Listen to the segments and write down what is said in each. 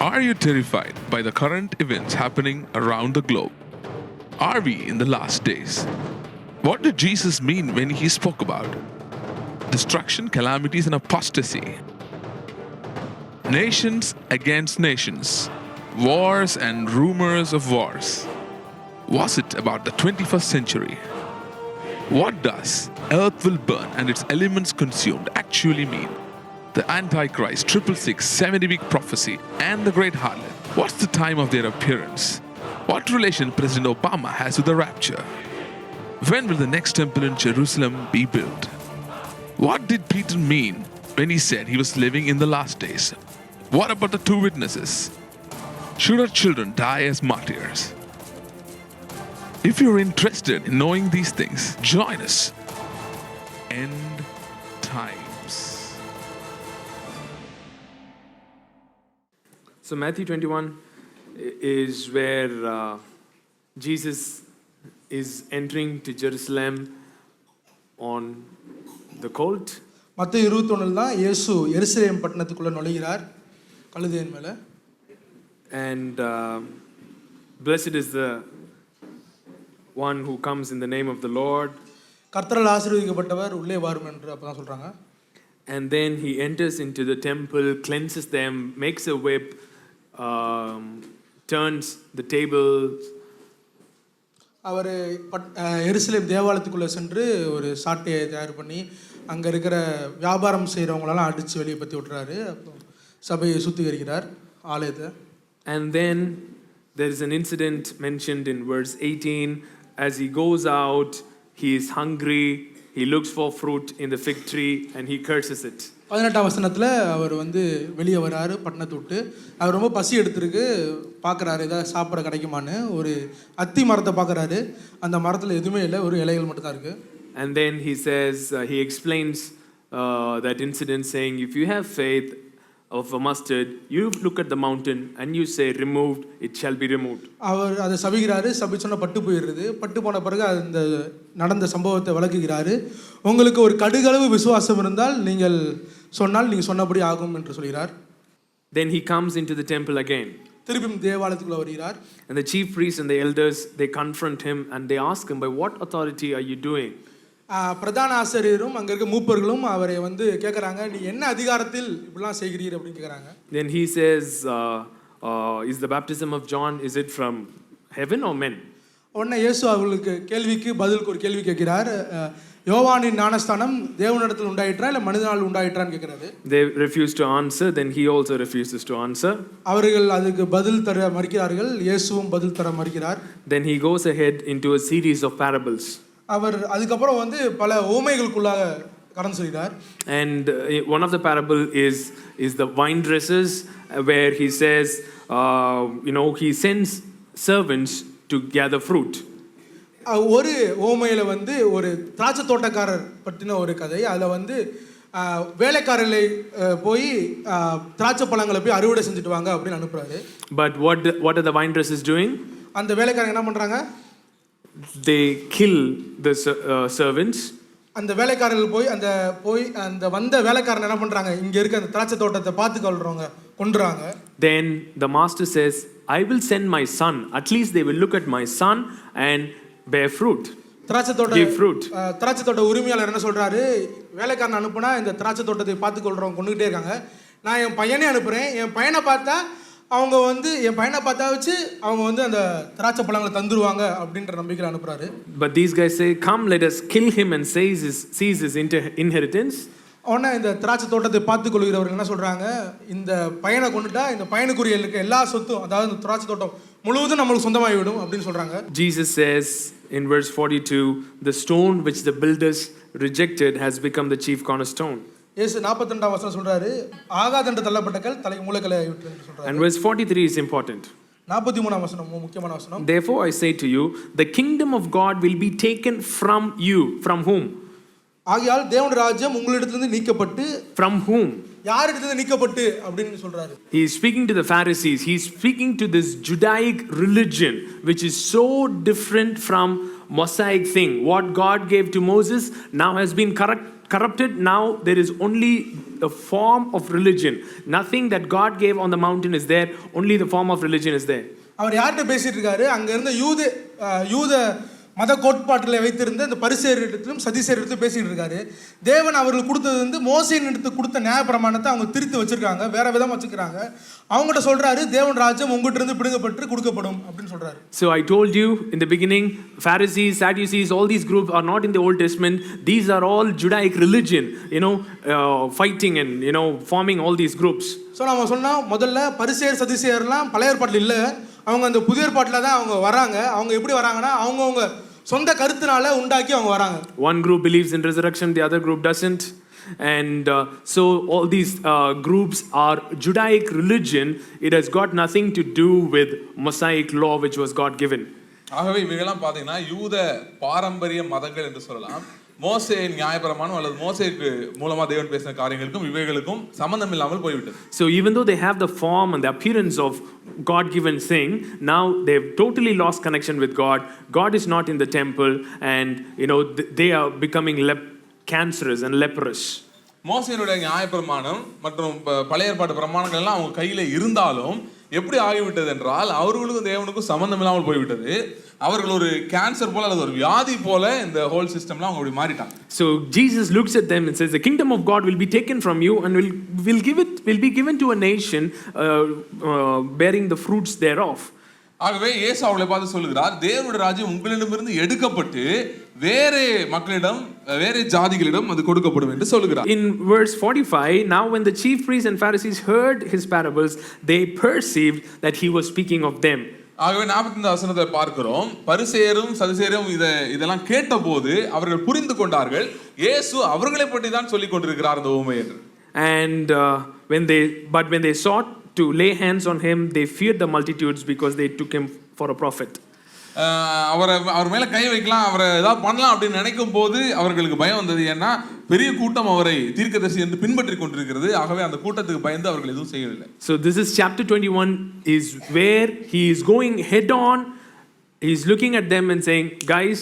Are you terrified by the current events happening around the globe? Are we in the last days? What did Jesus mean when he spoke about destruction, calamities, and apostasy? Nations against nations, wars and rumors of wars. Was it about the 21st century? What does earth will burn and its elements consumed actually mean? The Antichrist, 666, 70-week prophecy, and the Great Harlot. What's the time of their appearance? What relation President Obama has with the rapture? When will the next temple in Jerusalem be built? What did Peter mean when he said he was living in the last days? What about the two witnesses? Should our children die as martyrs? If you're interested in knowing these things, join us. End Times. So Matthew 21 is where Jesus is entering to Jerusalem on the colt. மத்தேயு 21 தான் இயேசு எருசலேம் பட்டணத்துக்குள்ள நுழைகிறார் கழுதையின் மேல. And blessed is the one who comes in the name of the Lord. கர்த்தரால் ஆசீர்வதிக்கப்பட்டவர் உள்ளே வரும் என்று அப்பதான் சொல்றாங்க. And then he enters into the temple, cleanses them, makes a whip, turns the tables. அவர் எருசலேம் தேவாலயத்துக்குள்ள சென்று ஒரு சாட்டையை தயார் பண்ணி அங்க இருக்கிற வியாபாரம் செய்யறவங்களெல்லாம் அடிச்சு வெளியே பத்தி விட்டுறாரு. சபையை சுத்திகரிக்கிறார் ஆலயத்தை. And then there is an incident mentioned in verse 18. As he goes out, he is hungry. He looks for fruit in the fig tree and he curses it. 18ஆம் வசனத்துல அவர் வெளியே வராரு பட்டணத்தை விட்டு. அவர் ரொம்ப பசி எடுத்துருக்கு, பார்க்குறாரு ஏதாவது சாப்பிட கிடைக்குமான்னு. ஒரு அத்தி மரத்தை பார்க்குறாரு, அந்த மரத்தில் எதுவுமே இல்லை, ஒரு இலைகள் மட்டும்தான் இருக்கு. And then he says, he explains that incident saying, if you have faith of a mustard, you look at the mountain and you say removed, it shall be removed. அவர் அதை சபிக்கிறாரு, சபிச்சோன்னா பட்டு போயிடுது. பட்டு போன பிறகு அந்த நடந்த சம்பவத்தை விளக்குகிறாரு. உங்களுக்கு ஒரு கடுகளவு விசுவாசம் இருந்தால் நீங்கள் சொன்னால் நீங்கள் சொன்னபடி ஆகும் என்று சொல்கிறார். Then he comes into the temple again. திருப்பியும் தேவாலயத்துக்குள்ள வருகிறார். And the chief priests and the elders, they confront him and they ask him, by what authority are you doing? பிரதான ஆசிரியரும் அங்க இருக்க மூப்பர்களும் அவரை கேக்குறாங்க, நீ என்ன அதிகாரத்தில் இப்படிலாம் செய்கிறீர் அப்படின்னு கேக்குறாங்க. Then he says, is the baptism of John, is it from heaven or men? உடனே இயேசு அவங்களுக்கு கேள்விக்கு பதிலுக்கு ஒரு கேள்வி கேட்கிறார். யோவானின் ஞானஸ்தானம் தேவனிடத்தில் உண்டாயிற்றா இல்ல மனிதனால் உண்டாயிற்றான்னு கேக்குறாரு. They refuse to answer. Then he also refuses to answer. அவர்கள் அதுக்கு பதில் தர மறுக்கிறார்கள். இயேசுவும் பதில் தர மறுக்கிறார். Then he goes ahead into a series of parables. அவர் அதுக்கப்புறம் பல ஓமைகளுக்குள்ளாக கடந்து செல்கிறார். And one of the parable is the vine dressers, where he says, he sends servants to gather fruit. ஒரு ஓமையில ஒரு திராட்சை தோட்டக்காரர் பற்றின ஒரு கதை. அதுல வேலைக்காரர்களை போய் திராட்சை பழங்களை போய் அறுவடை செஞ்சுட்டு வாங்க அப்படின்னு அனுப்புறாரு. But what are the vine dressers doing? அந்த வேலைக்காரங்க என்ன பண்றாங்க? They kill the servants. அந்த வேலைக்காரர்கள் போய் அந்த வந்த வேலைக்காரன் என்ன பண்றாங்க? இங்க இருக்க அந்த திராட்சை தோட்டத்தை பார்த்து கொள்றவங்க கொன்றாங்க. Then the master says, I will send my son. At least they will look at my son and bear fruit. Give fruit. திராட்சை தோட்ட உரிமையாளர் என்ன சொல்றாரு? வேலைக்காரன் அனுப்புனா இந்த திராட்சை தோட்டத்தை பார்த்து கொள்றவங்க கொண்டுகிட்டே இருக்காங்க. நான் என் பையனே அனுப்புறேன். என் பையனை பார்த்தா அவங்க என் பையனை பார்த்தா வச்சு அவங்க அந்த திராட்சை பழங்களை தந்துருவாங்க அப்படின்ற நம்பிக்கையில் அனுப்புறாரு. But these guys say, come, let us kill him and seize his inheritance. உடனே இந்த திராட்சை தோட்டத்தை பார்த்து கொள்கிறவர்கள் என்ன சொல்றாங்க? இந்த பையனை கொண்டுட்டா இந்த பையனுக்குரிய எல்லா சொத்தும், அதாவது இந்த திராட்சை தோட்டம் முழுவதும் நம்மளுக்கு சொந்தமாகி விடும் அப்படின்னு சொல்றாங்க. Jesus says in verse 42, the stone which the builders rejected has become the chief cornerstone. இயேசு 42ஆம் வசனம் சொல்றாரு, ஆகாதென்று தள்ளப்பட்ட கல் தலைக்கு மூலக்கல்லாய் விட்டது என்று சொல்றாரு. And verse 43 is important. 43ஆம் வசனம் முக்கியமான வசனம். Therefore I say to you, the kingdom of God will be taken from you. From whom? ஆகையால் தேவனுடைய ராஜ்யம் உங்களிடத்திலிருந்து நீக்கப்பட்டு. From whom? யாரிடத்திலிருந்து நீக்கப்பட்டு அப்படின்னு சொல்றாரு. He is speaking to the Pharisees. He is speaking to this Judaic religion which is so different from Mosaic thing. What God gave to Moses now has been corrupted. Now there is only a form of religion. Nothing that God gave on the mountain is there. Only the form of religion is there. அவர் யார்கிட்ட பேசிட்டு இருக்காரு? அங்க இருந்த யூத மத கோட்பாட்டில் வைத்திருந்த இந்த பரிசேயரிடத்திலும் சதிசேயரிடத்திலும் பேசிட்டு இருக்காரு. தேவன் அவர்களுக்கு கொடுத்தது வந்து மோசேயின் எடுத்து கொடுத்த நியாயப்பிரமாணத்தை அவங்க திருத்தி வச்சிருக்காங்க, வேற விதமா வச்சுக்கிறாங்க. அவங்ககிட்ட சொல்றாரு, தேவன் ராஜ்யம் உங்ககிட்ட இருந்து பிடுங்கப்பட்டு கொடுக்கப்படும் அப்படின்னு சொல்றாரு. So I told you in the beginning, Pharisees, Sadducees, all these groups are not in the Old Testament. These are all Judaic religion, fighting and forming all these groups. So நம்ம சொன்னா முதல்ல பரிசேயர் சதிசேயர்லாம் பழைய ஏற்பாட்டில் இல்லை, அவங்க அந்த புதிய ஏற்பாட்டில் தான் அவங்க வராங்க. அவங்க எப்படி வராங்கன்னா அவங்கவுங்க சொந்த கருத்தினால உண்டாக்கி அவங்க வராங்க. One group believes in resurrection, the other group doesn't. And so all these groups are Judaic religion. It has got nothing to do with Mosaic law which was God given. ஆகவே இவைகளாம் பார்த்தீங்கன்னா யூத பாரம்பரிய மதங்கள் என்று சொல்லலாம். மோசேயின் நியாயப்பிரமாணம் அல்லது மோசேக்கு மூலமா தேவன் பேசின காரியங்களுக்கும் இவைகளுக்கும் சம்பந்தம் இல்லாமல் போய்விட்டது. So even though they have the form and the appearance of God-given thing, now they've totally lost connection with God. God is not in the temple, and they are becoming cancerous and leprous. மோசேயினுடைய நியாயப்பிரமாணம் மற்றும் பழைய ஏற்பாட்டு பிரமாணங்கள் எல்லாம் அவங்க கையில இருந்தாலும் எப்படி ஆகிவிட்டது என்றால் அவர்களுக்கும் தேவனுக்கும் சம்பந்தம் இல்லாமல் போய்விட்டது. அவர்கள் ஒரு கேன்சர் போல அல்லது ஒரு வியாதி போல இந்த ஹோல் சிஸ்டம்ல அவங்க அப்படி மாறிட்டாங்க. So Jesus looks at them and says, the kingdom of God will be taken from you and will be given to a nation bearing the fruits thereof. ஆகவே இயேசு அவர்களை பார்த்து சொல்லுகிறார், தேவனுடைய ராஜ்யம் உங்களிடமிருந்து எடுக்கப்பட்டு வேறே மக்களிடம் வேறே ஜாதிகளிடம் அது கொடுக்கப்படும் என்று சொல்லுகிறார். In verse 45, now when the chief priests and Pharisees heard his parables, they perceived that he was speaking of them. ஆகவே 45 வசனத்தை பார்க்கிறோம். பரிசேயரும் சதுசேயரும் இதெல்லாம் கேட்டபோது அவர்கள் புரிந்து கொண்டார்கள், இயேசு அவர்களை பற்றி தான் சொல்லிக் கொண்டிருக்கிறார் இந்த உவமை என்று. And when they sought to lay hands on him, they feared the multitudes because they took him for a prophet. அவர் மேல கை வைக்கலாம், அவரை ஏதாவது பண்ணலாம் அப்படின்னு நினைக்கும் போது அவர்களுக்கு பயம் வந்தது. ஏன்னா பெரிய கூட்டம் அவரை தீர்க்கதரிசி என்று பின்பற்றி கொண்டிருக்கிறது. ஆகவே அந்த கூட்டத்துக்கு பயந்து அவர்கள் எதுவும் செய்யவில்லை. So this is chapter 21 is where he is going head on. He is looking at them and saying, guys,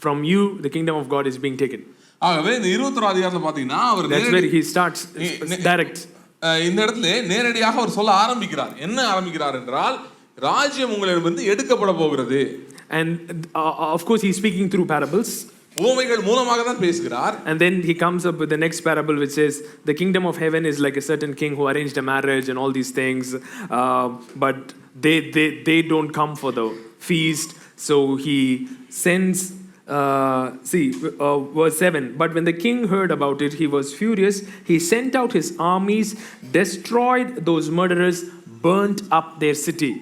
from you the kingdom of God is being taken. ஆகவே இந்த 21 அதிகாரத்துல பாத்தீங்கன்னா அவர் That's where he starts direct. இந்த இடத்துல நேரடியாக அவர் சொல்ல ஆரம்பிக்கிறார். என்ன ஆரம்பிக்கிறார் என்றால், ராஜ்யம் உங்களிடமிருந்து எடுக்கப்பட போகிறது. And of course he is speaking through parables. உவமைகள் மூலமாக தான் பேசுகிறார். And then he comes up with the next parable which says the kingdom of heaven is like a certain king who arranged a marriage and all these things, but they don't come for the feast. So he sends verse 7, but when the king heard about it, he was furious. He sent out his armies, destroyed those murderers, burnt up their city.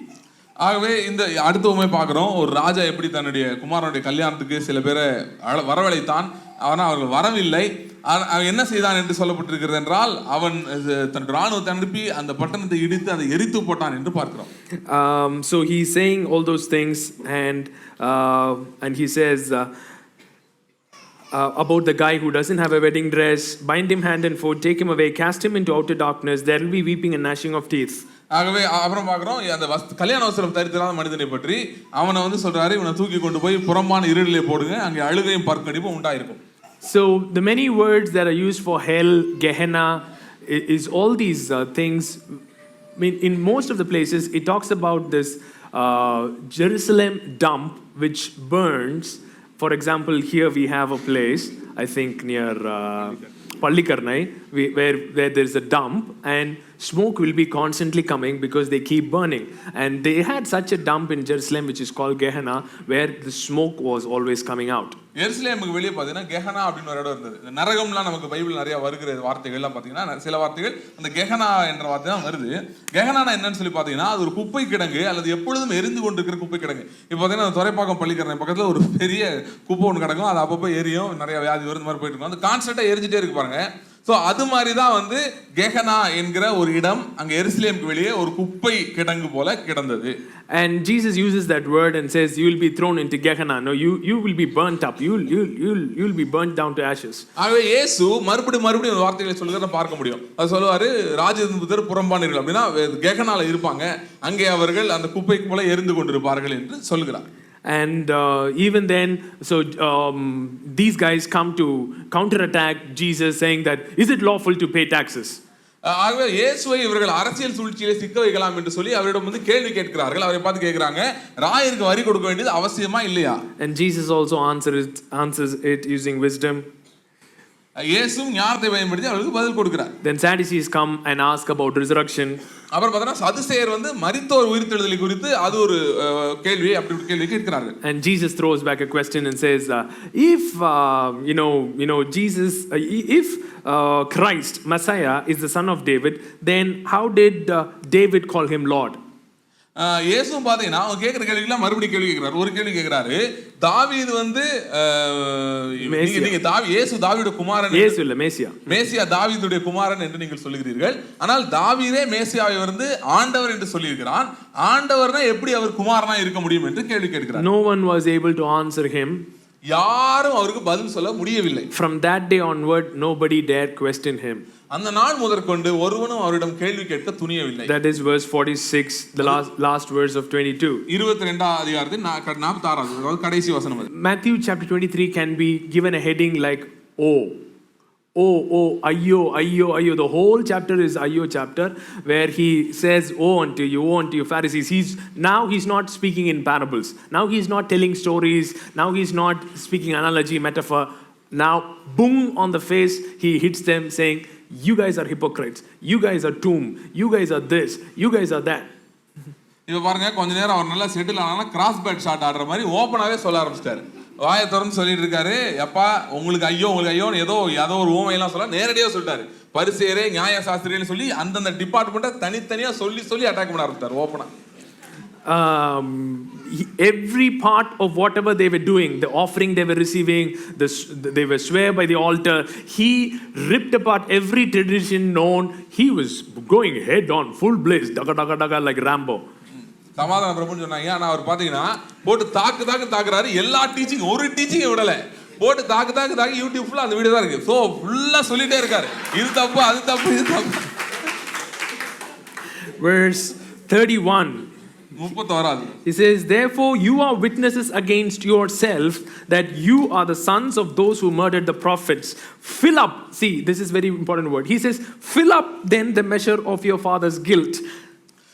ஆகவே இந்த அடுத்த உண்மை பார்க்கிறோம். ஒரு ராஜா எப்படி தன்னுடைய குமாரனுடைய கல்யாணத்துக்கு சில பேரை வரவழைத்தான், ஆனால் அவர்கள் வரவில்லை. அவன் என்ன செய்தான் என்று சொல்லப்பட்டிருக்கிறது என்றால், அவன் தன் ராணுவத்தை அனுப்பி அந்த பட்டணத்தை இடித்து அதை எரித்து போட்டான் என்று பார்க்கிறோம். So he's saying all those things, and he says about the guy who doesn't have a wedding dress, bind him hand and foot, take him away, cast him into outer darkness, there will be weeping and gnashing of teeth. ஆகவே அப்புறம் பார்க்கிறோம் அந்த கல்யாண வஸ்திரம் தரித்திராத மனிதனை பற்றி அவனை சொல்றாரு, இவனை தூக்கி கொண்டு போய் புறம்பான இருளிலே போடுங்க, அங்கே அழுகையும் பற்கடிப்பும் உண்டாயிருக்கும். So the many words that are used for hell, Gehenna, is all these things. I mean, in most of the places it talks about this Jerusalem dump which burns. For example, here we have a place, I think near Pallikarnai, where there is a dump and smoke will be constantly coming because they keep burning. And they had such a dump in Jerusalem which is called Gehenna, where the smoke was always coming out. எருசலேமுக்கு வெளியே பார்த்தீங்கன்னா கெஹனா அப்படின்னு ஒரு இடம் இருந்தது. இந்த நரகம்லாம் நமக்கு Bible நிறைய வருகிற வார்த்தைகள்லாம் பார்த்தீங்கன்னா சில வார்த்தைகள் அந்த கெஹனா என்ற வார்த்தை தான் வருது. கெஹனானா என்னன்னு சொல்லி பார்த்தீங்கன்னா அது ஒரு குப்பை கிடங்கு அல்லது எப்பொழுதும் எரிந்து கொண்டிருக்கிற குப்பை கிடங்கு. இப்போ பார்த்தீங்கன்னா அந்த துறைப்பாக்கம் பள்ளிக்கரணை பக்கத்தில் ஒரு பெரிய குப்பை ஒன்று கிடக்கும், அது அப்பப்போ எரியும், நிறைய வியாதி வரும், இந்த மாதிரி போயிட்டு இருக்கும். அந்த கான்ஸ்டன்ட்டாக எரிஞ்சிட்டே இருக்கு பாருங்க. ஸோ அது மாதிரி தான் கெஹனா என்கிற ஒரு இடம் அங்கே எருசலேமுக்கு வெளியே ஒரு குப்பை கிடங்கு போல கிடந்தது. And Jesus uses that word and says you will be thrown into Gehenna. No, you will be burnt up. You'll be burnt down to ashes. ஆகவே இயேசு மறுபடியும் ஒரு வார்த்தைகளை சொல்லுகிறத பார்க்க முடியும். அது சொல்லுவாரு, ராஜதந்திரர் புறம்பானீர்கள் அப்படின்னா கெஹனால இருப்பாங்க, அங்கே அவர்கள் அந்த குப்பைக்கு போல எரிந்து கொண்டிருப்பார்கள் என்று சொல்கிறார். And even then, so these guys come to counterattack Jesus, saying that, is it lawful to pay taxes? ஆகவே இயேசுவை இவர்கள் அரசியல் சூழ்ச்சியிலே சிக்க வைக்கலாம் என்று சொல்லி அவரிடம் வந்து கேள்வி கேட்கிறார்கள். அவரை பார்த்து கேட்கிறாங்க, ராயருக்கு வரி கொடுக்க வேண்டியது அவசியமா இல்லையா? And Jesus also answers it using wisdom. இயேசுவும் ஞானத்தை பயன்படுத்தி அவருக்கு பதில் கொடுக்கிறார். Then Sadducees come and ask about resurrection. அப்புறம் பார்த்தா சதுசேயர் வந்து மரித்தோர் உயிர்த்தெழுதலை குறித்து அது ஒரு கேள்வி கேட்கிறார்கள். And Jesus throws back a question and says, if Jesus, if Christ, Messiah, is the son of David, then how did David call him Lord? இயேசுவும் பாத்தீங்கன்னா அவங்க கேட்கிற கேள்விக்கெல்லாம் மறுபடியும் கேள்வி கேட்கிறாரு. ஒரு கேள்வி கேட்கிறாரு, தாவீது வந்து இயேசு தாவீதுடைய குமாரன், இயேசு இல்ல மேசியா தாவீதுடைய குமாரன் என்று நீங்கள் சொல்லுகிறீர்கள். ஆனால் தாவீதே மேசியாவை வந்து ஆண்டவர் என்று சொல்லியிருக்கிறான். ஆண்டவர்னா எப்படி அவர் குமாரனா இருக்க முடியும் என்று கேள்வி கேட்கிறார். No one was able to answer him. யாரும் அவருக்கு பதில் சொல்ல முடியவில்லை. From that day onward, nobody dared question him. அந்த நாள் முதற்கொண்டு ஒருவனும் அவரிடம் கேள்வி கேட்க துணியவில்லை. That is verse 46, the last verse of 22. 22 அதிகாரத்தின் 46வது அதாவது கடைசி வசனம். Matthew chapter 23 can be given a heading like ayyo. The whole chapter is ayyo chapter, where he says, woe unto you Pharisees. He's not speaking in parables. Now he's not telling stories. Now he's not speaking analogy, metaphor. Now, boom on the face, he hits them saying, you guys are hypocrites. You guys are tomb. You guys are this. You guys are that. இப்ப பாருங்க, கொஞ்ச நேரம் அவர் நல்லா settle ஆனா cross bad shot ஆடுற மாதிரி ஓப்பனாவே சொல்ல ஆரம்பிச்சிட்டாரு. வாயை திறந்து சொல்லிட்டு இருக்காரு, அப்பா உங்களுக்கு ஐயோ ஏதோ ஒரு ஊமையெல்லாம் சொல்ல நேரடியா சொல்லிட்டாரு. பரிசேயரே நியாய சாஸ்திரின்னு சொல்லி அந்தந்த டிபார்ட்மெண்ட்டை தனித்தனியா சொல்லி அட்டாக் பண்ண ஆரம்பிச்சாரு ஓப்பனா. Every part of whatever they were doing, the offering they were receiving, they were swear by the altar, he ripped apart every tradition known. He was going head on, full blaze, daga like Rambo. சமாதான பிரபுன்னு சொன்னாங்க. ஆனா அவர் பாத்தீங்கன்னா போட்டு தாக்குறாரு. எல்லா teaching ஒரு teaching விடல, போட்டு தாக்கு யூடியூப் ஃபுல்லா அந்த வீடியோ தான் இருக்கு. சோ ஃபுல்லா சொல்லிட்டே இருக்காரு, இது தப்பு அது தப்பு இது தப்பு. Verse 31. He says, therefore you are witnesses against yourself that you are the sons of those who murdered the prophets. Fill up, see, this is very important word. He says, fill up then the measure of your father's guilt.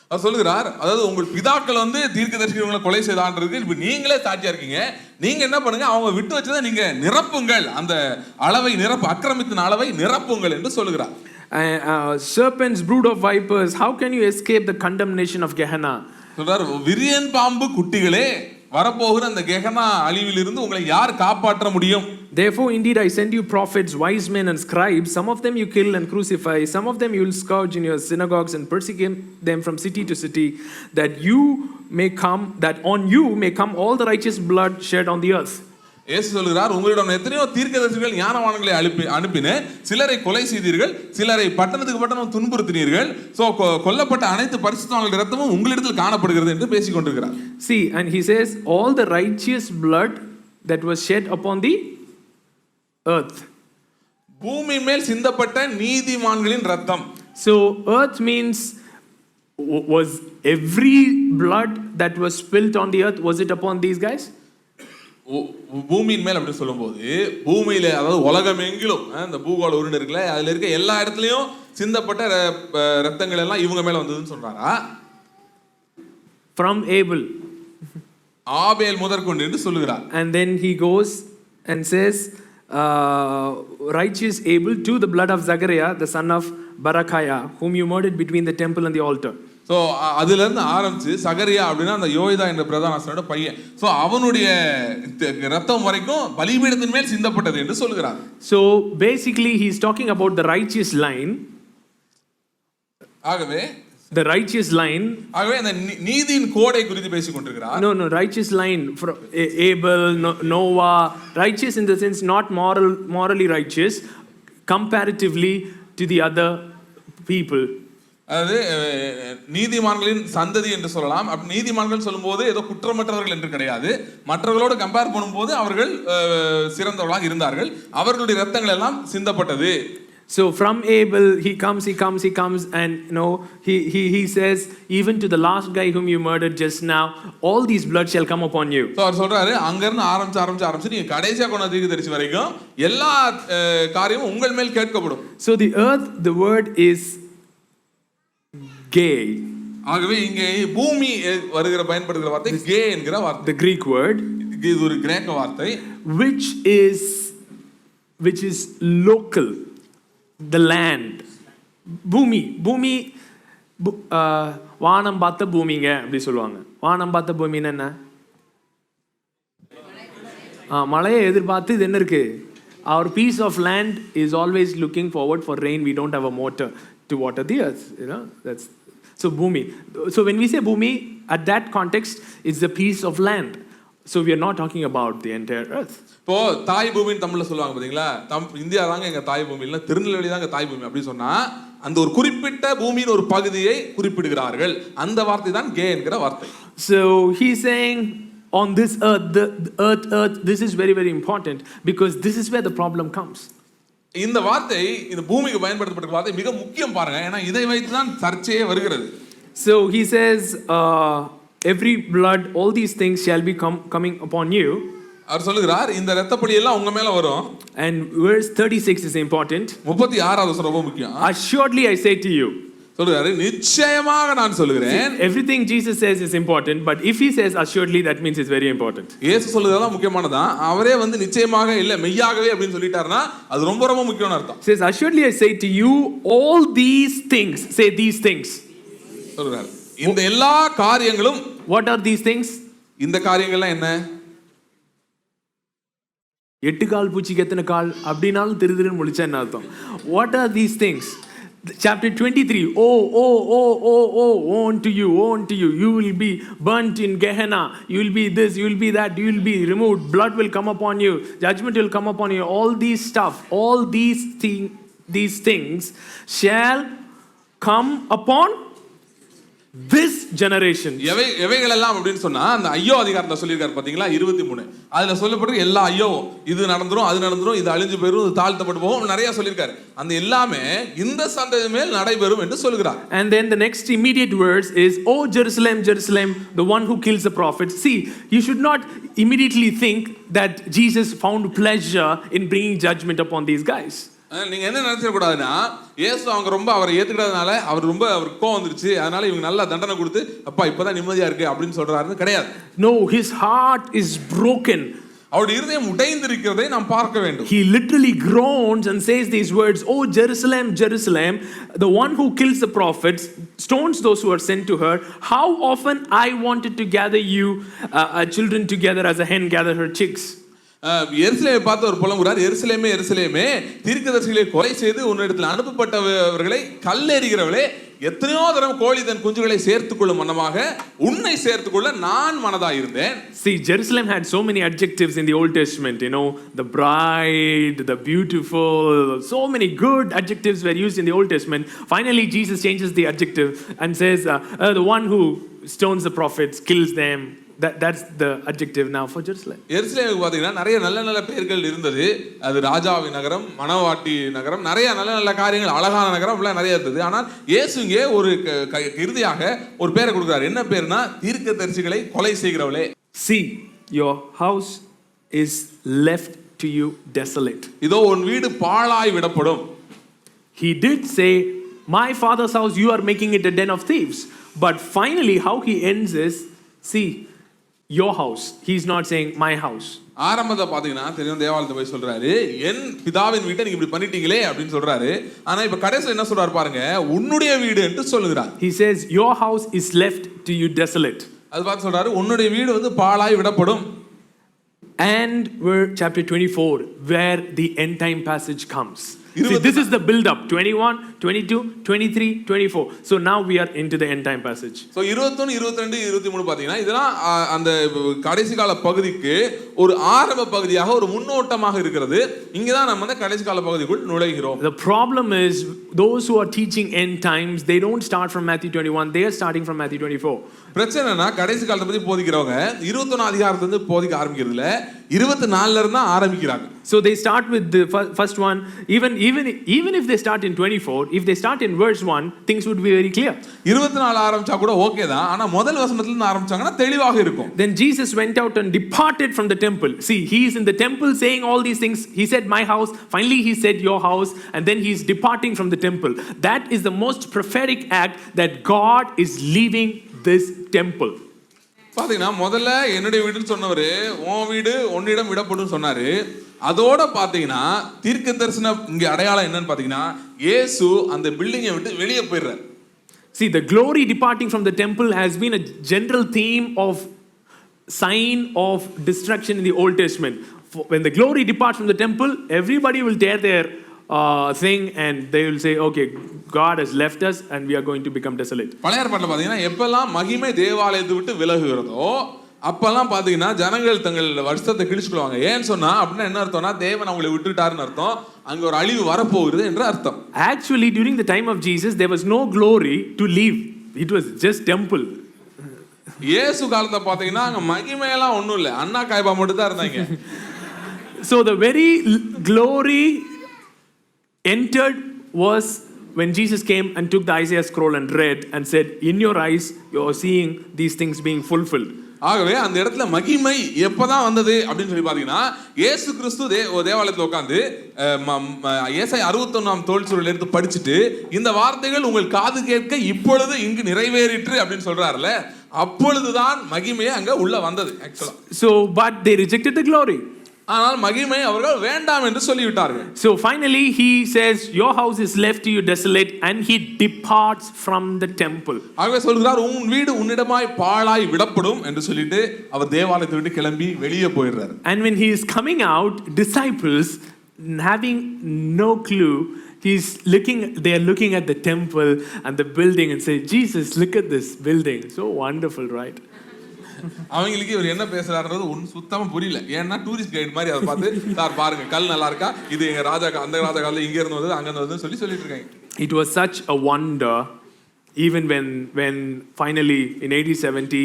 அவர் சொல்லுகிறார், அதாவது உங்கள் பிதாக்கள் வந்து தீர்க்கதரிசிகளை கொலை செய்தான்றதுக்கு இப்ப நீங்களே சாட்சியா இருக்கீங்க. நீங்க என்ன பண்ணுங்க, அவங்க விட்டு வச்சதை நீங்க நிரப்புங்கள், அந்த அளவை அக்கிரமத்தின் அளவை நிரப்புங்கள் என்று சொல்லுகிறார். Serpents, brood of vipers, how can you escape the condemnation of Gehenna? சொல்றார், விரியன் பாம்பு குட்டிகளே, வரப்போகிற அந்த கெஹனா அழிவிலிருந்து உங்களை யார் காப்பாற்ற முடியும்? Therefore indeed I send you prophets, wise men and scribes. Some of them you kill and crucify, some of them you will scourge in your synagogues and persecute them from city to city, that on you may come all the righteous blood shed on the earth. இயேசு சொல்கிறார், உங்களிடம் எத்தனையோ தீர்க்கதரிசிகள் ஞானவான்களை அனுப்பினேன், சிலரை கொலை செய்தீர்கள், சிலரை பட்டணத்துக்கு பட்டணம் துன்புறுத்தினீர்கள். சோ கொல்லப்பட்ட அனைத்து பரிசுத்தவான்களின் இரத்தமும் உங்களிடத்தில் காணப்படுகிறது என்று பேசிக் கொண்டிருக்கிறார். See, and he says all the righteous blood that was shed upon the earth. பூமி மேல் சிந்தப்பட்ட நீதிமான்களின் இரத்தம். So earth means, was every blood that was spilt on the earth, was it upon these guys? பூமியின் மேல் அப்படி சொல்லும்போது பூமியில, அதாவது உலகம் எங்கிலும் இந்த பூகோள உருண்டை இருக்குல்ல, அதுல இருக்க எல்லா இடத்துலயும் சிந்தப்பட்ட ரத்தங்கள் எல்லாம் இவங்க மேல வந்ததுன்னு சொல்றாரா? From Abel, ஆபேல் முதற்கொண்டு என்று சொல்லுகிறார். And then he goes and says, righteous Abel to the blood of Zachariah the son of Barakiah, whom you murdered between the temple and the altar. So அதுல இருந்து ஆரம்பிச்சு சகரியா அப்படின்னா அந்த யோய்தா என்ற பிரதான ஆசாரியனோட பையன், ஸோ அவனுடைய ரத்தம் வரைக்கும் பலிபீடத்தின் மேல் சிந்தப்பட்டது என்று சொல்கிறார். So basically he is talking about the righteous line. ஆகவே the righteous line, ஆகவே அந்த நீதியின் கோடை குறித்து பேசிக் கொண்டிருக்கிறார். No, righteous line from Abel, Noah, righteous in the sense not morally righteous comparatively to the other people. அதாவது நீதிமான்களின் சந்ததி என்று சொல்லலாம். அப்படி நீதிமான்கள் சொல்லும்போது ஏதோ குற்றமற்றவர்கள் என்று கிடையாது, மற்றவர்களோடு கம்பேர் பண்ணும்போது அவர்கள் சிறந்தவர்களாக இருந்தார்கள், அவர்களுடைய ரத்தங்கள் எல்லாம் சிந்தப்பட்டது. So from Abel, he comes, and he says, even to the last guy whom you murdered just now, all these blood shall come upon you. So அவர் சொல்றாரு அங்க இருந்து ஆரம்பிச்சு நீங்க கடைசியா கொண்டு தீர்க்கதரிசி வரைக்கும் எல்லா காரியமும் உங்கள் மேல் கேட்கப்படும். So the earth, the word is gay. ஆகவே இங்கே பூமி பயன்படுத்துகிற வார்த்தை கே என்கிற வார்த்தை. The Greek word, இது ஒரு கிரேக்க வார்த்தை, which is local. The land. பூமி வானம் பார்த்த பூமிங்க அப்படி சொல்லுவாங்க. வானம் பார்த்த பூமின்னு என்ன? மழையை எதிர்பார்த்து இது என்ன இருக்கு? Our piece of land is always looking forward for rain. We don't have a motor to water the earth. That's so பூமி. So when we say பூமி, at that context, it's a piece of land. So we are not talking about the entire earth. இப்போ தாய் பூமின்னு தமிழ்ல சொல்லுவாங்க பாத்தீங்களா? India தாங்க எங்க தாய் பூமி, இல்ல திருநெல்வேலி தாங்க தாய் பூமி அப்படி சொன்னா அந்த ஒரு குறிப்பிட்ட பூமியின் ஒரு பகுதியை குறிப்பிடுகிறார்கள். அந்த வார்த்தை தான் கே என்கிற வார்த்தை. So he's saying on this earth, the earth, this is very, very important because this is where the problem comes. இந்த வார்த்தை இந்த பூமிக்கு பயன்படுத்தப்பட்ட வார்த்தை மிக முக்கியம் பாருங்க. ஏன்னா இதை வைத்து தான் சர்ச்சையே வருகிறது. So he says every blood, all these things shall be coming upon you. அவர் சொல்லுகிறார் இந்த இரத்தப்பழி எல்லாம் உங்க மேல வரும். And verse 36 is important. 36வது வசனம் ரொம்ப முக்கியம். Assuredly I say to you. சொல்லுகிறாரு நிச்சயமாக நான் சொல்லுகிறேன். Everything Jesus says is important, but if he says assuredly, that means it's very important. இயேசு சொல்றதெல்லாம் முக்கியமானதான். அவரே வந்து நிச்சயமாக இல்ல மெய்யாகவே அப்படினு சொல்லிட்டாருன்னா அது ரொம்ப ரொம்ப முக்கியமான அர்த்தம். Says assuredly I say to you all these things. Say these things. சொல்றாரு இந்த எல்லா காரியங்களும். What are these things? இந்த காரியங்கள்லாம் என்ன? 8 கால் பூச்சிக்கு எத்தனை கால் அப்படினாலும் திருதிருன்னு முழிச்சா என்ன அர்த்தம்? What are these things? Chapter 23, woe unto you, you will be burnt in Gehenna, you will be this, you will be that, you will be removed, blood will come upon you, judgment will come upon you, all these things shall come upon this generation. எவைகள் எல்லாம் அப்படினு சொன்னா அந்த ஐயோ அதிகாரத்துல சொல்லிருக்காரு பாத்தீங்களா 23. அதுல சொல்லப்பட்டிருக்க எல்லா ஐயோ இது நடந்துரும் அது நடந்துரும் இது அழிஞ்சு போயிடும் இது தாழ்த்தப்பட்டு போகும் நிறைய சொல்லிருக்காரு. அந்த எல்லாமே இந்த சந்ததி மேல் நடைபெறும் என்று சொல்கிறார். And then the next immediate verse is, oh Jerusalem, Jerusalem, the one who kills the prophets. See, you should not immediately think that Jesus found pleasure in bringing judgment upon these guys. நீங்க என்ன நினைச்சிட கூடாதுன்னா இயேசு அவங்க ரொம்ப அவரை ஏத்துக்கிறதுனால அவருக்கு கோவம் வந்துருச்சு அதனால இவங்க நல்லா தண்டனை கொடுத்து அப்பா இப்பதான் நிம்மதியா இருக்கு அப்படின்னு சொல்றாருன்னு கிடையாது. No, his heart is broken. அவருடைய இருதயம் உடைந்திருக்கிறதை நாம் பார்க்க வேண்டும். He literally groans and says these words, oh Jerusalem, Jerusalem, the one who kills the prophets, stones those who are sent to her. How often I wanted to gather you children together as a hen gathers her chicks. எருசலேமை பார்த்து ஒரு புலம்புகிறார். எருசலேமே எருசலேமே தீர்க்கதரிசிகளை கொலை செய்து உன்னிடத்தில் அனுப்பப்பட்டவர்களை கல்லெறிகிறவளே எத்தனையோ தரம் கோழி தன் குஞ்சுகளை சேர்த்துக்கொள்ளும் மனமாக உன்னை சேர்த்துக்கொள்ள நான் மனதாயிருந்தேன். See, Jerusalem had so many adjectives in the Old Testament, the bride, the beautiful, so many good adjectives were used in the Old Testament. Finally Jesus changes the adjective and says the one who stones the prophets, kills them. That's the adjective now for Jerusalem. எருசலேமுக்கு பாத்தீங்கன்னா நிறைய நல்ல நல்ல பெயர்கள் இருந்தது. அது ராஜாவின் நகரம், மணவாட்டி நகரம், நிறைய நல்ல நல்ல காரியங்கள், அழகான நகரம் எல்லாம் நிறைய இருந்தது. ஆனால் இயேசு இங்கே ஒரு இறுதியாக ஒரு பேரை கொடுக்கிறார். என்ன பேர்னா தீர்க்கதரிசிகளை கொலை செய்கிறவளே. See, your house is left to you desolate. இதோ உன் வீடு பாழாய் விடப்படும். He did say, my father's house you are making it a den of thieves. But finally how he ends is, see, your house. He's not saying my house. ஆரம்பத்தை பாத்தீங்கன்னா தெரியும் தேவாலயத்தை போய் சொல்றாரு என் பிதாவின் வீட்டை நீங்க இப்படி பண்ணிட்டீங்களே அப்படின்னு சொல்றாரு. ஆனா இப்ப கடைசில என்ன சொல்றாரு பாருங்க உன்னுடைய வீடு என்று சொல்லுகிறார். He says your house is left to you desolate. அது பார்த்து சொல்றாரு உன்னுடைய வீடு வந்து பாழாய் விடப்படும். And we're chapter 24 where the end time passage comes. See, this is the build up 21, 22, 23, 24. So now we are into the end time passage. So 21, 22, 23 பார்த்தீங்கன்னா இதெல்லாம் அந்த கடைசி கால பகுதிக்கு ஒரு ஆரம்ப பகுதியாக ஒரு முன்னோட்டமாக இருக்கிறது. இங்கே தான் நம்ம அந்த கடைசி கால பகுதிக்குள் நுழைகிறோம். The problem is those who are teaching end times, they don't start from Matthew 21, they are starting from Matthew 24. பிரச்சனைனா கடைசி காலத்தை பத்தி போதிக்கிறவங்க 21 அதிகாரத்திலிருந்து போதிக்க ஆரம்பிக்கிறது இல்ல, 24ல இருந்து தான் ஆரம்பிக்கிறாங்க. So they start with the first one. Even if they start in 24, if they start in verse 1, things would be very clear. 24 ஆரம்பிச்சா கூட ஓகே தான், ஆனா முதல் வசனத்துல இருந்து ஆரம்பிச்சாங்கன்னா தெளிவாக இருக்கும். Then Jesus went out and departed from the temple. See, he is in the temple saying all these things. He said my house, finally he said your house, and then he is departing from the temple. That is the most prophetic act, that God is leaving this temple. பாத்தீங்கன்னா முதல்ல என்னுடைய வீடுன்னு சொன்னவரு உன் வீடு உன்னிடம் விடப்படும் சொன்னாரு. அதோட பாத்தீங்கன்னா தீர்க்க தரிசனம் இங்க அடையாளம் என்னன்னு பாத்தீங்கன்னா இயேசு அந்த பில்டிங்கை விட்டு வெளியே போயிடுறாரு. See, the glory departing from the temple has been a general theme of sign of destruction in the Old Testament. When the glory departs from the temple, everybody will tear their thing and they will say, okay, God has left us and we are going to become desolate. பழைய ஏற்பாட்டில் பார்த்தீங்கன்னா எப்பெல்லாம் மகிமை தேவாலயத்தை விட்டு விலகுகிறதோ அப்பெல்லாம் பார்த்தீங்கன்னா ஜனங்கள் தங்கள் வருஷத்தை கிழிச்சுக்குவாங்க. ஏன்னு சொன்னா அப்படின்னா என்ன அர்த்தம்னா தேவன் அவங்களை விட்டுட்டாருன்னு அர்த்தம், அங்க ஒரு அழிவு வரப்போகுது என்று அர்த்தம். Actually, during the time of Jesus, there was no glory to leave. It was just temple. இயேசு காலத்தை பார்த்தீங்கன்னா அங்க மகிமையெல்லாம் ஒன்றும் இல்லை, அண்ணா காய்பா மட்டும் தான் இருந்தாங்க. So the very glory entered was when Jesus came and took the Isaiah scroll and read and said, in your eyes you are seeing these things being fulfilled. ஆகவே அந்த இடத்துல மகிமை எப்பதான் வந்தது அப்படின்னு சொல்லி பாத்தீங்கன்னா இயேசு கிறிஸ்து தேவாலயத்தில் உட்கார்ந்து ஏசாயா 61 தோல் சுருள் எடுத்து படிச்சுட்டு இந்த வார்த்தைகள் உங்கள் காது கேட்க இப்பொழுது இங்கு நிறைவேறிற்று அப்படின்னு சொல்றாருல, அப்பொழுதுதான் மகிமையே அங்க உள்ள வந்தது ஆக்சுவலா. So but they rejected the glory. ஆனால் மகிமை அவர்கள் வேண்டாம் என்று சொல்லிவிட்டார்கள். So finally he says your house is left to you desolate and he departs from the temple. ஆகவே சொல்கிறார் உன் வீடு உன்னிடமாய் பாழாய் விடப்படும் என்று சொல்லிட்டு அவர் தேவாலயத்தை விட்டு கிளம்பி வெளியே போயிடுறார். And when he is coming out, disciples having no clue, they are looking at the temple and the building and say, Jesus, look at this building, so wonderful, right? அவங்களுக்கு இவர் என்ன பேசுறாருன்றது ஒன்றும் சுத்தமா புரியல. ஏன்னா டூரிஸ்ட் கைட் மாதிரி அதை பார்த்து சார் பாருங்க கல் நல்லா இருக்கா, இது எங்க ராஜா அந்த ராஜா காலத்துல இங்க இருந்து வந்தது அங்க இருந்து வந்ததுன்னு சொல்லிட்டு இருக்காங்க. It was such a wonder, even when finally in AD 70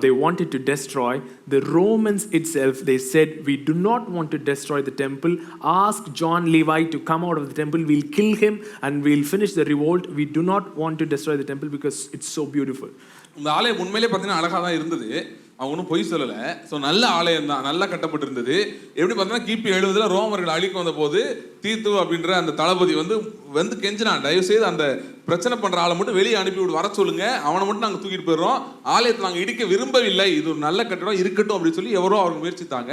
they wanted to destroy the Romans itself. They said, we do not want to destroy the temple. Ask John Levi to come out of the temple. We'll kill him and we'll finish the revolt. We do not want to destroy the temple because it's so beautiful. இந்த ஆலயம் உண்மையிலே பார்த்தீங்கன்னா அழகாக தான் இருந்தது, அவங்க ஒன்றும் பொய் சொல்லலை. ஸோ நல்ல ஆலயம் தான், நல்லா கட்டப்பட்டு இருந்தது. எப்படி பார்த்தீங்கன்னா கிபி 70 ரோமர்கள் அழிக்க வந்த போது தீத்து அப்படின்ற அந்த தளபதி வந்து கெஞ்சினான், தயவு செய்து அந்த பிரச்சனை பண்ற ஆளை மட்டும் வெளியே அனுப்பி வர சொல்லுங்க, அவனை மட்டும் நாங்கள் தூக்கிட்டு போயிடுறோம், ஆலயத்தை நாங்கள் இடிக்க விரும்பவில்லை, இது ஒரு நல்ல கட்டடம் இருக்கட்டும் அப்படின்னு சொல்லி எவரோ அவங்க முயற்சித்தாங்க.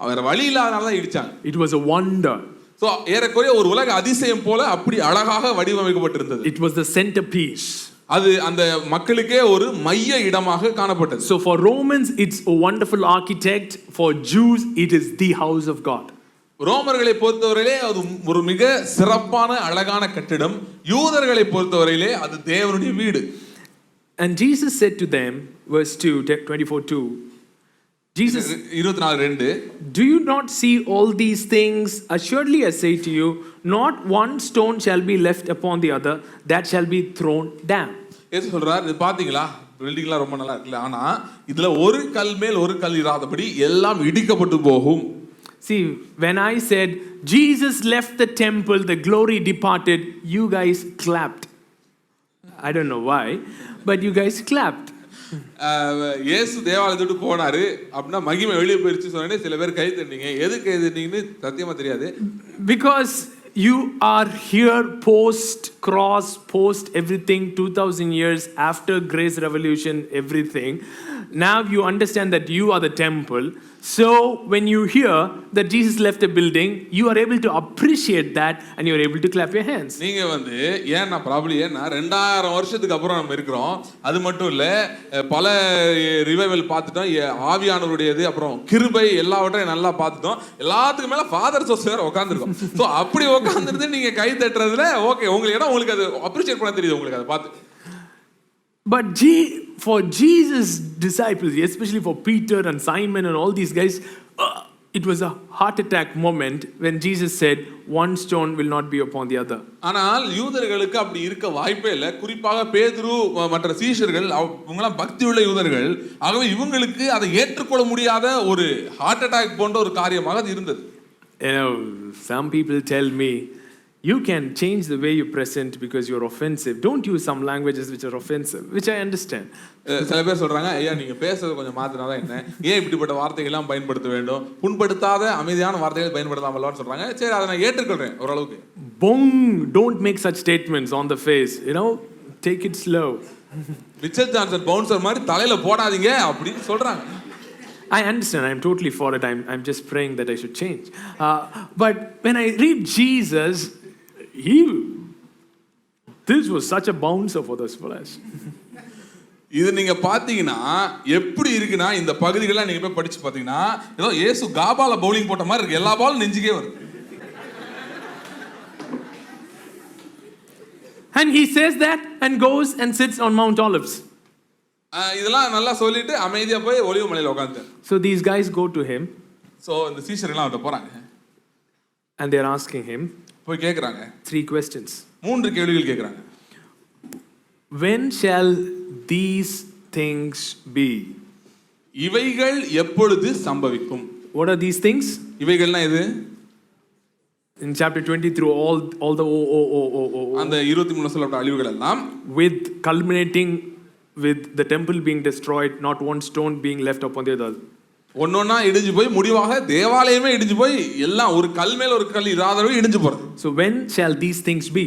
அவர் வழி இல்லாதனால தான் இடிச்சாங்க. It was a wonder. So ஏறக்குறைய ஒரு உலக அதிசயம் போல அப்படி அழகாக வடிவமைக்கப்பட்டிருந்தது. It was the centerpiece. அது அந்த மக்களுக்கே ஒரு மைய இடமாக காணப்பட்டது. So for Romans it's a wonderful architect, for Jews it is the house of God. ரோமர்களை பொறுத்தவரையிலே அது ஒரு மிக சிறப்பான அழகான கட்டிடம், யூதர்களை பொறுத்தவரையிலே அது தேவனுடைய வீடு. And Jesus said to them, verse 2, 24:2, Jesus 24:2, do you not see all these things? Assuredly I say to you, not one stone shall be left upon the other that shall be thrown down. ஏசு சொல்றார், இது பாத்தீங்களா பில்டிங்லாம் ரொம்ப நல்லா இருக்குல்ல, ஆனா இதுல ஒரு கல் மேல் ஒரு கல் இராதபடி எல்லாம் இடிக்கப்பட்டு போகும். See, when I said Jesus left the temple, the glory departed, you guys clapped. I don't know why, but you guys clapped. இயேசு தேவாலயத்துக்கு போனாரு அப்படின்னா மகிமை வெளியே போயிருச்சு சொன்னே சில பேர் கை தட்டினீங்க. எது கை தட்டினீங்கன்னு சத்தியமா தெரியாது. Because you are here post cross, post everything, 2000 years after grace revolution, everything. Now you understand that you are the temple. So when you hear that Jesus left the building, you are able to appreciate that and you are able to clap your hands. நீங்க வந்து ஏன்னா probably ஏன்னா 2000 வருஷத்துக்கு அப்புறம் நம்ம இருக்கிறோம். அது மட்டும் இல்ல பல ரிவைவல் பார்த்துட்டோம். ஆவியானவருடையது அப்புறம் கிருபை எல்லாவற்றையும் நல்லா பார்த்துட்டோம். எல்லாத்துக்கும் மேல ஃபாதர் சோஸ் வேற உட்கார்ந்திருக்கோம். சோ அப்படி உட்கார்ந்திருந்து நீங்க கை தட்டுறதுல ஓகே உங்களுக்கு அது அப்ரிஷியேட் பண்ண தெரியுது உங்களுக்கு அதை பார்த்து. But for Jesus' disciples, especially for Peter and Simon and all these guys, it was a heart attack moment when Jesus said, one stone will not be upon the other. ஆனால் யூதர்களுக்கு அப்படி இருக்க வாய்ப்பே இல்லை. குறிப்பாக பேதுரு மற்ற சீஷர்கள் இவங்கெல்லாம் பக்தியுள்ள யூதர்கள். ஆகவே இவங்களுக்கு அதை ஏற்றுக்கொள்ள முடியாத ஒரு ஹார்ட் அட்டாக் போன்ற ஒரு காரியமாக அது இருந்தது. You know, some people tell me, you can change the way you present because you're offensive. Don't use some languages which are offensive, which I understand. சில பேர் சொல்றாங்க, ஐயா நீங்க பேசுறது கொஞ்சம் மாத்தினாதான் என்ன, ஏன் இப்படிப்பட்ட வார்த்தைகள் எல்லாம் பயன்படுத்த வேண்டும், புண்படுத்தாத அமைதியான வார்த்தைகள் பயன்படுத்தாமலான்னு சொல்றாங்க. சரி, அதை நான் ஏற்றுக்கொள்றேன் ஓரளவுக்கு. Bong, don't make such statements on the face. You know, take it slow. Richard Johnson bouncer மாதிரி தலையில போடாதீங்க அப்படின்னு சொல்றாங்க. I understand. I'm totally for it. I'm just praying that I should change. But when I read Jesus, this was such a bouncer for those fellas. இது நீங்க பாத்தீங்கன்னா எப்படி இருக்குன்னா இந்த பகுதிகளெல்லாம் நீங்க போய் படிச்சு பாத்தீங்கன்னா ஏதோ இயேசு காபால பவுலிங் போட்ட மாதிரி இருக்கு. எல்லா பாலும் நெஞ்சுக்கே வருது. And he says that and goes and sits on Mount Olives. இதெல்லாம் நல்லா சொல்லிட்டு அமைதியா போய் ஒலிவ மலையில உட்கார்ந்தார். So these guys go to him. So இந்த சீஷர்கள் அவர்ட்ட போறாங்க. And they're asking him. போய் கேக்குறாங்க. 3 questions. 3 கேள்விகள் கேக்குறாங்க. When shall these things be? இவைகள் எப்பொழுது சம்பவிக்கும்? What are these things? இவைகள்னா எது? In chapter 20 through all the அந்த 23 சொல்லப்பட்ட அழிவுகள் எல்லாம் with culminating with the temple being destroyed, not one stone being left upon the other. ஒன்னொன்னா இடிஞ்சு போய் முடிவாக தேவாலயமே இடிஞ்சு போய் எல்லாம் ஒரு கல் மேல ஒரு கல் இராதவே இடிஞ்சு போறது. So when shall these things be?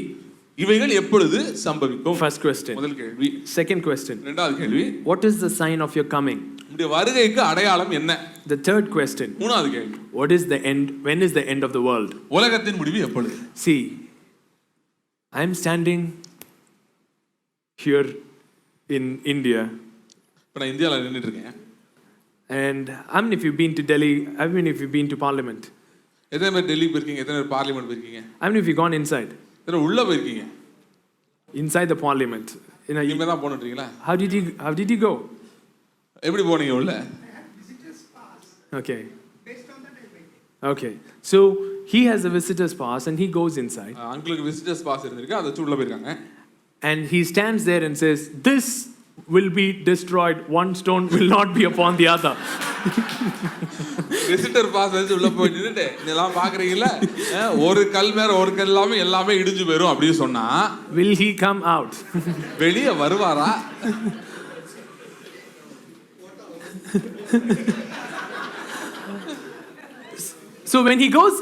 இவைகள் எப்பொழுது சம்பவிக்கும்? First question. முதல் கேள்வி. Second question. இரண்டாவது கேள்வி. What is the sign of your coming? உம்முடைய வருகைக்கு அடையாளம் என்ன? The third question. மூணாவது கேள்வி. What is the end? When is the end of the world? உலகத்தின் முடிவு எப்பொழுது? See, I am standing here in India. இப்ப நான் இந்தியால நின்னுட்டு இருக்கேன். And how many of you been to Delhi? How many of you been to Parliament? எத்தனை பேர் டெல்லி போயிருக்கீங்க? எத்தனை பேர் பார்லிமென்ட் போயிருக்கீங்க? How many of you gone inside? எத்தனை உள்ள போயிருக்கீங்க? Inside the Parliament. You know, நீங்க தான் போனுட்டீங்களா? How did you go? எப்படி போனீங்க உள்ள? Okay. Okay. So he has a visitor's pass and he goes inside. அங்கிளுக்கு விசிட்டர்ஸ் பாஸ் இருந்திருக்கு. அதை வச்சு உள்ள போயிருக்காங்க. And he stands there and says, this will be destroyed, one stone will not be upon the other. Visitor pass வச்சு உள்ள போய் நின்னுட்டு இதெல்லாம் பாக்குறீங்கல்ல, ஒரு கல் மேல ஒரு கல் இல்லாம எல்லாமே இடிஞ்சு போயிரும் அப்படின்னு சொன்னா Will he come out? வெளியே வருவாரா? So when he goes,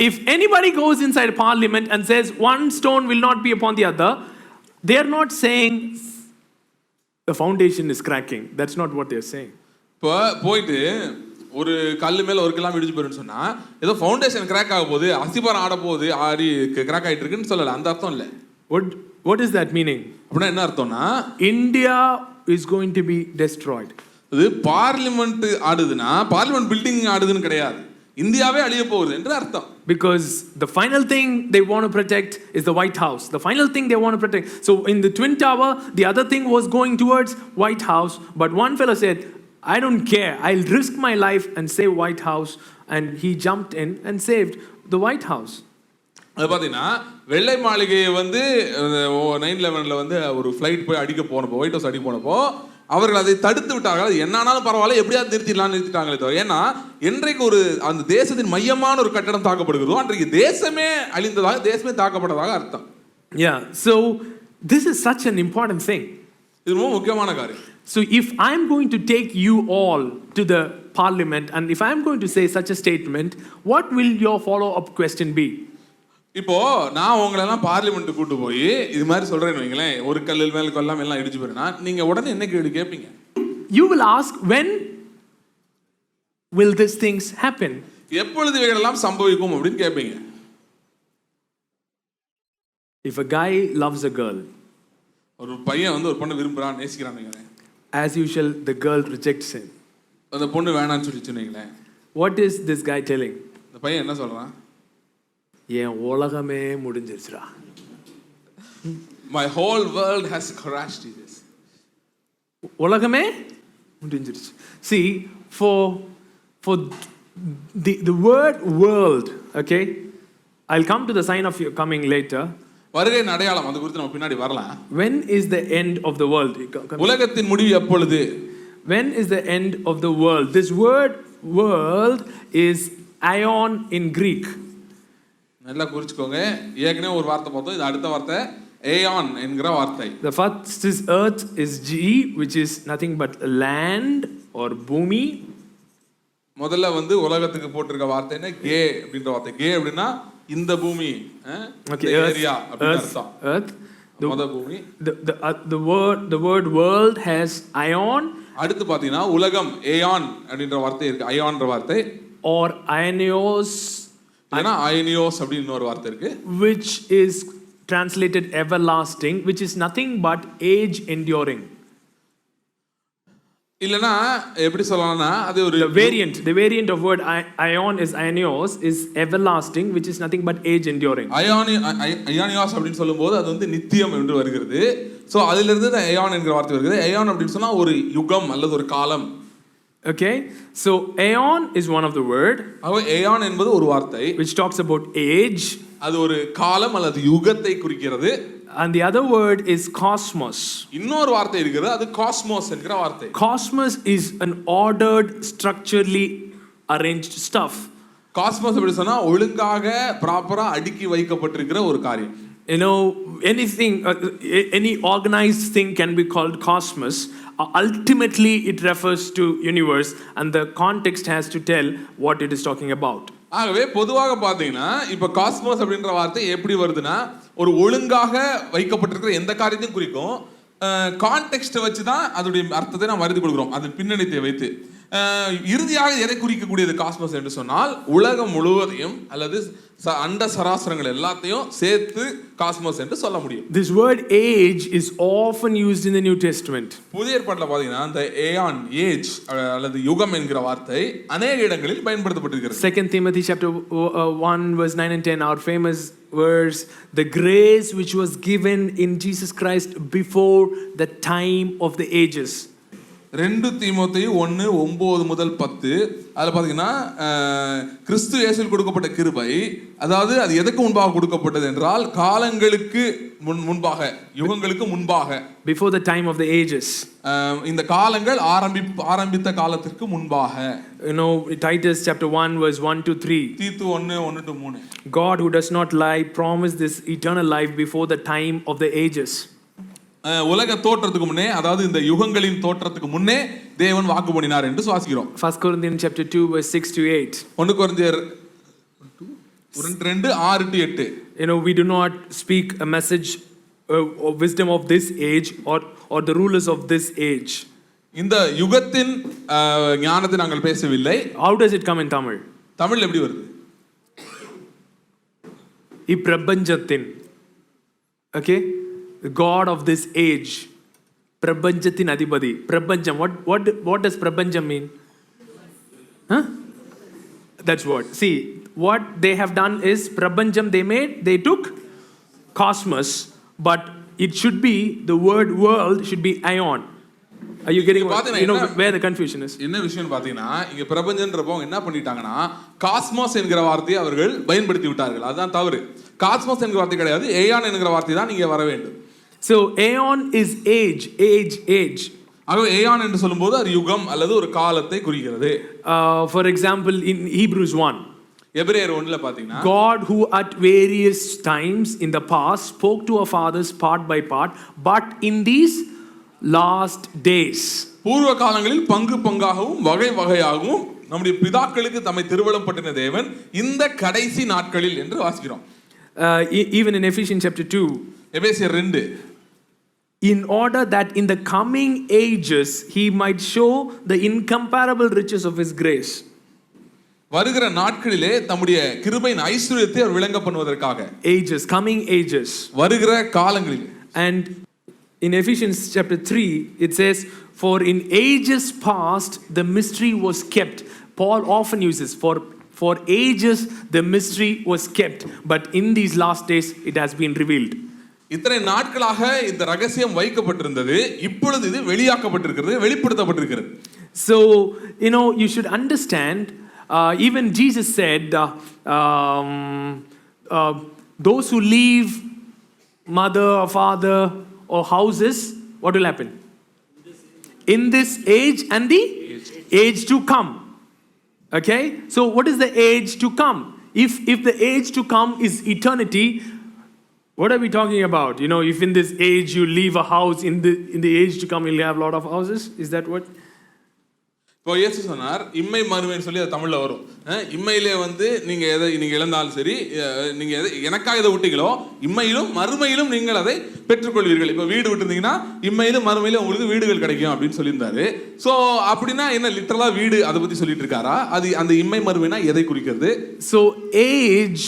if anybody goes inside Parliament and says one stone will not be upon the other, they are not saying the foundation is cracking. That's not what they are saying. இப்போ போயிட்டு ஒரு கல் மேல ஒரு கல்லாம் இடிஞ்சு போயிருன்னு சொன்னா ஏதோ foundation crack ஆக போகுது, அஸ்திபாரம் ஆட போகுது, ஆடி கிராக் ஆயிட்டு இருக்குன்னு சொல்லல. அந்த அர்த்தம் இல்ல. What is that meaning? அப்படின்னா என்ன அர்த்தம்னா India is going to be destroyed. இது பார்லிமெண்ட் ஆடுதுன்னா பார்லிமெண்ட் பில்டிங் ஆடுதுன்னு கிடையாது, இந்தியாவே அழிய போகுது என்று அர்த்தம். Because the final thing they want to protect is the White House. The final thing they want to protect. So in the Twin Tower, the other thing was going towards White House. But one fellow said, I don't care. I'll risk my life and save White House. And he jumped in and saved the White House. அது பார்த்தீங்கன்னா வெள்ளை மாளிகையை வந்து 9/11 வந்து ஒரு flight போய் அடிக்க போனப்போ, ஒயிட் ஹவுஸ் அடிக்க போனப்போ அவர்கள் அதை தடுத்து விட்டார்கள். என்னானாலும் பரவாயில்ல, எப்படியாவது நிறுத்திட்டாங்களே தவிர. ஏன்னா என்றைக்கு ஒரு அந்த தேசத்தின் மையமான ஒரு கட்டடம் தாக்கப்படுகிறதோ அன்றைக்கு தேசமே அழிந்ததாக, தேசமே தாக்கப்பட்டதாக அர்த்தம். Yeah, so this is such an important thing. இது ரொம்ப முக்கியமான காரியம். So if I'm going to take you all to the parliament and if I'm going to say such a statement, what will your follow-up question be? இப்போ நான் உங்களை எல்லாம் parliament கூட்டு போய் இது மாதிரி சொல்றேன்னு வைங்களேன், ஒரு கல்லில் மேல கொல்லாம எல்லாம் இடிச்சு போறேன்னா நீங்க உடனே என்ன கேள்வி கேட்பீங்க? you will ask, when will these things happen? எப்பொழுது இவைகளெல்லாம் சம்பவிக்கும் அப்படின்னு கேட்பீங்க. If a guy loves a girl, ஒரு பையன் வந்து ஒரு பொண்ணு விரும்புறான், நேசிக்கிறான், as usual the girl rejects him. அந்த பொண்ணு வேணாம்னு சொல்லிச்சுனீங்களே. What is this guy telling? அந்த பையன் என்ன சொல்றான்? என் உலகமே முடிஞ்சிருச்சுடா. My whole world has crashed, Jesus. உலகமே முடிஞ்சிருச்சு. See, for the word world, okay? I'll come to the sign of your coming later. வருகையின் அடையாளம் அது குறித்து நம்ம பின்னாடி வரலாம். When is the end of the world? உலகத்தின் முடிவு எப்பொழுது? When is the end of the world? This word world is aion in Greek. நல்லா குறிச்சுக்கோங்க. ஏற்கனவே ஒரு வார்த்தை பார்த்தோம், இது அடுத்த வார்த்தை aeon என்கிற வார்த்தை. The first is earth is G, which is nothing but land or பூமி. முதல்ல வந்து உலகத்துக்கு போட்டிருக்க வார்த்தை என்ன? கே அப்படின்ற வார்த்தை. கே அப்படின்னா இந்த பூமி, ஏரியா அப்படின்னு அர்த்தம். Earth. மொத பூமி. The word world has aion. அடுத்து பாத்தீங்கன்னா உலகம் aeon அப்படின்ற வார்த்தை இருக்கு. aeonன்ற வார்த்தை or aionios. இல்லனா aionios அப்படின்னு இன்னொரு வார்த்தை இருக்கு. Which is translated everlasting, which is nothing but age enduring. இல்லனா எப்படி சொல்லலாம்னா அது ஒரு the variant of word aion is aionios is everlasting, which is nothing but age enduring. aionios அப்படினு சொல்லும்போது அது வந்து நித்தியம் என்று வருகிறது. சோ அதில இருந்து aeon என்கிற வார்த்தை வருகிறது. aeon அப்படினு சொன்னா ஒரு யுகம் அல்லது ஒரு காலம். Okay, so aeon is one of the word. aeon என்பது ஒரு வார்த்தை which talks about age. அது ஒரு காலம் அல்லது யுகத்தை குறிக்கிறது. And the other word is cosmos. இன்னொரு வார்த்தை இருக்குது, அது cosmos என்கிற வார்த்தை. Cosmos is an ordered, structurally arranged stuff. Cosmos அப்படி சொன்னா ஒழுங்காக ப்ராப்பரா அடுக்கி வைக்கப்பட்டிருக்கிற ஒரு காரியம். You know, anything, any organized thing can be called cosmos. Ultimately, it refers to universe, and the context has to tell what it is talking about. ஆகவே பொதுவாக பாத்தீங்கன்னா இப்ப காஸ்மோஸ் அப்படின்ற வார்த்தை எப்படி வருதுன்னா ஒரு ஒழுங்காக வைக்கப்பட்டிருக்கிற எந்த காரியத்தையும் குறிக்கும். கான்டெக்ஸ்ட் வச்சு தான் அதோடைய அர்த்தத்தை நாம் வருதி கொடுக்கிறோம், அது பின்னணித்தை வைத்து. இறுதியாக எதை குறிக்கக்கூடியது காஸ்மோஸ் என்று சொன்னால் உலகம் முழுவதையும் அல்லது அண்ட சராசரங்கள் எல்லாத்தையும் சேர்த்து காஸ்மோஸ் என்று சொல்ல முடியும். This word age is often used in the New Testament. புதிய ஏற்பாட்டில் பார்த்தீங்கன்னா இந்த ஏயான் ஏஜ் அல்லது யுகம் என்கிற வார்த்தை அநேக இடங்களில் பயன்படுத்தப்பட்டிருக்கிறது. 2 Timothy chapter 1 verse 9 and 10, our famous verse, the grace which was given in Jesus Christ before the time of the ages. 2 தீமோத்தேயு 1:9 முதல் 10 அதுல பாத்தீங்கன்னா கிறிஸ்து இயேசுவில் கொடுக்கப்பட்ட கிருபை, அதாவது அது எதற்கு முன்பாக கொடுக்கப்பட்டது என்றால் காலங்களுக்கு முன்பாக, யுகங்களுக்கு முன்பாக, before the time of the ages. இந்த காலங்கள் ஆரம்பித்த காலத்திற்கு முன்பாக. You know, Titus chapter 1 verse 1 to 3. தீத்து 1:1-3. God who does not lie promised this eternal life before the time of the ages. உலக தோற்றத்துக்கு முன்னே, அதாவது இந்த யுகங்களின் தோற்றத்துக்கு முன்னே தேவன் வாக்கு பண்ணினார் என்று வாசிக்கிறோம். 1 Corinthians chapter 2 verse 6 to 8. 1 கொரிந்தியர் 2:6-8. You know, we do not speak a message of wisdom of this age or the rulers of this age. இந்த யுகத்தின் ஞானத்தை நாங்கள் பேசவில்லை. How does it come in Tamil? தமிழ்ல எப்படி வருது? இப்பிரபஞ்சத்தின், okay, the god of this age, பிரபஞ்சத்தின் அதிபதி. பிரபஞ்சம், what does பிரபஞ்சம் mean? Huh? That's what. See, what they have done is பிரபஞ்சம் they took cosmos, but it should be, the word world should be aion. Are you getting you know where the confusion is? என்ன விஷயம் பாத்தீங்கன்னா இங்க பிரபஞ்சம்ன்றப்போ என்ன பண்ணிட்டாங்கன்னா Cosmos என்கிற வார்த்தையை அவர்கள் பயன்படுத்தி விட்டார்கள். அதுதான் தவறு. காஸ்மோஸ் என்கிற வார்த்தை கிடையாது, ஏயான் என்கிற வார்த்தை தான் நீங்க வர வேண்டும். So aeon is age. ஆகவே ஏயான் என்று சொல்லும்போது அது யுகம் அல்லது ஒரு காலத்தை குறிக்கிறது. For example, in Hebrews 1, எபிரேயர் 1ல பாத்தீங்கன்னா God who at various times in the past spoke to our fathers part by part, but in these last days, பூர்வ காலங்களில் பங்கு பங்காகவும் வகை வகையாகவும் நம்முடைய பிதாக்களுக்கு தம்மை திருவலம் பட்டின தேவன் இந்த கடைசி நாட்களில் என்று வாசிக்கிறோம். Even in Ephesians chapter 2, எபேசியர் 2, in order that in the coming ages he might show the incomparable riches of his grace. வருகிற நாட்களிலே தம்முடைய கிருபையின் ஐஸ்வரியத்தை அவர் விளங்க பண்ணுவதற்காக. Ages, coming ages. வருகிற காலங்களில். And in Ephesians chapter 3 it says, for in ages past the mystery was kept. Paul often uses for ages the mystery was kept, but in these last days it has been revealed. இத்தனை நாட்களாக இந்த ரகசியம் வைக்கப்பட்டிருந்தது, இப்பொழுது இது வெளியாக்கப்பட்டிருக்கிறது, வெளிப்படுத்தப்பட்டிருக்கிறது. So you should understand, even Jesus said, those who leave mother or father or houses, what will happen? In this age and the age to come. Okay? So what is the age to come? If the age to come is eternity, what are we talking about? If in this age you leave a house, in the age to come you'll have a lot of houses? Is that what? இப்போ இயேசு சொன்னார், இம்மை மறுமைன்னு சொல்லி அது தமிழ்ல வரும். இம்மையிலே நீங்க எதை நீங்க இழந்தாலும் சரி, நீங்க எனக்காக எதை விட்டீங்களோ இம்மையிலும் மறுமையிலும் நீங்கள் அதை பெற்றுக்கொள்வீர்கள். இப்போ வீடு விட்டுருந்தீங்கன்னா இம்மையிலும் மறுமையிலும் உங்களுக்கு வீடுகள் கிடைக்கும் அப்படின்னு சொல்லியிருந்தாரு. ஸோ அப்படின்னா என்ன, லிட்டரலா வீடு அதை பத்தி சொல்லிட்டு இருக்காரா? அது அந்த இம்மை மறுமைனா எதை குறிக்கிறது? So age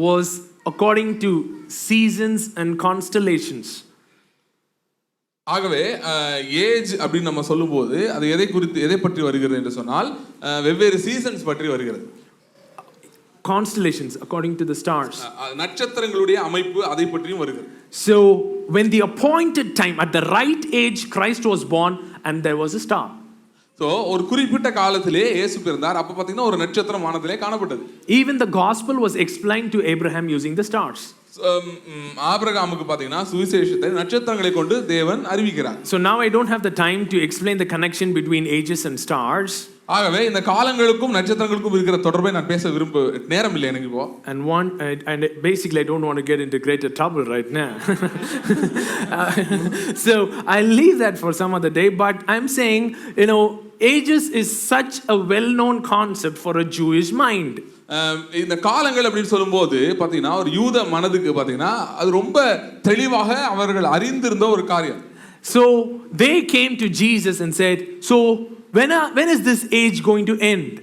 was according to seasons and constellations. ஆகவே ஏஜ் அப்படின்னு நம்ம சொல்லும்போது அது எதை பற்றி வருகிறது என்று சொன்னால் வெவ்வேறு சீசன்ஸ் பற்றி வருகிறது. Constellations according to the stars. நட்சத்திரங்களுடைய அமைப்பு அதை பற்றியும் வருகிறது. So when the appointed time, at the right age, Christ was born and there was a star. So ஒரு குறிப்பிட்ட காலத்திலே இயேசு பிறந்தார். அப்ப பாத்தீங்கன்னா ஒரு நட்சத்திரம் வானத்திலே காணப்பட்டது. Even the gospel was explained to Abraham using the stars. ஆபிரகாமுக்கு பாத்தீங்கன்னா சுவிசேஷத்தை நட்சத்திரங்களை கொண்டு தேவன் அறிவிக்கிறார். So now I don't have the time to explain the connection between ages and stars. ஆகவே இந்த காலங்களுக்கும் நட்சத்திரங்களுக்கும் இருக்கிற தொடர்பை நான் பேச நேரம் இல்லை எனக்கு இப்போ. And basically I don't want to get into greater trouble right now. So I'll leave that for some other day, but I'm saying, ages is such a well-known concept for a Jewish mind. இந்த காலங்கள் அப்படின்னு சொல்லும்போது பாத்தீங்கன்னா ஒரு யூத மனதுக்கு பாத்தீங்கன்னா அது ரொம்ப தெளிவாக அவர்கள் அறிந்திருந்த ஒரு காரியம். So they came to Jesus and said, so when is this age going to end?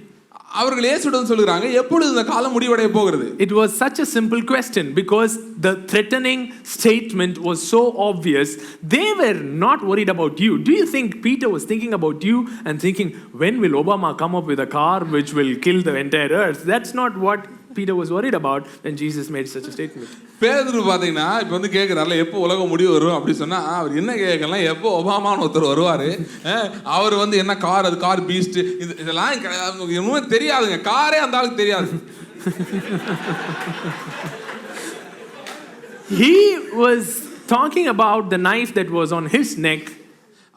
அவர்கள் இயேசுவிடம் சொல்றாங்க, எப்பொழுது இந்த காலம் முடிவடைய போகிறது? It was such a simple question because the threatening statement was so obvious. They were not worried about you. Do you think Peter was thinking about you and thinking, when will Obama come up with a car which will kill the entire earth? That's not what Peter was worried about when Jesus made such a statement. பேதுரு பாத்தீங்கன்னா இப்ப கேக்குறாருல, எப்போ உலகம் முடிவு வரும் அப்படி சொன்னா அவர் என்ன கேட்கலாம், எப்போ ஒபாமான்னு ஒருத்தர் வருவாரு, அவர் என்ன கார், அது கார் பீஸ்ட், இதெல்லாம் இன்னும் தெரியாதுங்க, காரே அந்த ஆளுக்கு தெரியாது. He was talking about the knife that was on his neck.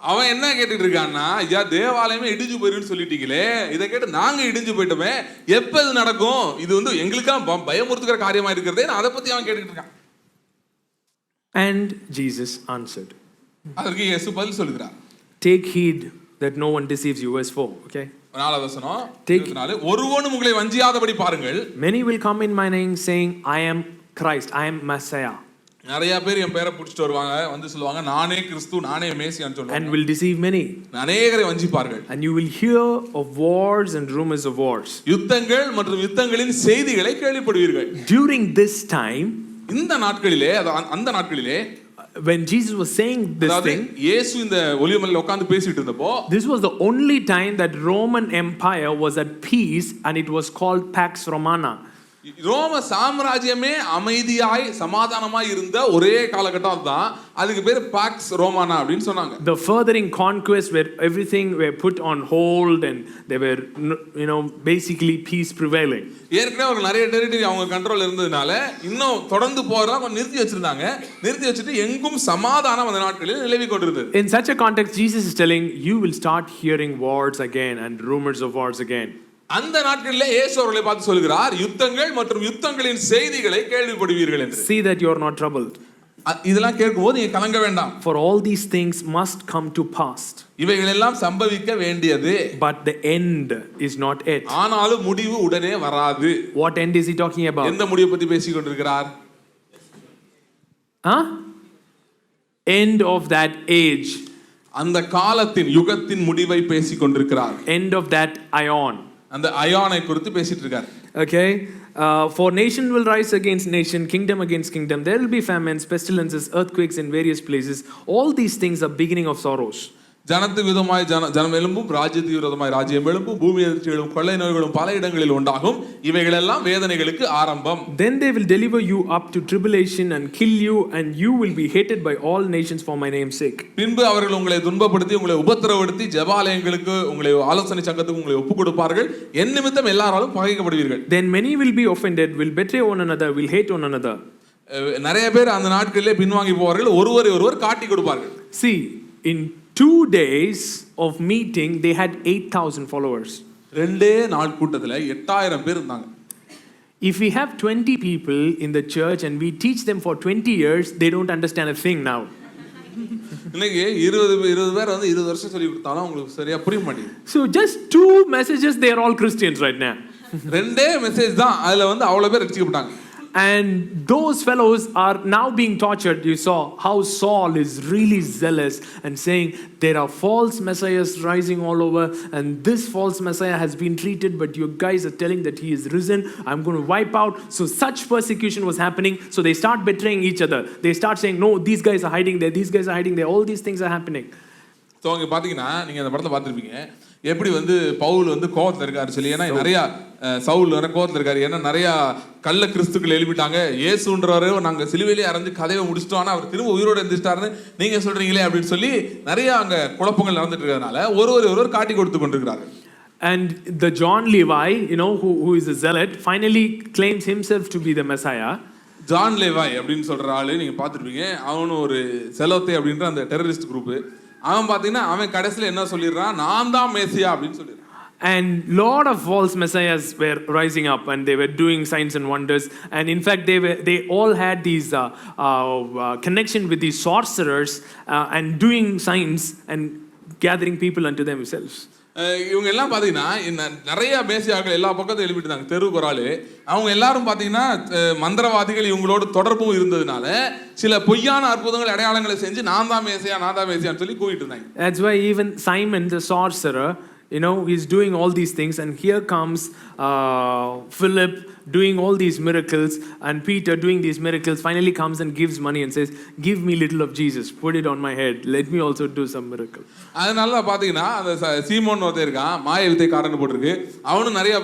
அவன் என்ன கேட்டுட்டு இருக்கான்னா, ஐயா தேவாலயமே இடிஞ்சு போயிருன்னு சொல்லிட்டீங்களே, இதை கேட்டு நாங்க இடிஞ்சு போயிட்டோமே, எப்ப இது நடக்கும், இது எங்களுக்கெல்லாம் பயமுறுத்துகிற காரியமா இருக்கிறதே, அதை பத்தி அவன் கேட்டுட்டு இருக்கான். And Jesus answered. அதற்கு இயேசு பதில் சொல்கிறார், take heed that no one deceives you. Verse 4. Okay, 4வது வசனம், ஒருவனும் உங்களை வஞ்சியாதபடி பாருங்கள். Many will come in my name saying, I am Christ, I am Messiah. நிறைய பேர் என் பேரை புடிச்சிட்டு வருவாங்க, சொல்லுவாங்க நானே கிறிஸ்து, நானே மேசியான்னு சொல்லுவாங்க. And will deceive many. அநேகரை வஞ்சிப்பார்கள். And you will hear of wars and rumors of wars. யுத்தங்கள் மற்றும் யுத்தங்களின் செய்திகளை கேள்விப்படுவீர்கள். During this time, இந்த நாட்களிலே, அந்த நாட்களிலே, when Jesus was saying this thing, இயேசு இந்த ஒலிவமலையில உட்கார்ந்து பேசிட்டு இருந்தப்போ, this was the only time that Roman Empire was at peace and it was called Pax Romana. ரோம சாம்ராஜ்யமே அமைதியாய் சமாதானமாய் இருந்த ஒரே காலகட்டம் தான், அதுக்கு பேர் பாக்ஸ் ரோமானா அப்படினு சொன்னாங்க. The furthering conquest where everything were put on hold and they were basically peace prevailing. ஏற்கனவே ஒரு நிறைய டெரிட்டரி அவங்க கண்ட்ரோல் இருந்ததனால இன்னும் தொடர்ந்து போறதா கொஞ்சம் நிறுத்தி வச்சிருந்தாங்க. நிறுத்தி வச்சிட்டு எங்கும் சமாதானம் அந்த நாட்களில் நிலவி கொண்டிருந்தது. In such a context Jesus is telling you will start hearing wars again and rumors of wars again. அந்த நாட்களிலே இயேசு அவர்களை பார்த்து சொல்கிறார், யுத்தங்கள் மற்றும் யுத்தங்களின் செய்திகளை கேள்விப்படுவீர்கள் என்று. See that you are not troubled. இதெல்லாம் கேட்கும்போது நீங்க கலங்க வேண்டாம். For all these things must come to pass. இவைகள் எல்லாம் சம்பவிக்க வேண்டியது. But the end is not yet. ஆனாலும் முடிவு உடனே வராது. What end is he talking about? எந்த முடிவை பத்தி பேசிக் கொண்டிருக்கிறார்? end of that age, அந்த காலத்தின் யுகத்தின் முடிவை பேசிக் கொண்டிருக்கிறார். end of that ion. அந்த அயானை குறித்து பேசிட்டு இருக்கார். Okay, for nation will rise against nation, kingdom against kingdom. There will be famines, pestilences, earthquakes in various places. All these things are beginning of sorrows. ஜனத்துக்கு விரோதமாய் ஜனம் எழும்பும், ராஜ்யத்துக்கு விரோதமாய் ராஜ்யம் எழும்பும், பூமி அதிர்ச்சிகளும் கொள்ளை நோய்களும் பல இடங்களில் உண்டாகும். இவைகளெல்லாம் வேதனைகளுக்கு ஆரம்பம். Then they will deliver you up to tribulation and kill you, and you will be hated by all nations for my name's sake. பின்பு அவர்கள் உங்களை துன்பப்படுத்தி, உங்களை உபத்திரவப்படுத்தி, ஜெபாலயங்களுக்கு, உங்களை ஆலோசனை சங்கத்துக்கு உங்களை ஒப்புக் கொடுப்பார்கள். என் நிமித்தம் எல்லாராலும் பகைக்கப்படுவீர்கள். Then many will be offended, will betray one another, will hate one another. நிறைய பேர் அந்த நாட்களிலே பின்வாங்கி போவார்கள், ஒருவரை ஒருவர் காட்டி கொடுப்பார்கள். See, in 2 days of meeting, they had 8,000 followers. ரெண்டே நாள் கூட்டத்துல 8,000 பேர் இருந்தாங்க. If we have 20 people in the church and we teach them for 20 years, they don't understand a thing now. இன்னைக்கு 20 பேர் வந்து 20 வருஷம் சொல்லி கொடுத்தாலும் உங்களுக்கு சரியா புரிய மாட்டேங்குது. So just 2 messages, they are all Christians right now. ரெண்டே மெசேஜ் தான், அதுல வந்து அவ்வளவு பேர் ரட்சிக்கப்பட்டாங்க. And those fellows are now being tortured. You saw how Saul is really zealous and saying there are false messiahs rising all over, and this false messiah has been treated, but you guys are telling that he is risen. I'm going to wipe out. So such persecution was happening. So they start betraying each other. They start saying, no, these guys are hiding there, these guys are hiding there. All these things are happening. So அங்கே பார்த்தீங்கன்னா நீங்கள் அந்த படத்தை பார்த்துருப்பீங்க, எப்படி வந்து பவுல் வந்து கோவத்தில் இருக்காரு சொல்லி. ஏன்னா நிறையா சவுல் வர கோவத்தில் இருக்காரு, ஏன்னா நிறையா கள்ள கிறிஸ்துக்கள் எழுப்பிட்டாங்க. இயேசுன்றவரை நாங்கள் சிலுவையிலே அரைஞ்சு கதையை முடிச்சிட்டோம், ஆனால் அவர் திரும்ப உயிரோடு எழுந்திருச்சிட்டாருன்னு நீங்கள் சொல்கிறீங்களே அப்படின்னு சொல்லி நிறையா அங்கே குழப்பங்கள் நடந்துட்டு இருக்கிறதுனால ஒருவர் காட்டி கொடுத்து கொண்டிருக்கிறாரு. And the John Levi, you know, who is a zealot, finally claims himself to be the Messiah. John லேவாய் அப்படின்னு சொல்கிற ஆள் நீங்கள் பார்த்துருப்பீங்க. அவனு ஒரு செலோத்தே அப்படின்ற அந்த டெரரிஸ்ட் குரூப்பு. அவன் பார்த்தீங்கன்னா அவன் கடைசியில் என்ன சொல்லிடுறான், நான் தான் மேசியா அப்படின்னு சொல்லிடுறான். And lot of false messiahs were rising up, and they were doing signs and wonders. And in fact, they all had these connection with these sorcerers and doing signs and gathering people unto themselves. இவங்க எல்லாம் பார்த்தீங்கன்னா நிறைய மேசியாக்கள் எல்லா பக்கத்தும் எழுப்பிட்டுருந்தாங்க. தெருவுக்கு ஒரு ஆளு. அவங்க எல்லாரும் பார்த்தீங்கன்னா மந்திரவாதிகள் இவங்களோட தொடர்பும் இருந்ததுனால சில பொய்யான அற்புதங்கள் அடையாளங்களை செஞ்சு நான் தான் மேசியான்னு சொல்லி கூவிட்டு இருந்தாங்க. That's why even Simon the sorcerer, you know, he's doing all these things, and here comes Philip doing all these miracles, and Peter doing these miracles, finally comes and gives money and says, give me little of Jesus, put it on my head, let me also do some miracle. அதனால பார்த்தீங்கன்னா அந்த சீமோன் ஒருத்தர் இருக்கான், மாய வித்தைக்காரன் போட்டிருக்கு. அவனும் நிறைய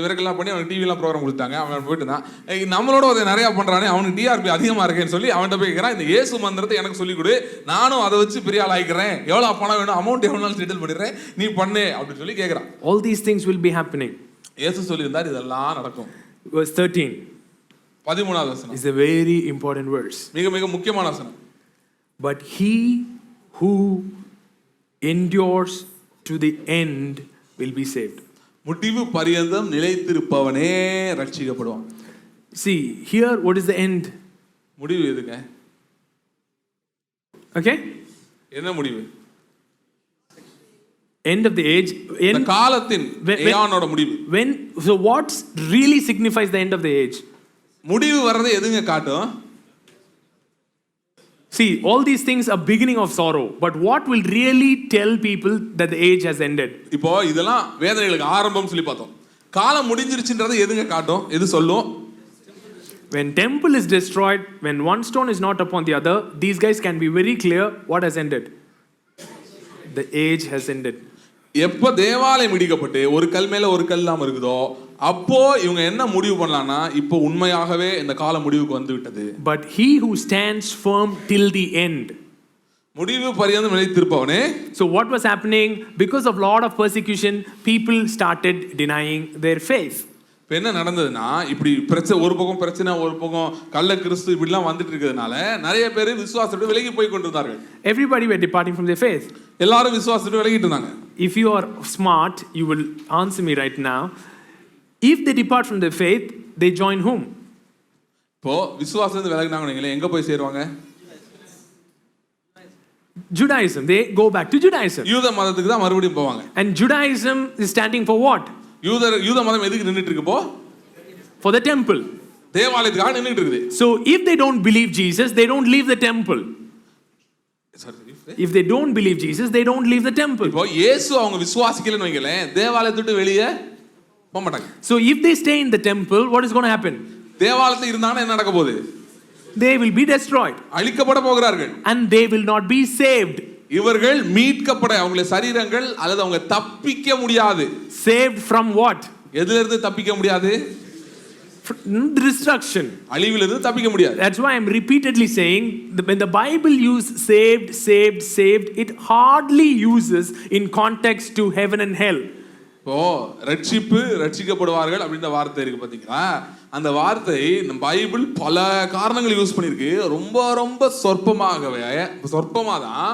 மிரக்கல்லாம் பண்ணி அவனுக்கு டிவிலாம் ப்ரோக்ராம் கொடுத்தாங்க. அவன் போயிட்டு தான் நம்மளோட ஒரு நிறையா பண்ணுறானே, அவனுக்கு டிஆர்பி அதிகமாக இருக்கேன்னு சொல்லி அவன்கிட்ட போய் கேட்குறான், இந்த இயேசு மந்திரத்தை எனக்கு சொல்லிக் கொடு, நானும் அதை வச்சு பெரிய ஆள் ஆகிக்கிறேன், எவ்வளோ பணம் வேணும், அமௌண்ட் எவ்வளோ செட்டில் பண்ணிடுறேன், நீ பண்ணு அப்படின்னு சொல்லி கேட்குறான். All these things will be happening. இயேசு சொல்லியிருந்தார் இதெல்லாம் நடக்கும். Verse 13 13வது வசனம் is a very important verse. மிக மிக முக்கியமான வசனம். But he who endures to the end will be saved. முடிவு பரியந்தம் நிலைத்திருப்பவனே ரட்சிக்கப்படுவான். See, here what is the end? முடிவு எதுங்க? Okay? என்ன முடிவு? End of the age. இந்த காலத்தின் ஏயானோட முடிவு. So what really signifies the end of the age? முடிவு வர்றது எதுங்க காட்டும்? See, all these things are beginning of sorrow, but what will really tell people that the age has ended? இப்போ இதெல்லாம் வேதனைகளுக்கு ஆரம்பம் சொல்லி பார்த்தோம். காலம் முடிஞ்சிருச்சுன்றது எதுங்க காட்டும்? எது சொல்லும்? When temple is destroyed, when one stone is not upon the other, these guys can be very clear what has ended. The age has ended. எப்போ தேவாலயம் இடிக்கப்பட்டு ஒரு கல் மேல ஒரு கல் இல்லாம இருக்குதோ அப்போ இவங்க என்ன முடிவு பண்ணலாம்னா இப்போ உண்மையாகவே இந்த கால முடிவுக்கு வந்து விட்டது. But he who stands firm till the end. முடிவு பரியந்தம் நிலைத்திருப்பவனே. So what was happening? Because of lot of persecution, people started denying their faith. இப்போ என்ன நடந்ததுன்னா, இப்படி ஒரு பக்கம் பிரச்சனை, ஒரு பக்கம் கள்ள கிறிஸ்து இப்படிலாம் வந்துட்டு இருக்கிறதுனால நிறைய பேர் விசுவாசத்தை விலகி போய் கொண்டிருந்தார்கள். Everybody were departing from their faith. எல்லாரும் விசுவாசத்தை விலகிட்டு இருந்தாங்க. If you are smart, you will answer me right now. If they depart from their faith, they join whom? இப்போ விசுவாசத்தை விலகினாங்க எங்க போய் சேருவாங்க? Judaism. They go back to Judaism. யூத மதத்துக்கு தான் மறுபடியும் போவாங்க. And Judaism is standing for what? யூத மதம் எதுக்கு நின்னுட்டு இருக்கு போ? For the temple. தேவாலயத்துக்காக நின்னுட்டு இருக்குது. So if they don't believe Jesus, they don't leave the temple. If they don't believe Jesus, they don't leave the temple. இப்போ இயேசு அவங்க விசுவாசிக்கலன்னு வைங்களேன், தேவாலயத்தை விட்டு வெளியே போக மாட்டாங்க. So if they stay in the temple, what is going to happen? தேவாலயத்தில் இருந்தாங்கன்னா என்ன நடக்க போகுது? They will be destroyed. அழிக்கப்பட போகிறார்கள். And they will not be saved. இவர்கள் மீட்கப்பட அவங்களுடைய சரீரங்கள் அல்லது அவங்க தப்பிக்க முடியாது. Saved from what? எதிலிருந்து தப்பிக்க முடியாது? Destruction. அழிவிலிருந்து தப்பிக்க முடியாது. That's why I'm repeatedly saying when the Bible uses saved, it hardly uses in context to heaven and hell. இப்போ ரட்சிக்கப்படுவார்கள் அப்படின்ற வார்த்தை இருக்கு பாத்தீங்களா? அந்த வார்த்தை நம்ம பைபிள் பல காரணங்கள் யூஸ் பண்ணிருக்கு. ரொம்ப சொற்பமா தான்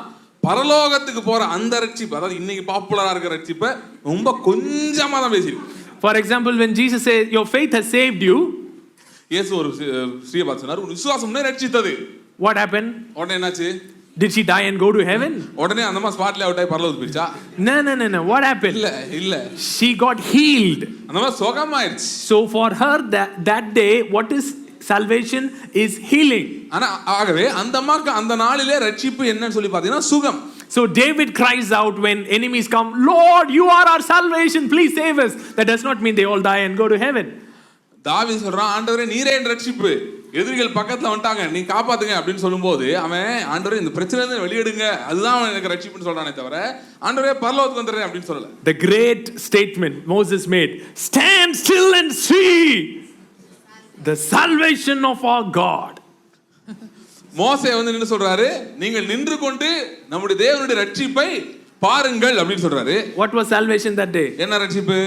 பரலோகத்துக்கு போற அந்த ரட்சிப்பு, அதாவது இன்னைக்கு பாப்புலரா இருக்கிற ரட்சிப்பை ரொம்ப கொஞ்சமா தான் பேசியிருக்கு. For example, when Jesus says your faith has saved you, இயேசு ஒரு ஸ்திரியை பார்த்து சொன்னார், உன் விசுவாசம் உன்னை ரட்சித்தது. What happened? உடனே என்னாச்சு? Did she die and go to heaven? உடனே அந்த அம்மா ஸ்பாட்ல அவுட் ஆகி பரலோகத்துக்கு போயிடுச்சா? No. What happened? இல்ல. She got healed. அந்த அம்மா சுகமாயிருச்சு. So for her that day, what is salvation is healing. ஆனா ஆகவே அந்த அம்மாக்கு அந்த நாளிலே ரட்சிப்பு என்னன்னு சொல்லி பாத்தீங்கன்னா சுகம். So David cries out when enemies come, Lord, you are our salvation, please save us. That does not mean they all die and go to heaven. தாவீது சொல்றான், ஆண்டவரே நீரே என் ரட்சிப்பு, எதிரிகள் பக்கத்துல வந்துட்டாங்க, நீ காப்பாத்துங்க அப்படின்னு சொல்லும்போது அவன் ஆண்டவரே இந்த பிரச்சனையில இருந்து வெளியெடுங்க, அதுதான் எனக்கு ரட்சிப்புன்னு சொல்றானே தவிர ஆண்டவரே பரலோகத்துக்கு வந்துறேன் அப்படின்னு சொல்லல. The great statement Moses made, stand still and see the salvation of our God. மோசே வந்து என்ன சொல்றாரு, நீங்கள் நின்று கொண்டு நம்முடைய தேவனுடைய ரட்சிப்பை பாருங்கள் அப்படின்னு சொல்றாரு. What was salvation that day? என்ன ரட்சிப்பு?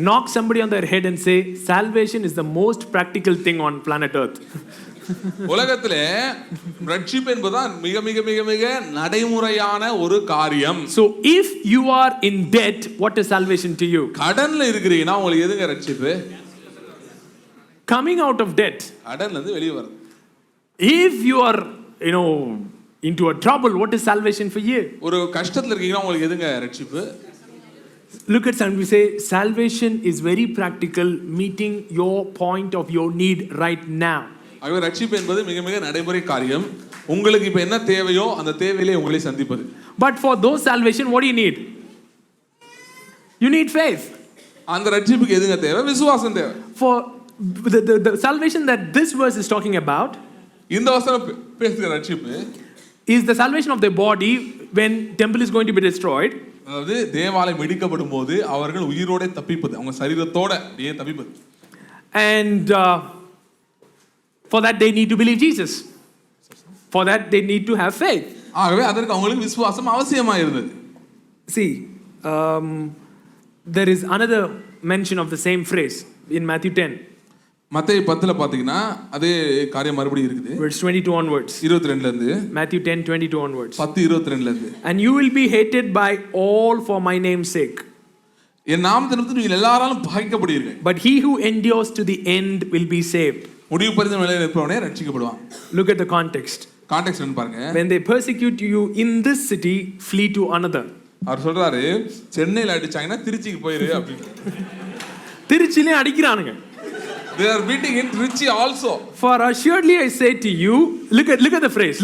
Knock somebody on their head and say, salvation is the most practical thing on planet Earth. உலகத்திலே ரட்சிப்பு என்பதுதான் மிக மிக மிக மிக நடைமுறையான ஒரு காரியம். So if you are in debt, what is salvation to you? கடன்ல இருக்கிறீங்கன்னா உங்களுக்கு எதுங்க ரட்சிப்பு? Coming out of debt. கடன்ல இருந்து வெளியே வரது. If you are, into a trouble, what is salvation for you? ஒரு கஷ்டத்துல இருக்கீங்கன்னா உங்களுக்கு எதுங்க ரட்சிப்பு? Look at something, we say salvation is very practical, meeting your point of your need right now. ஆகவே ரட்சிப்பு என்பது மிக மிக நடைமுறை காரியம். உங்களுக்கு இப்ப என்ன தேவையோ அந்த தேவையிலே உங்களை சந்திப்பது. But for those salvation, what do you need? You need faith. அந்த ரட்சிப்புக்கு எதுங்க தேவை? விசுவாசம் தேவை. For the salvation that this verse is talking about, இந்த வசனம் பேசுகிற ரட்சிப்பு is the salvation of the body when temple is going to be destroyed. அதாவது தேவாலயம் இடிக்கப்படும் போது அவர்கள் உயிரோட தப்பிப்பது, அவங்க சரீரத்தோட அப்படியே தப்பிப்பது. And for that they need to believe Jesus. For that they need to have faith. ஆகவே அதற்கு அவங்களுக்கு விசுவாசம் அவசியமா இருந்தது. See, there is another mention of the same phrase in Matthew 10. மத்தேயு 10ல பாத்தீங்கன்னா அதே காரியம் மறுபடியும் இருக்குது. Verse 22 onwards. 22ல இருந்து. Matthew 10:22 onwards. 10:22ல இருந்து. And you will be hated by all for my name's sake. என் நாமத்தை நிமித்தம் நீங்கள் எல்லாராலும் பகைக்கப்படுவீர்கள். But he who endures to the end will be saved. முடிவு பரியந்தம் நிலையில் இருப்பவனே ரட்சிக்கப்படுவான். Look at the context. Context என்ன பாருங்க. When they persecute you in this city, flee to another. அவர் சொல்றாரு, சென்னையில அடிச்சாங்கன்னா திருச்சிக்கு போயிரு அப்படின்னு. திருச்சியிலே அடிக்கிறானுங்க. They are beating in Trichy also. For assuredly I say to you, look at the phrase.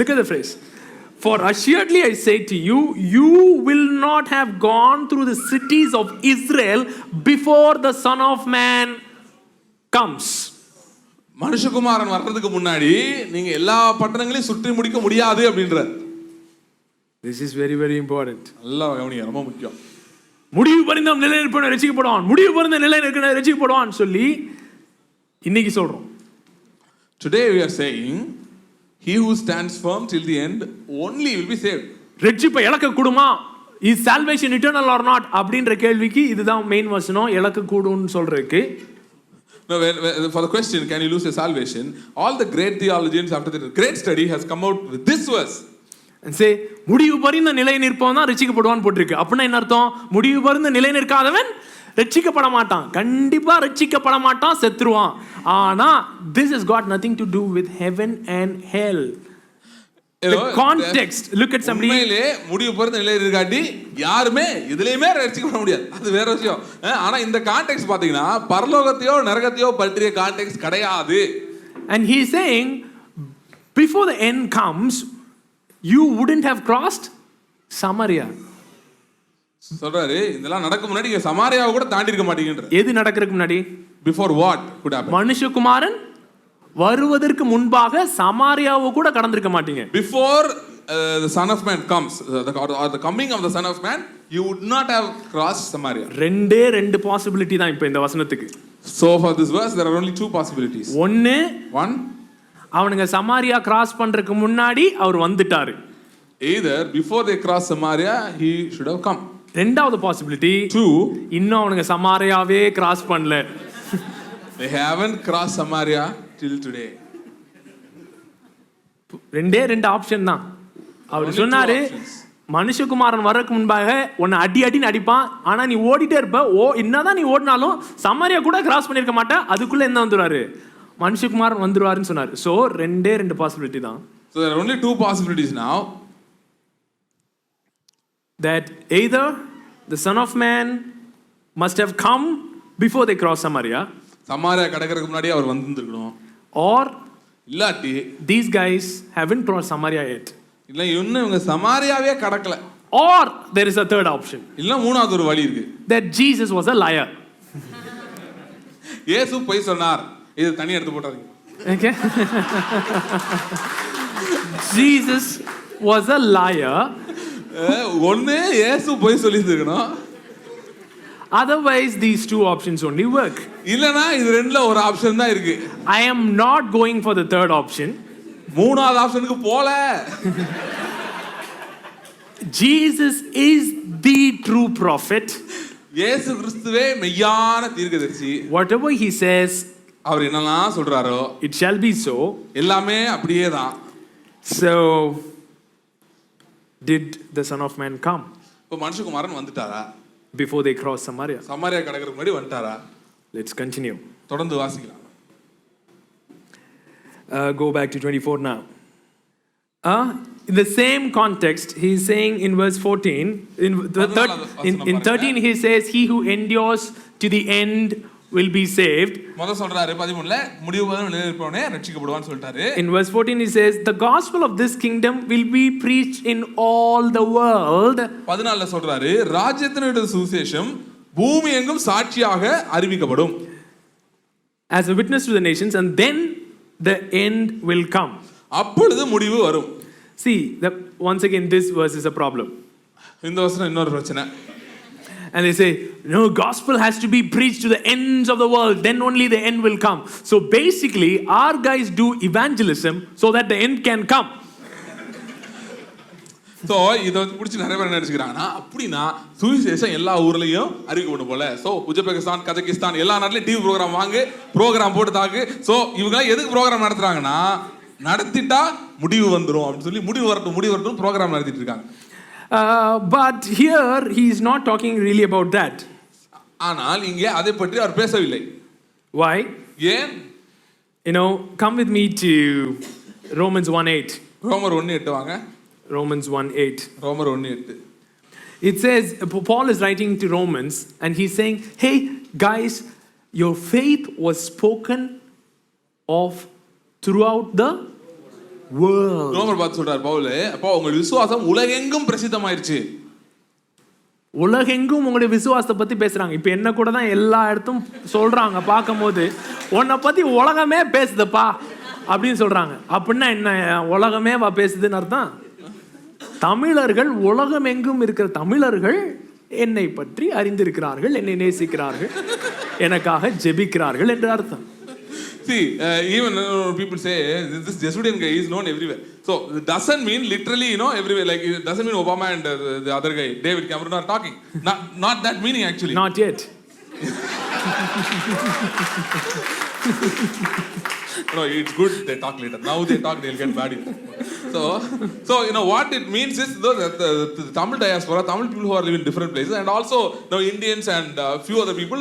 For assuredly I say to you, you will not have gone through the cities of Israel before the Son of Man comes. மனுஷகுமாரன் வர்றதுக்கு முன்னாடி நீங்க எல்லா பட்டணங்களையும் சுற்றி முடிக்க முடியாது அப்படின்றார். This is very very important. நல்லா கவனிங்க, ரொம்ப முக்கியம். முடிவு பரிந்தம் நிலை நிற்பவன் ரட்சிக்கப்படுவான், முடிவு பரிந்த நிலை நிற்கிறவன் ரட்சிக்கப்படுவான் சொல்லி இன்னைக்கு சொல்றோம். Today we are saying he who stands firm till the end only will be saved. ரட்சிப்பை இழக்க கூடுமா? Is salvation eternal or not அப்படின்ற கேள்விக்கு இதுதான் மெயின் வசனம். இழக்க கூடும்னு சொல்றதுக்கு. No, for the question, can you lose your salvation? All the great theologians after the great study has come out with this verse. And say முடிவு பரிந்த நிலை நிற்பவன் தான் ரட்சிக்கப்படுவான்னு போட்டிருக்கு. அப்படின்னா என்ன அர்த்தம்? முடிவு பரிந்த நிலை நிற்காதவன் ரட்சிக்கப்பட மாட்டான், கண்டிப்பா ரட்சிக்கப்பட மாட்டான், செத்துருவான். ஆனா this has got nothing to do with heaven and hell. The context, look at somebody. உண்மையிலே முடிவு பரிந்த நிலை இருக்காட்டி யாருமே இதுலயுமே ரட்சிக்கப்பட முடியாது, அது வேற விஷயம். ஆனா இந்த கான்டெக்ஸ்ட் பாத்தீங்கன்னா பரலோகத்தையோ நரகத்தையோ பற்றிய கான்டெக்ஸ்ட் கிடையாது. And he is saying before the end comes, you wouldn't have crossed Samaria. சொல்றாரு இதெல்லாம் நடக்க முன்னாடி நீங்க சமாரியாவை கூட தாண்டி இருக்க மாட்டீங்கன்ற. எது நடக்கிறதுக்கு முன்னாடி? Before what could happen? மனுஷகுமாரன் வருவதற்கு முன்பாக சமாரியாவை கூட கடந்திருக்க மாட்டீங்க. Before the son of man comes, or the coming of the son of man, you would not have crossed Samaria. ரெண்டு பாசிபிலிட்டி தான் இப்போ இந்த வசனத்துக்கு. So for this verse there are only two possibilities. One, அவனுங்க Samariya cross பண்றதுக்கு முன்னாடி அவர் வந்துட்டாரு. Either before they cross Samaria he should have come. ரெண்டாவது பாசிபிலிட்டி, Two, இன்னும் அவனுங்க சமாரியாவே கிராஸ் பண்ணல. they haven't crossed Samaria till today. ரெண்டு ஆப்ஷன் தான். அவர் Only two சொன்னாரு options. மனுஷகுமாரன் வரக்கு முன்பாக உன்னை அடின்னு அடிப்பான், ஆனா நீ ஓடிட்டே இருப்ப. என்னதான் நீ ஓடினாலும் சமாரியா கூட கிராஸ் பண்ணிருக்க மாட்டா, அதுக்குள்ள என்ன வந்துருவாரு? மனுஷகுமாரன் வந்துருவாருன்னு சொன்னாரு. சோ ரெண்டு பாசிபிலிட்டி தான். So there are only two possibilities now. That either the son of man must have come before they cross Samaria, Samariya கடக்கிறதுக்கு முன்னாடி அவர் வந்திருக்கணும். or இல்லாட்டி these guys haven't crossed Samaria yet. இல்ல இன்னும் இவங்க சமாரியாவே கடக்கல. Or there is a third option. இல்ல மூணாவது ஒரு வழி இருக்கு. That Jesus was a liar. இயேசு பொய் சொன்னார். இது தனி எடுத்து போட்டாதீங்க. Okay. Jesus was a liar. ஒண்ணு இயேசு பொய் சொல்லியிருக்கணும். Otherwise these two options only work. இல்லனா இது ரெண்டுல ஒரு ஆப்ஷன் தான் இருக்கு. I am not going for the third option. மூணாவது ஆப்ஷனுக்கு போல. Jesus is the true prophet. இயேசு கிறிஸ்துவே மெய்யான தீர்க்கதரிசி. Whatever he says, அவர் என்னலாம் சொல்றாரோ it shall be so. எல்லாமே அப்படியே தான். So did the son of man come இப்போ மனுஷகுமாரன் வந்துட்டாரா? before they cross Samaria? Samariya கடக்கிறதுக்கு முன்னாடி வந்துட்டாரா? Let's continue. தொடர்ந்து வாசிக்கலாம். Go back to 24 now. In the same context, he's saying in verse 14, in 13 he says, he who endures to the end will be saved. முதல்ல சொல்றாரு 13ல முடிவு வரை நிலைநிற்பவனே ரட்சிக்கப்படுவான்னு சொல்லிட்டாரு. In verse 14 he says, the gospel of this kingdom will be preached in all the world. 14ல சொல்றாரு ராஜ்யத்தினுடைய சுவிசேஷம் பூமி எங்கும் சாட்சியாக அறிவிக்கப்படும். As a witness to the nations, and then the end will come. அப்பொழுது முடிவு வரும். See, once again this verse is a problem. இந்த வசனம் இன்னொரு பிரச்சனை. And they say, no, gospel has to be preached to the ends of the world, then only the end will come. So basically, our guys do evangelism so that the end can come. So இதை வந்து பிடிச்சி நிறைய பேர் நினைச்சுக்கிறாங்கன்னா அப்படின்னா சுவிசேஷம் எல்லா ஊர்லேயும் அறிவிக்கப்படும் போல. ஸோ உஜ்பெகிஸ்தான், கஜகிஸ்தான் எல்லா நாட்டிலையும் டிவி ப்ரோக்ராம் ப்ரோக்ராம் போட்டு தாக்கு. ஸோ இவங்களாம் எதுக்கு ப்ரோக்ராம் நடத்துறாங்கன்னா நடத்திட்டா முடிவு வந்துடும் அப்படின்னு சொல்லி முடிவு வரட்டும் ப்ரோக்ராம் நடத்திட்டு இருக்காங்க. But here he is not talking really about that. ஆனால் இங்கே அதை பற்றி அவர் பேசவில்லை. Why? ஏன்? Come with me to Romans 1:8. ரோமர் 1:8 வாங்க. Romans 1:8. ரோமர் 1:8. It says, Paul is writing to Romans and he's saying, hey guys, your faith was spoken of throughout the world. ரோமர் பார்த்து சொல்றார் பவுல், அப்போ உங்க விசுவாசம் உலகெங்கும் பிரசித்தமாயிருச்சு. உலகெங்கும் உங்களுடைய விசுவாசத்தை பத்தி பேசுறாங்க. இப்ப என்ன கூட தான் எல்லா இடத்தும் சொல்றாங்க. பார்க்கும்போது உன்னை பத்தி உலகமே பேசுதுப்பா அப்படின்னு சொல்றாங்க. அப்படின்னா என்ன, உலகமே பேசுதுன்னு அர்த்தம்? தமிழர்கள், உலகம் எங்கும் இருக்கிற தமிழர்கள் என்னை பற்றி அறிந்திருக்கிறார்கள், என்னை நேசிக்கிறார்கள், எனக்காக ஜெபிக்கிறார்கள் என்று அர்த்தம். See, even people say this Jesuitian guy is known everywhere. So it doesn't mean literally, everywhere. Like it doesn't mean Obama and the other guy, David Cameron, are talking. Not that meaning actually. Not yet. No, it's good they talk later. Now they talk, they'll get bad. So what it means is that the Tamil diaspora, Tamil people who are living in different places, and also Indians and few other people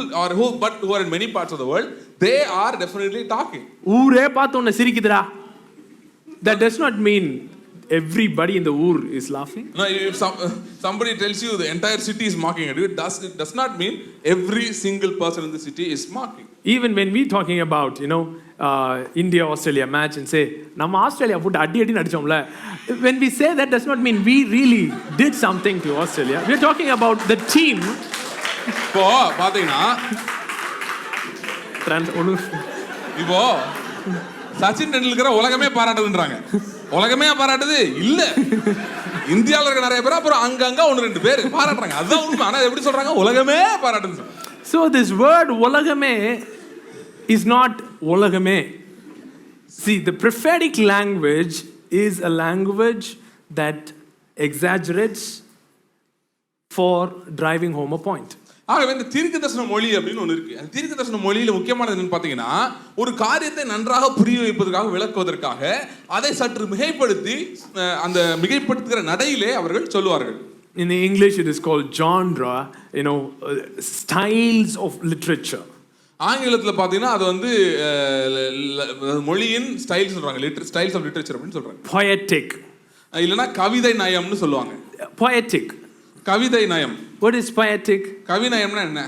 who are in many parts of the world, they are definitely talking. ஊரே பார்த்து உன்னை சிரிக்குதுடா. That does not mean everybody in the Ur is laughing. No, if somebody tells you the entire city is mocking at you, it does not mean every single person in the city is mocking. Even when we talking about, India Australia match and say நம்ம Australia போட்டு அடி அடிச்சோம்ல, when we say that does not mean we really did something to Australia. We are talking about the team. இப்போ பாத்தீங்கன்னா இப்போ சச்சின் டெண்டுல்கரை உலகமே பாராட்டுதுன்றாங்க. உலகமே பாராட்டுது இல்ல, இந்தியாவில் இருக்க நிறைய பேர் அப்புறம் அங்கங்க 1-2 பேர் பாராட்டுறாங்க. அதுதான் உண்மை. ஆனா எப்படி சொல்றாங்க? உலகமே பாராட்டுது. So this word உலகமே is not உலகமே. See, the prophetic language is a language that exaggerates for driving home a point. ஆகவே இந்த தீர்க்கதரிசன மொழி அப்படின்னு ஒன்று இருக்கு. அந்த தீர்க்கதரிசன மொழியில முக்கியமானது என்னன்னு பார்த்தீங்கன்னா, ஒரு காரியத்தை நன்றாக புரிய வைப்பதற்காக, விளக்குவதற்காக அதை சற்று மிகைப்படுத்தி அந்த மிகைப்படுத்துகிற நடையிலே அவர்கள் சொல்லுவார்கள். In English it is called genre, styles of literature. ஆங்கிலத்தில் பார்த்தீங்கன்னா அது வந்து மொழியின் ஸ்டைல் சொல்றாங்க, ஸ்டைல்ஸ் ஆஃப் லிட்ரேச்சர் அப்படின்னு சொல்றாங்க. Poetic இல்லனா கவிதை நயம்னு சொல்லுவாங்க. Poetic. கவிதை நயம். What is poetic? கவிநயம்னா என்ன?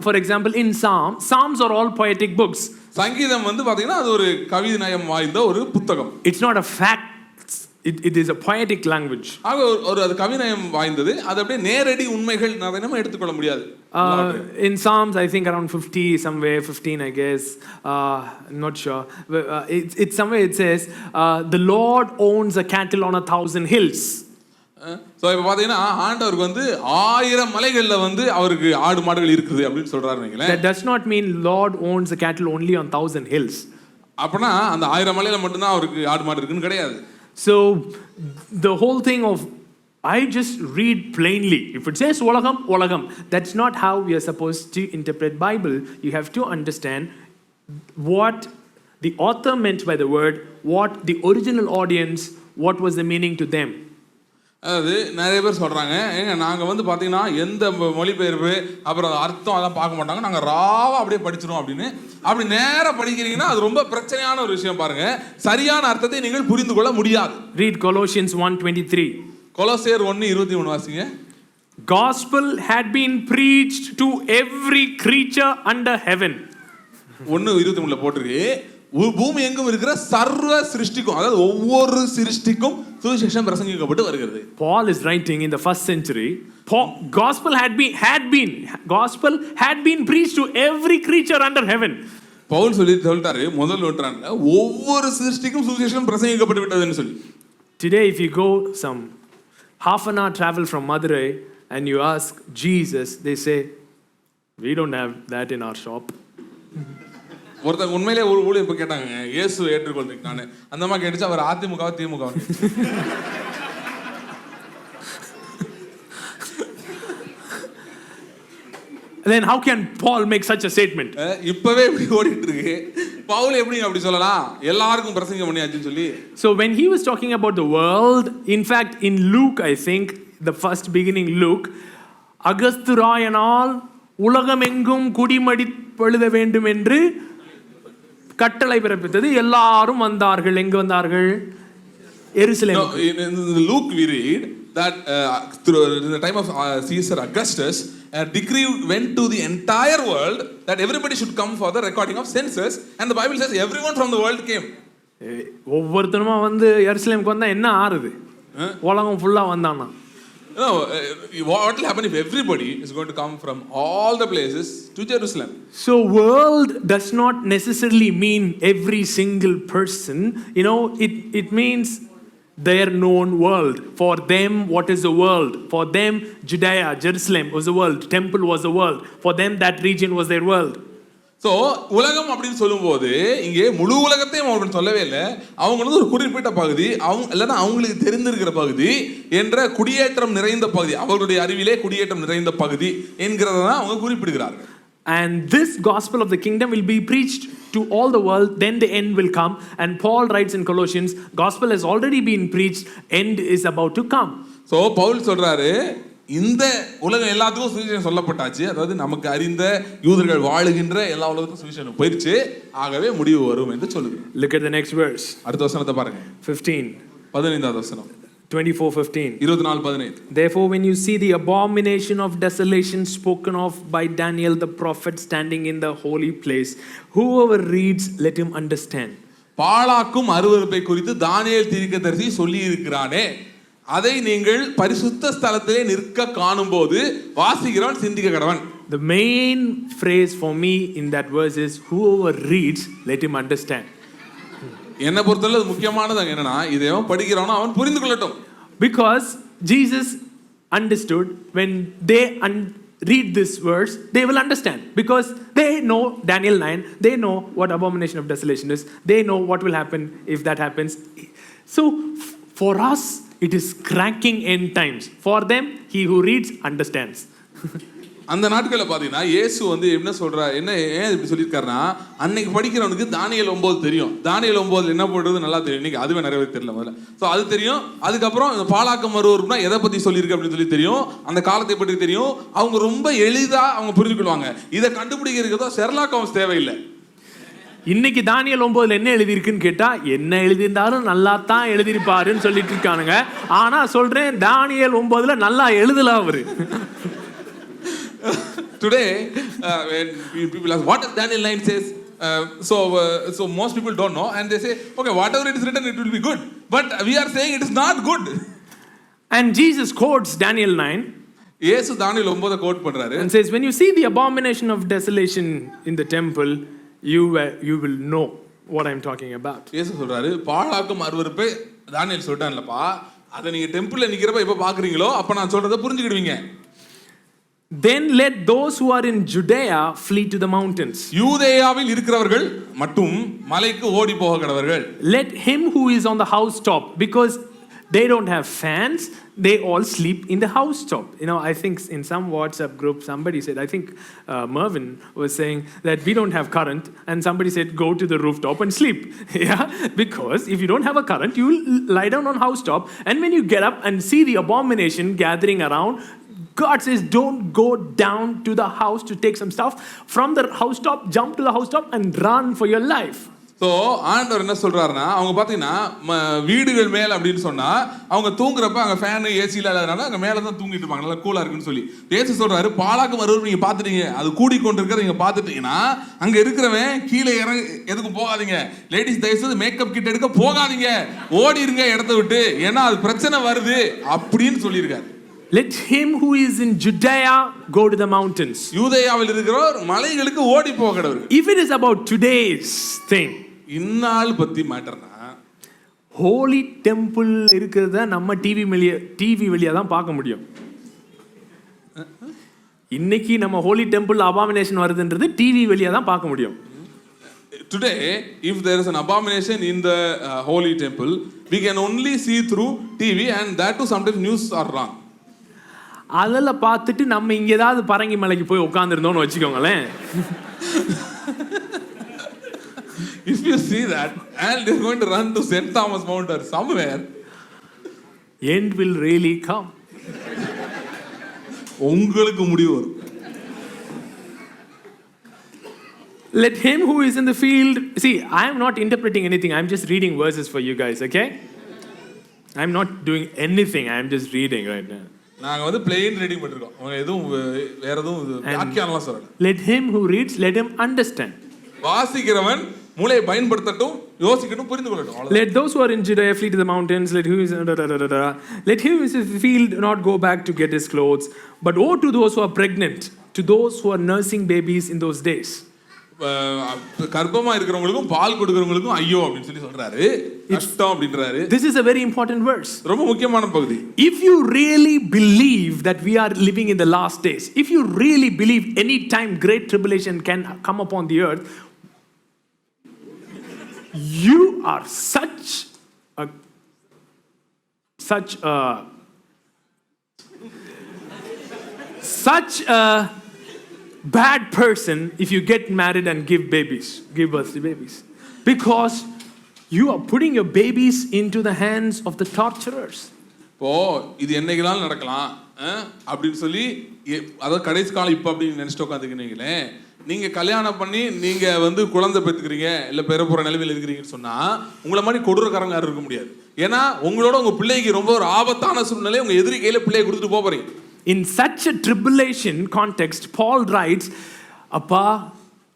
For example, in Psalms are all poetic books. சங்கீதம் வந்து பாத்தீங்கன்னா அது ஒரு கவிதை நயம் வாய்ந்த ஒரு புத்தகம். It's not a fact. It is a poetic language. ஆக ஒரு அது கவிநயம் வாய்ந்தது. அது அப்படியே நேரடி உண்மைகள் நம்ம எடுத்துக்கொள்ள முடியாது. In Psalms I think around 50 somewhere 15 I guess, I'm not sure, it's somewhere it says the Lord owns a cattle on 1,000 hills. So இப்ப பாத்தீங்கன்னா ஆண்டவருக்கு வந்து 1000 மலைகள்ல வந்து அவருக்கு ஆடு மாடுகள் இருக்குது அப்படினு சொல்றாரு நீங்களே. That does not mean Lord owns the cattle only on 1,000 hills. அப்பனா அந்த 1000 மலையில மட்டும் தான் அவருக்கு ஆடு மாடு இருக்குன்னு கிடையாது. So the whole thing of I just read plainly. If it says ulagam, that's not how we are supposed to interpret Bible. You have to understand what the author meant by the word, what the original audience, what was the meaning to them. அது நிறைய பேர் சொல்றாங்க, ஏங்க நாங்க வந்து பாத்தீங்கன்னா எந்த மொழிபெயர்ப்பு அப்புறம் அர்த்தம் அதெல்லாம் பார்க்க மாட்டாங்க, நாங்க ராவா அப்படியே படிச்சிரும் அப்படின்னு. அப்படி நேரா படிக்கிறீங்கன்னா அது ரொம்ப பிரச்சனையான ஒரு விஷயம். பாருங்க, சரியான அர்த்தத்தை நீங்கள் புரிந்து கொள்ள முடியாது. Read Colossians 1:23. கொலோசியர் 1:23 வாசிங்க. Gospel had been preached to every creature under heaven. 1:23 போட்டிருக்கு, பூமி எங்கும் இருக்கிற சர்வ சிருஷ்டிக்கும், அதாவது ஒவ்வொரு சிருஷ்டிக்கும் சுவிசேஷம் பிரசங்கிக்கப்பட்டு வருகிறது. Paul is writing in the 1st century. Gospel had been preached to every creature under heaven. Pavul சொல்லிட்டாரு முதல் நூற்றாண்டுல ஒவ்வொரு சிருஷ்டிக்கும் சுவிசேஷம் பிரசங்கிக்கப்பட்டு விட்டதுன்னு சொல்லி. Today if you go some half an hour travel from Madurai and you ask Jesus, they say we don't have that in our shop. ஒருத்தங்க உண்மையிலே ஒரு ஊழியர் இப்ப கேட்டாங்க, இயேசு ஏற்றுக்கொள்றீங்க நானு அந்த மாதிரி கேட்டுச்சு. அவர் அதிமுக திமுக. Then how can Paul make such a statement? இப்பவே இப்படி ஓடிட்டு இருக்கு, பவுல் எப்படி அப்படி சொல்லலாம் எல்லாருக்கும் பிரசங்கம் பண்ணியாச்சுன்னு சொல்லி. So when he was talking about the world, in fact in Luke, I think the first beginning Luke, அகஸ்துராயனால் உலகமெங்கும் குடிமடிப்பெழுத வேண்டும் என்று கட்டளை பிறப்பித்தது. எல்லாரும் வந்தார்கள். எங்க வந்தார்கள்? எருசலேம். In Luke we read that in the time of Caesar Augustus, a decree went to the entire world that everybody should come for the recording of census, and the Bible says everyone from the world came. ஒவ்வொருத்தருமா வந்து எருசலேமுக்கு வந்தா என்ன ஆறுது? உலகம் ஃபுல்லா வந்தானா? No, what will happen if everybody is going to come from all the places to Jerusalem? So world does not necessarily mean every single person. It means their known world. For them, what is the world? For them, Judea, Jerusalem was the world. Temple was the world. For them, that region was their world. So உலகம் அப்படின்னு சொல்லும்போது இங்கே முழு உலகத்தையும் அவங்க சொல்லவே இல்லை. அவங்க வந்து ஒரு குறிப்பிட்ட பகுதி, இல்லைன்னா அவங்களுக்கு தெரிந்திருக்கிற பகுதி என்ற குடியேற்றம் நிறைந்த பகுதி, அவர்களுடைய அறிவிலே குடியேற்றம் நிறைந்த பகுதி என்கிறத தான் அவங்க குறிப்பிடுகிறார்கள். And this gospel of the kingdom will be preached to all the world, then the end will come. And Paul writes in Colossians, gospel has already been preached, end is about to come. So Paul சொல்றாரு, இந்த உலகம் எல்லாத்துக்கும் சுவிசேஷம் சொல்லப்பட்டாச்சு, அதாவது நமக்கு அறிந்த யூதர்கள் வாழுகின்ற எல்லா உலகத்துக்கும் சுவிசேஷம் போயிடுச்சு, ஆகவே முடிவு வரும் என்று சொல்லுது. Look at the next verse. அடுத்த வசனத்தை பாருங்க. 15. 15வது வசனம். 24:15. 24:15. Therefore, when you see the abomination of desolation spoken of by Daniel the prophet standing in the holy place, whoever reads, let him understand. பாழாக்கும் அருவருப்பை குறித்து தானியேல் தீர்க்கதரிசி சொல்லி இருக்கிறானே, அதை நீங்கள் பரிசுத்த ஸ்தலத்திலே நிற்க காணும்போது வாசிக்கிறவன் சிந்திக்க கடவன். The main phrase for me in that verse is, whoever reads, let him understand. என்னை பொறுத்தவரை முக்கியமானது என்னன்னா, இதை அவன் படிக்கிறானோ அவன் புரிந்து கொள்ளட்டும். Because Jesus understood when they read this verse, they will understand. Because they know Daniel 9, they know what abomination of desolation is, they know what will happen if that happens. So for us, it is cracking end times. For them, he who reads understands. அந்த நாட்களில் பார்த்தீங்கன்னா இயேசு வந்து என்ன சொல்றா, என்ன ஏன் இப்படி சொல்லியிருக்காருன்னா, அன்னைக்கு படிக்கிறவனுக்கு தானியேல் 9 தெரியும். தானியேல் 9 என்ன போடுறது நல்லா தெரியும். இன்னைக்கு அதுவே நிறைய பேர் தெரியல முதல்ல. ஸோ அது தெரியும். அதுக்கப்புறம் இந்த பாலாக்கம் வருவருக்குனா எதை பற்றி சொல்லியிருக்கு அப்படின்னு சொல்லி தெரியும். அந்த காலத்தை பற்றி தெரியும். அவங்க ரொம்ப எளிதாக அவங்க புரிஞ்சுக்கிடுவாங்க. இதை கண்டுபிடிக்கிறதுக்கு ஷெர்லாக் ஹோம்ஸ் தேவையில்லை. இன்னைக்கு தானியேல் 9 என்ன எழுதியிருக்குன்னு கேட்டா, என்ன எழுதியிருந்தாலும் நல்லா தான் எழுதியிருப்பாருன்னு சொல்லிட்டு இருக்கானுங்க. ஆனா சொல்றேன், தானியேல் 9ல நல்லா எழுதல அவரு. Today, when people ask, what does Daniel 9 says? So most people don't know, and they say, okay, whatever it is written, it will be good. But we are saying it is not good. And Jesus quotes Daniel 9. இயேசு தானியேல் 9 code பண்றாரு. And says, when you see the abomination of desolation in the temple, you will know what I'm talking about. இயேசு சொல்றாரு, பாழாக்கும் அருவருப்பை தானியேல் சொல்றான்லப்பா, அதை நீங்க டெம்பிள்ல நிக்கிறப்ப எப்ப பாக்குறீங்களோ அப்ப நான் சொல்றதை புரிஞ்சுக்கிடுவீங்க. Then let those who are in Judea flee to the mountains. யூதேயாவில் இருக்கிறவர்கள் மட்டும் மலைக்கு ஓடி போக கடவர்கள். Let him who is on the housetop, because they don't have fans, they all sleep in the housetop. You know, I think in some WhatsApp group somebody said, I think Mervin was saying that we don't have current, and somebody said go to the rooftop and sleep. Yeah, because if you don't have a current, you will lie down on housetop, and when you get up and see the abomination gathering around, God says, don't go down to the house to take some stuff. From the housetop, jump to the housetop and run for your life. So ஆண்டவர் என்ன சொல்றாருன்னா, அவங்க பார்த்தீங்கன்னா வீடுகள் மேல் அப்படின்னு சொன்னா அவங்க தூங்குறப்ப அங்கே ஃபேனு ஏசியில் இல்லாதனால அங்கே மேலே தான் தூங்கிட்டு இருப்பாங்க, நல்லா கூலாக இருக்குன்னு சொல்லி. இயேசு சொல்றாரு, பாலாக்கும் வருவது நீங்கள் பார்த்துட்டீங்க, அது கூடிக்கொண்டிருக்கிறத நீங்கள் பார்த்துட்டீங்கன்னா அங்கே இருக்கிறவன் கீழே இறங்க எதுக்கும் போகாதீங்க. லேடிஸ் தயவுசெய்து மேக்கப் கிட்ட எடுக்க போகாதீங்க, ஓடிருங்க இடத்த விட்டு, ஏன்னா அது பிரச்சனை வருது அப்படின்னு சொல்லியிருக்காரு. Let him who is in Judea go to the mountains. யூதேயாவில் இருக்கிறவர் மலைகளுக்கு ஓடி போகடவர். If it is about today's thing, இந்நாள் பத்தி மேட்டர்னா, ஹோலி டெம்பிள் இருக்கிறத நம்ம டிவி வழியா தான் பார்க்க முடியும். இன்னைக்கு நம்ம ஹோலி டெம்பிள் அபாமினேஷன் வருதுன்றது டிவி வழியா தான் பார்க்க முடியும். Today, if there is an abomination in the holy temple, we can only see through TV, and that too sometimes news are wrong. அதெல்லாம் பார்த்துட்டு நம்ம இங்க ஏதாவது பரங்கி மலைக்கு போய் உட்கார்ந்துருந்தோம்னு வச்சுக்கோங்களேன். If you see that, and they're going to run to St. Thomas Mount or somewhere, end will really come. உங்களுக்கு முடிவு வரும். Let him who is in the field, see, I am not interpreting anything, I am just reading verses for you guys, okay? I am not doing anything, I am just reading right now. நாங்க வந்து plain reading பண்ணிருக்கோம். அவங்க எதுவும் வேற எதுவும் வியாக்கியானம்லாம் சொல்லல. Let him who reads, let him understand. வாசிக்கிறவன் மூளையை பயன்படுத்தட்டும், யோசிக்கட்டும், புரிந்து கொள்ளட்டும். Let those who are in Judea flee to the mountains. Let him who is let him who is in the field not go back to get his clothes. But woe to those who are pregnant, to those who are nursing babies in those days. கர்ப்பமா இருக்கிறவங்களுக்கும் பால் கொடுக்கிறவங்களுக்கும் ஐயோ அப்படின்னு சொல்லி சொல்றாரு, கஷ்டம் அப்படின்றாரு. This is a very important verse. ரொம்ப முக்கியமான பகுதி. If you really believe that we are living in the last days, if you really believe any time great tribulation can come upon the earth, you are such a bad person if you get married and give birth to babies, because you are putting your babies into the hands of the torturers. இப்போ இது என்னைக்கெல்லாம் நடக்கலாம் அப்படின்னு சொல்லி, அதாவது கடைசி காலம் இப்போ அப்படின்னு நினைச்சிட்டு உட்காந்துக்கினீங்களே, நீங்க கல்யாணம் பண்ணி நீங்க வந்து குழந்தை பெற்றுக்கிறீங்க இல்ல பெறப்போற நிலைமையில் இருக்கிறீங்கன்னு சொன்னா உங்களை மாதிரி கொடூரக்காரங்க யாரும் இருக்க முடியாது. ஏன்னா உங்களோட உங்க பிள்ளைக்கு ரொம்ப ஒரு ஆபத்தான சூழ்நிலை உங்க எதிரி கையில பிள்ளையை கொடுத்துட்டு போறீங்க. In such a tribulation context, Paul writes, அப்பா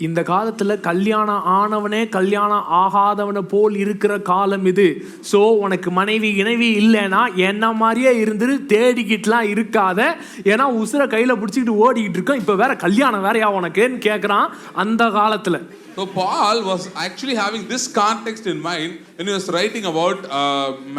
இந்த காலத்துல கல்யாணம் ஆனவனே கல்யாணம் ஆகாதவனை போல் இருக்கிற காலம் இது. ஸோ உனக்கு மனைவி இணைவி இல்லைன்னா என்ன மாதிரியே இருந்துட்டு தேடிக்கிட்டுலாம் இருக்காத, ஏன்னா உசுரை கையில பிடிச்சிக்கிட்டு ஓடிக்கிட்டு இருக்கோம், இப்போ வேற கல்யாணம் வேறையா உனக்குன்னு கேட்குறான் அந்த காலத்துல. So Paul was actually having this context in mind when he was writing about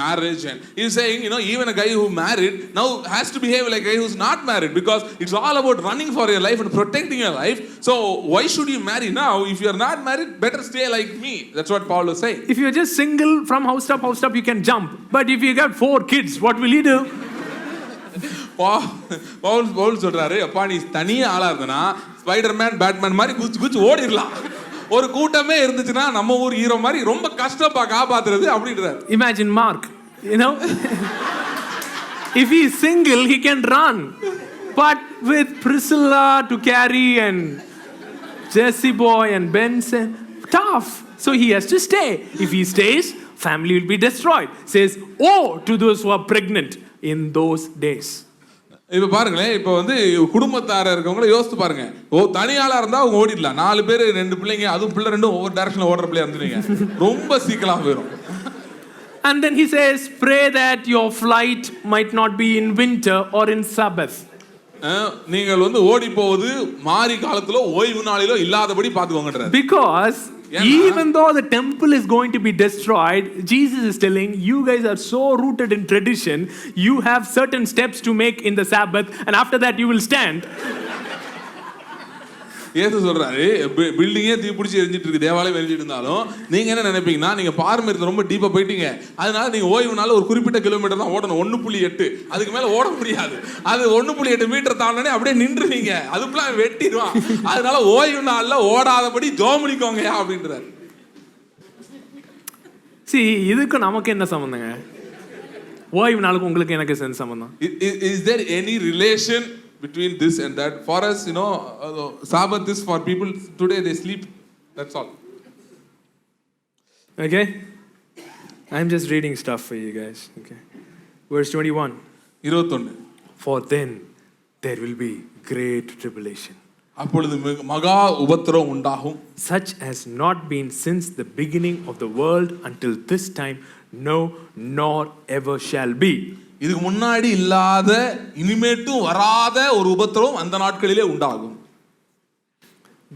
marriage, and he's saying, you know, even a guy who married now has to behave like a guy who's not married, because it's all about running for your life and protecting your life. So why should you marry now? If you are not married, better stay like me. That's what Paul was saying. If you're just single from house to house, you can jump. But if you got 4 kids, what will you do? Paul சொல்றாரு, அப்பா நீ தனியா ஆளா இருந்தனா Spiderman Batman மாதிரி குச்சி ஓடிரலாம். ஒரு கூட்டமே இருந்துச்சுன்னா நம்ம ஊர் ஹீரோ மாதிரி ரொம்ப கஷ்டப்பா காப்பாத்துறது அப்படின்றாரு. Imagine Mark, you know, if he is single he can run, but with Priscilla to carry and Jesse boy and Benson, tough. So he has to stay. If he stays, family will be destroyed. Says, oh to those who are pregnant in those days. இப்ப பாருங்களேன், இப்ப வந்து குடும்பத்தார இருக்கவங்கள யோசித்து பாருங்க. தனியாளா இருந்தா அவங்க ஓடிடலாம். 4 பேர் 2 பிள்ளைங்க, அதுவும் பிள்ளை ரெண்டும் ஒவ்வொரு டைரக்ஷன்ல ஓடுற பிள்ளையா இருந்துருவீங்க, ரொம்ப சீக்கிரமா போயிடும். And then he says, pray that your flight might not be in winter or in Sabbath. நீங்கள் வந்து ஓடி போவது மாரி காலத்திலோ ஓய்வு நாளிலோ இல்லாதபடி பாத்துக்கோங்கன்றார். Because even though the temple is going to be destroyed, Jesus is telling you guys are so rooted in tradition, you have certain steps to make in the Sabbath, and after that you will stand. இயேசு சொல்றாரு, பில்டிங்கே தீப்பிடிச்சு எரிஞ்சிட்டு இருக்கு, தேவாலயம் எரிஞ்சிட்டு இருந்தாலும் நீங்க என்ன நினைப்பீங்கன்னா, நீங்க பாரம்பரியத்தை ரொம்ப டீப்பா போயிட்டீங்க, அதனால நீங்க ஓய்வுனால ஒரு குறிப்பிட்ட கிலோமீட்டர் தான் ஓடணும், 1.8, அதுக்கு மேல ஓட முடியாது. அது 1.8 மீட்டர் தாண்டனே அப்படியே நின்றுவீங்க, அதுக்குலாம் வெட்டிடுவான். அதனால ஓய்வு நாள்ல ஓடாதபடி ஜோமனிக்கோங்க அப்படின்றாரு. See, இதுக்கு நமக்கு என்ன சம்பந்தங்க? ஓய்வு நாளுக்கு உங்களுக்கு எனக்கு என்ன சம்பந்தம்? Is there any relation between this and that? For us, you know, Sabbath is for people today, they sleep, that's all. Okay, I'm just reading stuff for you guys. Okay, verse 21. For then there will be great tribulation, அப்பொழுது மகா உபத்திரவம் உண்டாகும், such has not been since the beginning of the world until this time, no, nor ever shall be. இதுக்கு முன்னாடி இல்லாத இனிமேட்டும் வராத ஒரு உபத்திரவம் அந்த நாட்களிலே உண்டாகும்.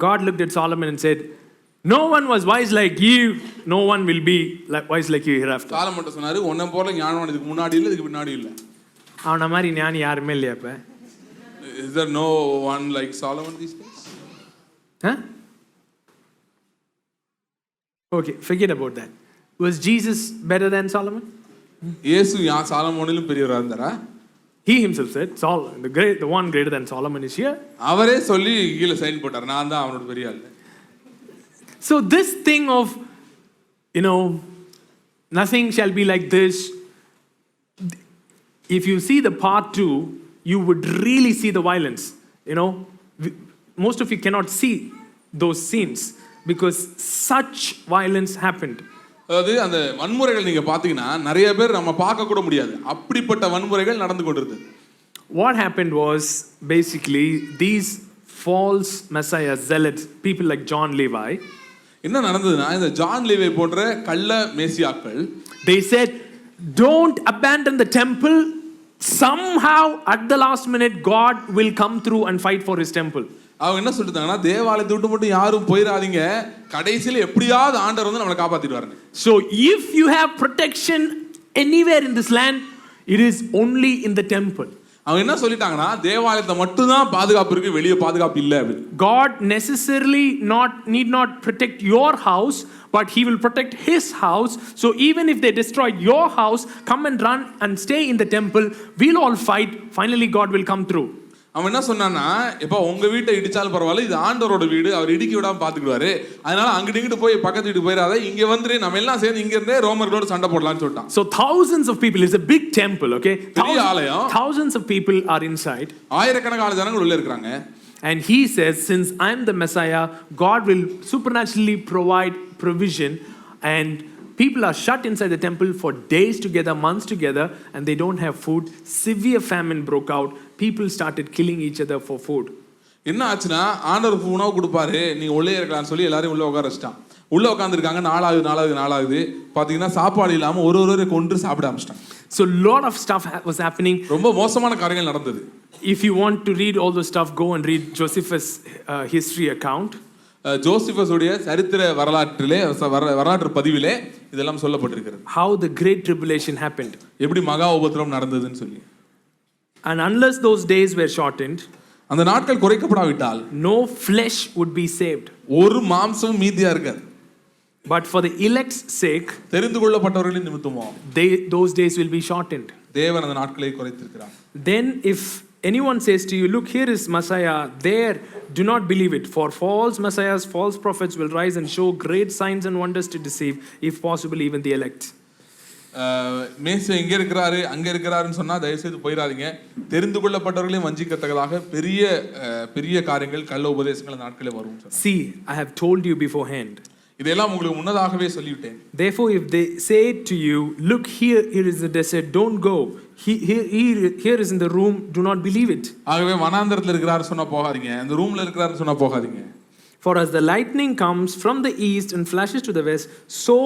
God looked at Solomon and said, no one was wise like you, no one will be wise like you hereafter. Solomon சொன்னாரு, உன்னை போல ஞானவான் இதுக்கு முன்னாடி இல்ல, இதுக்கு பின்னாடி இல்ல. அவன மாதிரி ஞானி யாருமே இல்லையா இப்ப? Is there no one like Solomon these days? Huh? Okay, forget about that. Was Jesus better than Solomon? இயேசு சாலமோனிலும் பெரியவரா இருந்தாரா? He himself said, the one greater than Solomon is here. அவரே சொல்லி கீழ சைன் போட்டார், நான் தான் அவனோட பெரிய ஆளு. So this thing of, you know, nothing shall be like this, if you see the part 2, you would really see the violence. You know, most of you cannot see those scenes because such violence happened. அதாவது அந்த வன்முறைகள் நீங்க பாத்தீங்கன்னா நிறைய பேர் நம்ம பார்க்க கூட முடியாது, அப்படிப்பட்ட வன்முறைகள் நடந்து கொண்டிருந்தது. What happened was basically these false messiah zealots, people like John Levi, என்ன நடந்ததுன்னா இந்த ஜான் லேவி போன்ற கள்ள மேசியாக்கள், they said, don't abandon the temple, somehow at the last minute God will come through and fight for his temple. அவங்க என்ன சொல்லிட்டாங்கன்னா, தேவாலயத்தை விட்டு மட்டும் யாரும் போயிடாதீங்க, கடைசியில் எப்படியாவது ஆண்டவர் வந்து நம்மளை காப்பாத்திடுவாருங்க. So if you have protection anywhere in this land, it is only in the temple. அவங்க என்ன சொல்லிட்டாங்கன்னா, தேவாலயத்தை மட்டும் தான் பாதுகாப்பு இருக்கு, வெளியே பாதுகாப்பு இல்ல அப்படி. God necessarily need not protect your house, but he will protect his house. So even if they destroy your house, come and run and stay in the temple, we'll all fight, finally God will come through. அவன் என்ன சொன்னான்னா, இப்ப உங்க வீட்டை இடிச்சாலும் பரவாயில்ல, இது ஆண்டவரோட வீடு, அவர் இடிக்கி விடாம பாத்துக்குவாரு, அதனால அங்கிட்டு இங்கிட்டு போய் பக்கத்து வீட்டுக்கு போயிடாத, இங்க வந்துரு, நம்ம எல்லாம் சேர்ந்து இங்க இருந்தே ரோமர்களோட சண்டை போடலாம்னு சொல்லிட்டான். So thousands of people, it's a big temple, okay? பெரிய ஆலயம், thousands of people are inside. ஆயிரக்கணக்கான ஜனங்கள் உள்ள இருக்காங்க. And he says, since I'm the Messiah, God will supernaturally provide provision, and people are shut inside the temple for days together, months together, and they don't have food. Severe famine broke out. People started killing each other for food. என்ன ஆச்சுன்னா ஆண்டவர் உணவு கொடுப்பாரு, நீங்க உள்ளே இருக்கலாம்னு சொல்லி எல்லாரையும் உள்ள உட்கார வச்சிட்டான். உள்ள உட்காந்துருக்காங்க, நாளாகுது பாத்தீங்கன்னா சாப்பாடு இல்லாம ஒரு கொன்று சாப்பிட ஆரம்பிச்சிட்டாங்க. So a lot of stuff was happening. ரொம்ப மோசமான காரியங்கள் நடந்தது. If you want to read all those stuff, go and read Josephus' history account. Josephus உடைய சரித்திர வரலாற்று பதிவிலே இதெல்லாம் சொல்லப்பட்டிருக்கிறது. How the great tribulation happened. எப்படி மகா உபத்திரவம் நடந்ததுன்னு சொல்லி. And unless those days were shortened, அந்த நாட்கள் குறைக்கப்படாவிட்டால் no flesh would be saved. ஒரு மாம்சமும் மீதியா இருக்காது. But for the elect's sake, தெரிந்து கொள்ளப்பட்டவர்களின் நிமித்தமோ those days will be shortened. தேவன் அந்த நாட்களை குறைத்திருக்கிறார். Then if anyone says to you, look, here is Messiah, there, do not believe it. For false messiahs, false prophets will rise and show great signs and wonders to deceive, if possible, even the elect. மேசு எங்க இருக்கிறாரு அங்க இருக்கிறாருன்னு சொன்னா தயவு செய்து போயிடாதீங்க. தெரிந்து கொள்ளப்பட்டவர்களையும் வஞ்சிக்கத்தக்கதாக பெரிய காரியங்கள் கள்ள உபதேசங்கள் நாட்களே வரும். See, I have told you beforehand. இதெல்லாம் உங்களுக்கு முன்னதாகவே சொல்லிவிட்டேன். Therefore, if they say to you, look, here is the desert, don't go. Here is in the room, do not believe it. ஆகவே வனாந்தரத்துல இருக்கிறாரு சொன்னா போகாதீங்க, அந்த ரூம்ல இருக்கிறாரு சொன்னா போகாதீங்க. For as the lightning comes from the east and flashes to the west, so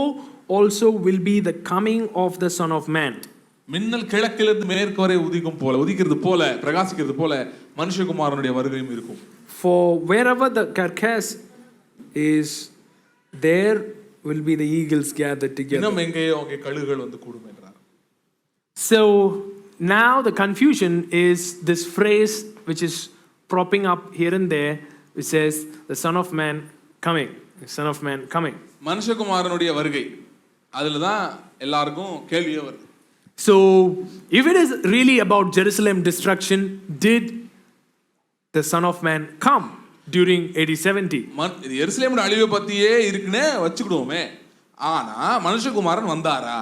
also will be the coming of the Son of Man. மின்னல் கிழக்கிலிருந்து மேற்கு வரை உதிக்கிறது போல பிரகாசிக்கிறது போல மனுஷகுமாரனுடைய வருகையும் இருக்கும். For wherever the carcass is, there will be the eagles gathered together. இன்னும் எங்கேயோ அங்கே கழுகுகள் வந்து கூடும் என்றார். So now the confusion is this phrase which is propping up here and there, which says the Son of Man coming, the Son of Man coming. மனுஷகுமாரனுடைய வருகை, அதுல தான் எல்லாருக்கும் கேள்வியே வருது. So if it is really about Jerusalem destruction, did the Son of Man come during AD 70? எருசலேமோட அழிவை பத்தியே இருக்குனே வச்சுக்கிடுவோமே, ஆனா மனுஷகுமாரன் வந்தாரா?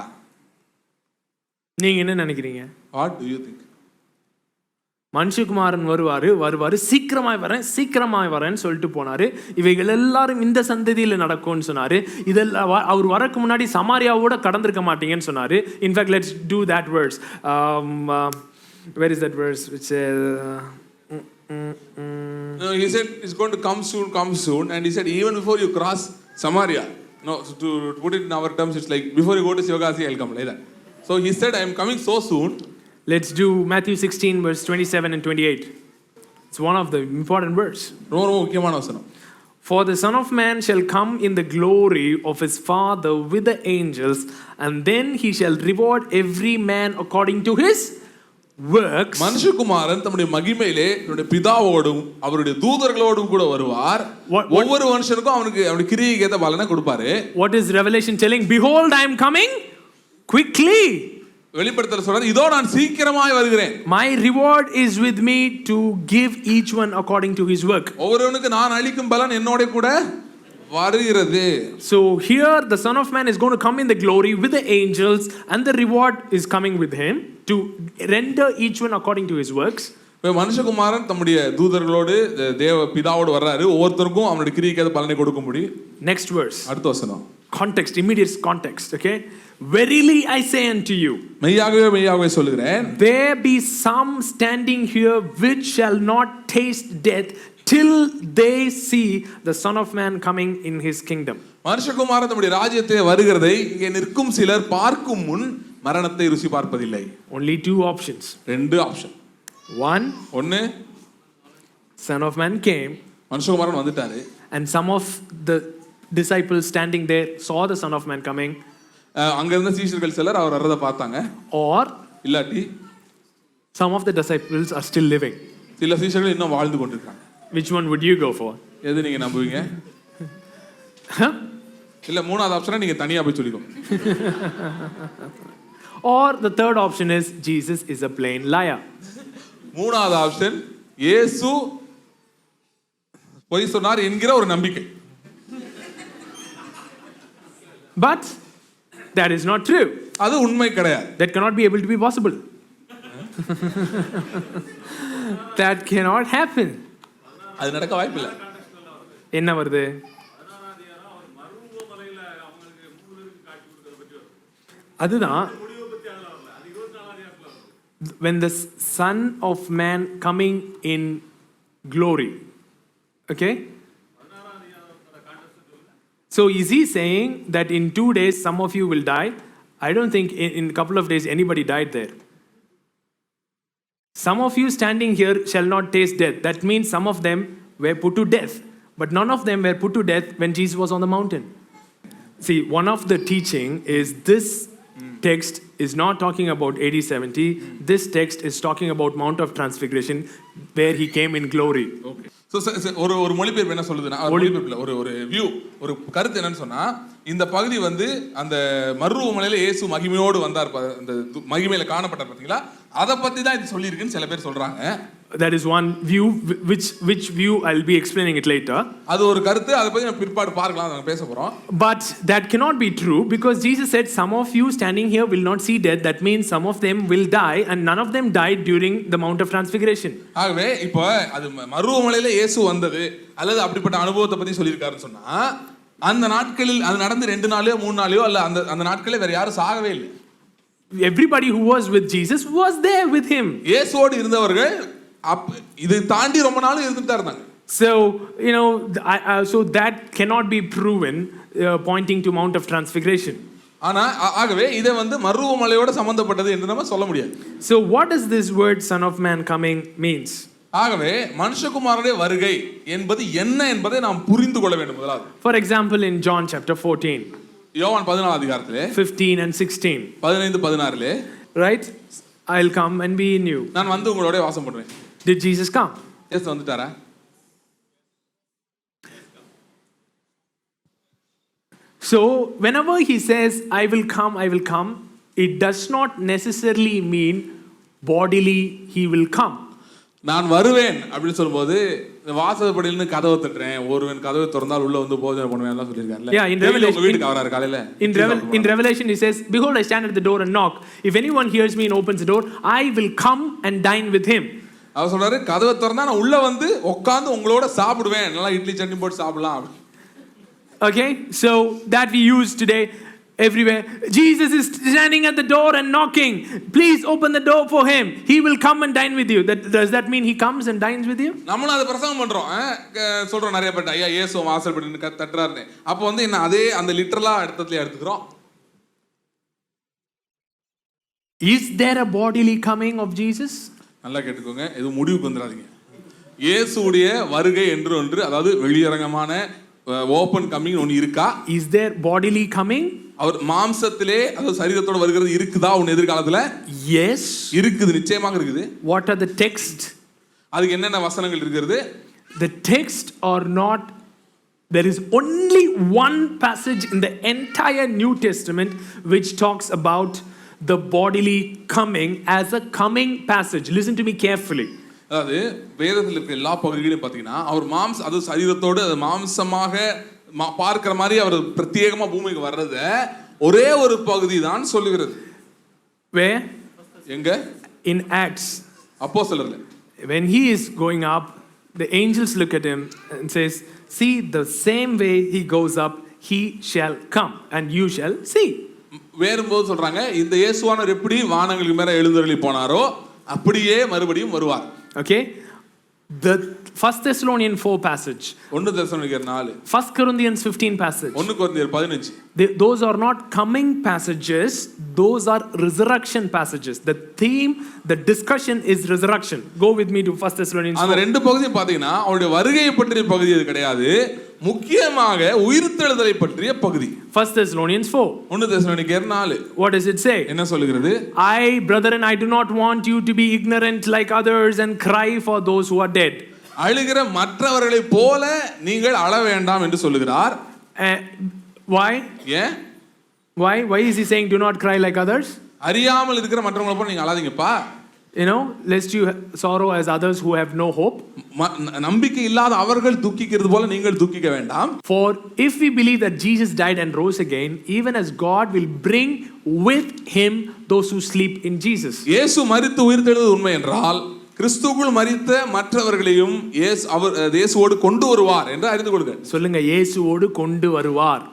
நீங்க என்ன நினைக்கிறீங்க? What do you think? மனுஷகுமாரன் வருவாரு சீக்கிரமாய் வரேன்னு சொல்லிட்டு போனாரு. இவைகள் எல்லாரும் இந்த சந்ததியில நடக்கும்னு சொன்னாரு. இதெல்லாம் அவர் வரக்கு முன்னாடி சமாரியாவோட கடந்திருக்க மாட்டீங்கன்னு சொன்னாரு. In fact let's do that words. Where is that verse which says No, he said it's going to come soon, and he said even before you cross Samaria. No, so to put it in our terms, it's like before you go to Sivagasi, I'll come, like that. So he said, I am coming so soon. Let's do Matthew 16 verse 27 and 28. It's one of the important verse. ரொம்ப முக்கியமான வசனம். For the Son of Man shall come in the glory of his Father with the angels, and then he shall reward every man according to his works. மனுஷகுமாரன் தம்முடைய மகிமையிலே தன்னுடைய பிதாவோடும் அவருடைய தூதர்களோடும் கூட வருவார். ஒவ்வொரு மனுஷனுக்கும் அவனுடைய கிரியைக்கு ஏத்த பலனை கொடுப்பாரு. What is Revelation telling? Behold, I am coming quickly. வெளிப்படுத்தல் சொல்றாரு, இதோ நான் சீக்கிரமாய் வருகிறேன். My reward is with me to give each one according to his work. ஒவ்வொருவனுக்கு நான் அளிக்கும் பலன் என்னோட கூட வருகிறது. So here the Son of Man is going to come in the glory with the angels, and the reward is coming with him to render each one according to his works. மனுஷகுமாரன் தம்முடைய தூதர்களோடு தேவ பிதாவோடு வர்றாரு. ஒவ்வொருத்தருக்கும் அவனுடைய கிரியைக்கு ஏத்த பலனை கொடுக்கும்படி. Next verse. அடுத்த வசனம். Context, immediate context, okay? Verily I say unto you, மெய்யாகவே சொல்லுகிறேன், there be some standing here which shall not taste death till they see the Son of Man coming in his kingdom. மனுஷகுமாரன் தம்முடைய ராஜ்யத்திலே வருகிறதை இங்கே நிற்கும் சிலர் பார்க்கும் முன் மரணத்தை ருசி பார்ப்பதில்லை. Only two options. ரெண்டு ஆப்ஷன். ஒன்னு, Son of Man came, மனுஷகுமாரன் வந்துட்டாரு, and some of the disciples standing there saw the Son of Man coming. அங்க இருந்த சீஷர்கள் சிலர் அவர் வரத பார்த்தாங்க. Or இல்லாட்டி some of the disciples are still living. சில சீஷர்கள் இன்னும் வாழ்ந்து கொண்டிருக்காங்க. Which one would you go for? எது நீங்க நம்புவீங்க? இல்ல மூணாவது ஆப்ஷனை நீங்க தனியா போய் சொல்லிக்கோங்க. Or the third option is Jesus is a plain liar. மூணாவது ஆப்ஷன் இயேசு பொய் சொன்னார் என்கிற ஒரு நம்பிக்கை. But that is not true. அது உண்மை கிடையாது. That cannot be able to be possible. That cannot happen. அது நடக்க வாய்ப்பில்லை. என்ன வருது? அதுதான் when the Son of Man coming in glory. Okay? So is he saying that in 2 days some of you will die? I don't think in a couple of days anybody died there. Some of you standing here shall not taste death. That means some of them were put to death. But none of them were put to death when Jesus was on the mountain. See, one of the teaching is this text is not talking about AD 70. This text is talking about Mount of Transfiguration where he came in glory. Okay. So ஒரு மொழிபெயர்ப்பு என்ன சொல்லுதுன்னா, மொழிபெயர்ப்புல ஒரு view, ஒரு கருத்து என்னன்னு சொன்னா, இந்த பகுதி வந்து அந்த மறுரூபமலையில இயேசு மகிமையோடு வந்தார், அந்த மகிமையில காணப்பட்டார் பாத்தீங்களா, அதை பத்தி தான் இது சொல்லியிருக்குன்னு சில பேர் சொல்றாங்க. That is one view, which view I'll be explaining it later. அது ஒரு கருத்து, அதை பத்தி நம்ம பிற்பாடு பார்க்கலாம், நாம பேச போறோம். But that cannot be true because Jesus said some of you standing here will not see death. That means some of them will die and none of them died during the Mount of Transfiguration. ஆகவே இப்போ அது மறுரூபமலையில இயேசு வந்தது அல்லது அப்படிப்பட்ட அனுபவத்தை பத்தி சொல்லியிருக்காருன்னு சொன்னா, அந்த நாட்களில் அது நடந்து 2 நாளையோ 3 நாளையோ அல்ல, அந்த நாட்களே வேற யாரும் சாகவே இல்லை. Everybody who was with Jesus was there with him. இயேசுவோடு இருந்தவர்கள் இது தாண்டி ரொம்ப நாள் இருந்துட்டா இருந்தாங்க. So you know, so that cannot be proven pointing to Mount of Transfiguration. ஆனா ஆகவே இதை வந்து மறுரூபமலையோட சம்பந்தப்பட்டது என்று நம்ம சொல்ல முடியாது. So what does this word Son of Man coming means? ஆகவே மனுஷகுமாரனுடைய வருகை என்பது என்ன என்பதை நாம் புரிந்து கொள்ள வேண்டும் முதலாவது. For example, in John chapter 14, யோவான் 14 அதிகாரத்திலே 15 and 16, 15 16லே, right? I'll come and be in you. நான் வந்து உங்களோட வாசம் பண்ணுவேன். Did Jesus come? இயேசு வந்துட்டாரா? So whenever he says I will come, it does not necessarily mean bodily he will come. நான் வருவேன் அப்படி சொல்லும்போது வாசற்படியில கதவை தட்டுறேன், ஒருவன் கதவை திறந்தால் உள்ள வந்து போஜனம் பண்ணுவேன் எல்லாம் சொல்லிருக்காருல்ல. Yeah, in Revelation, வீட்டுக்கு வராரு காலையில. In Revelation he says, behold, I stand at the door and knock. If anyone hears me and opens the door, I will come and dine with him. அவர் சொல்றாரு, கதவை திறந்தா நான் உள்ள வந்து உட்கார்ந்து உங்களோட சாப்பிடுவேன், நல்லா இட்லி சட்னி போட்டு சாப்பிடலாம். Okay, so that we use today everywhere. Jesus is standing at the door and knocking. Please open the door for him. He will come and dine with you. Does that mean he comes and dines with you? நம்மளும் அதை பிரசங்கம் பண்றோம், சொல்றோம் நிறைய பேர், ஐயா இயேசு வாசல்படி தட்டுறாருன்னு. அப்போ வந்து என்ன அதே அந்த லிட்டரலா அர்த்தத்துல எடுத்துக்கிறோம். Is there a bodily coming of Jesus? நல்லா கேட்டுக்கோங்க, எதுவும் முடிவுக்கு வந்துடாதீங்க. இயேசுடைய வருகை என்று ஒன்று, அதாவது வெளியரங்கமான ஓபன் கமிங் ஒன்று இருக்கா? Is there bodily coming? அவர் மாம்சத்திலே அதாவது சரீரத்தோட வருகிறது இருக்குதா உன் எதிர்காலத்துல? Yes, இருக்குது, நிச்சயமாக இருக்குது. What are the text? அதுக்கு என்னென்ன வசனங்கள் இருக்குது? The text are not, there is only one passage in the entire New Testament which talks about the bodily coming as a coming passage. Listen to me carefully. அதாவது வேதத்தில் இருக்க எல்லா பகுதிகளையும் பார்த்தீங்கன்னா அவர் அது சரீரத்தோடு அது மாம்சமாக பார்க்கிற மாதிரி அவர் பிரத்யேகமா பூமிக்கு வர்றத ஒரே ஒரு பகுதி தான் சொல்லுகிறது. Where? எங்க? In Acts. அப்போஸ்தலர்ல. When he is going up, the angels look at him and says, see, the same way he goes up, he shall come and you shall see. வேறும்போது சொல்றாங்க, இந்த இயேசுவானவர் எப்படி வானங்களுக்கு மேல எழுந்தருளி போனாரோ அப்படியே மறுபடியும் வருவார். Okay, the 1 Thessalonians 4 passage, 1 தெசலோனிக்கர் 4, 1 Corinthians 15 passage, 1 கொரிந்தியர் 15, those are not coming passages, those are resurrection passages. The theme, the discussion is resurrection. Go with me to 1 Thessalonians 4. அந்த ரெண்டு பகுதியும் பாத்தீங்கன்னா அவருடைய வருகையை பற்றிய பகுதி அது கிடையாது, முக்கியமாக உயிர்த்தெழுதலை பற்றிய பகுதி. 1 Thessalonians 4. 1 தெசலோனிக்கர் 4. What does it say? என்ன சொல்லுகிறது? I, brethren, I do not want you to be ignorant like others and cry for those who are dead. அழுகிற மற்றவர்களை போல நீங்கள் அழ வேண்டாம் என்று சொல்லுகிறார். Why? ஏன்? Why is he saying do not cry like others? அறியாமல் இருக்கிற மற்றவங்களை போல நீங்க அழாதீங்கப்பா. You know, lest you sorrow as others who have no hope. நம்பிக்கை இல்லாத அவர்கள் துக்கிக்கிறது போல நீங்கள் துக்கிக்க வேண்டாம். For if we believe that Jesus died and rose again, even as God will bring with him those who sleep in Jesus. இயேசு மரித்து உயிர்த்தெழுந்தது உண்மை என்றால் கிறிஸ்துவுக்குள் மரித்த மற்றவர்களையும் இயேசுவோடு கொண்டு வருவார் என்று அறிந்து கொள்க. சொல்லுங்க, இயேசுவோடு கொண்டு வருவார்.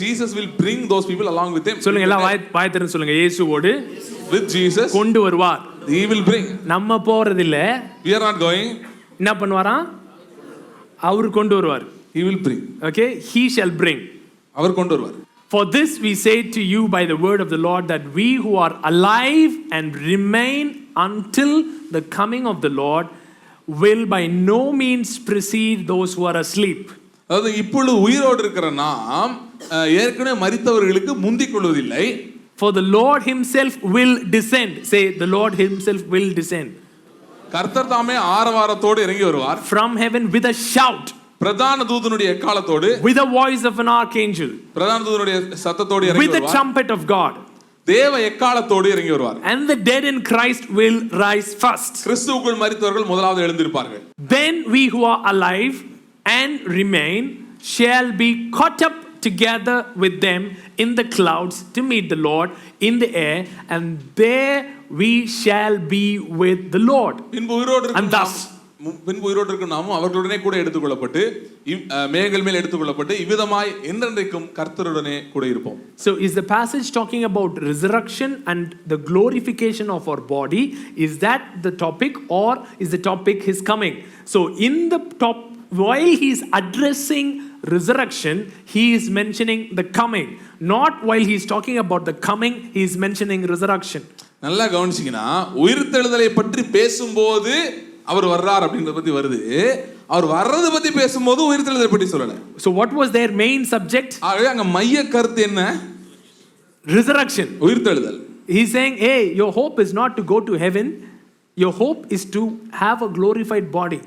Jesus will bring those people along with him. சொல்லுங்க, எல்லாம் வாய் திறந்து சொல்லுங்க, இயேசுவோடு with Jesus கொண்டு வருவார். He will bring. நம்ம போறது இல்ல, we are not going. என்ன பண்ணுவாராம்? அவர் கொண்டு வருவார். He will bring. Okay, he shall bring. அவர் கொண்டு வருவார். For this we say to you by the word of the Lord, that we who are alive and remain until the coming of the Lord will by no means precede those who are asleep. அதாவது இப்பொழுது உயிரோடு இருக்கிற நாம் ஏற்கனவே மரித்தவர்களுக்கு முந்திக் கொள்வதில்லை. For the Lord himself will descend. Say, the Lord himself will descend. கர்த்தர் தாமே ஆரவாரத்தோடு இறங்கி வருவார். From heaven with a shout. பிரதான தூதனுடைய எக்காளத்தோடு, with the voice of an archangel, பிரதான தூதனுடைய சத்தத்தோடு இறங்கி வருவார். with the trumpet of God, தேவ எக்காளத்தோடு இறங்கி வருவார். and the dead in Christ will rise first. கிறிஸ்துவுக்குள் மரித்தவர்கள் முதலாவது எழுந்திருப்பார்கள். Then we who are alive and remain shall be caught up together with them in the clouds to meet the Lord in the air, and there we shall be with the Lord. And thus பின்பு உயிரோடு இருக்கும் நாமும் அவர்களுடனே கூட எடுத்துக்கொள்ளப்பட்டு மேகங்கள் மேல் எடுத்துக்கொள்ளப்பட்டு இவ்விதமாய் என்றென்றைக்கும் கர்த்தருடனே கூட இருப்போம். So is the passage talking about resurrection and the glorification of our body? Is that the topic, or is the topic his coming? So in the top, while he is addressing resurrection, he is mentioning the coming. Not while he is talking about the coming, he is mentioning resurrection. நல்லா கவனிச்சீங்கன்னா உயிர்த்தெழுதலை பற்றி பேசும்போது அவர் வர்றார் அப்படிங்கறத பத்தி வருது. அவர் வர்றது பத்தி பேசும்போது உயிர்த்தெழுதலை பற்றி சொல்லல. So what was their main subject? ஆகவே அங்க மைய கருத்து என்ன? Resurrection. உயிர்த்தெழுதல். He's saying, hey, your hope is not to go to heaven. Your hope is to have a glorified body.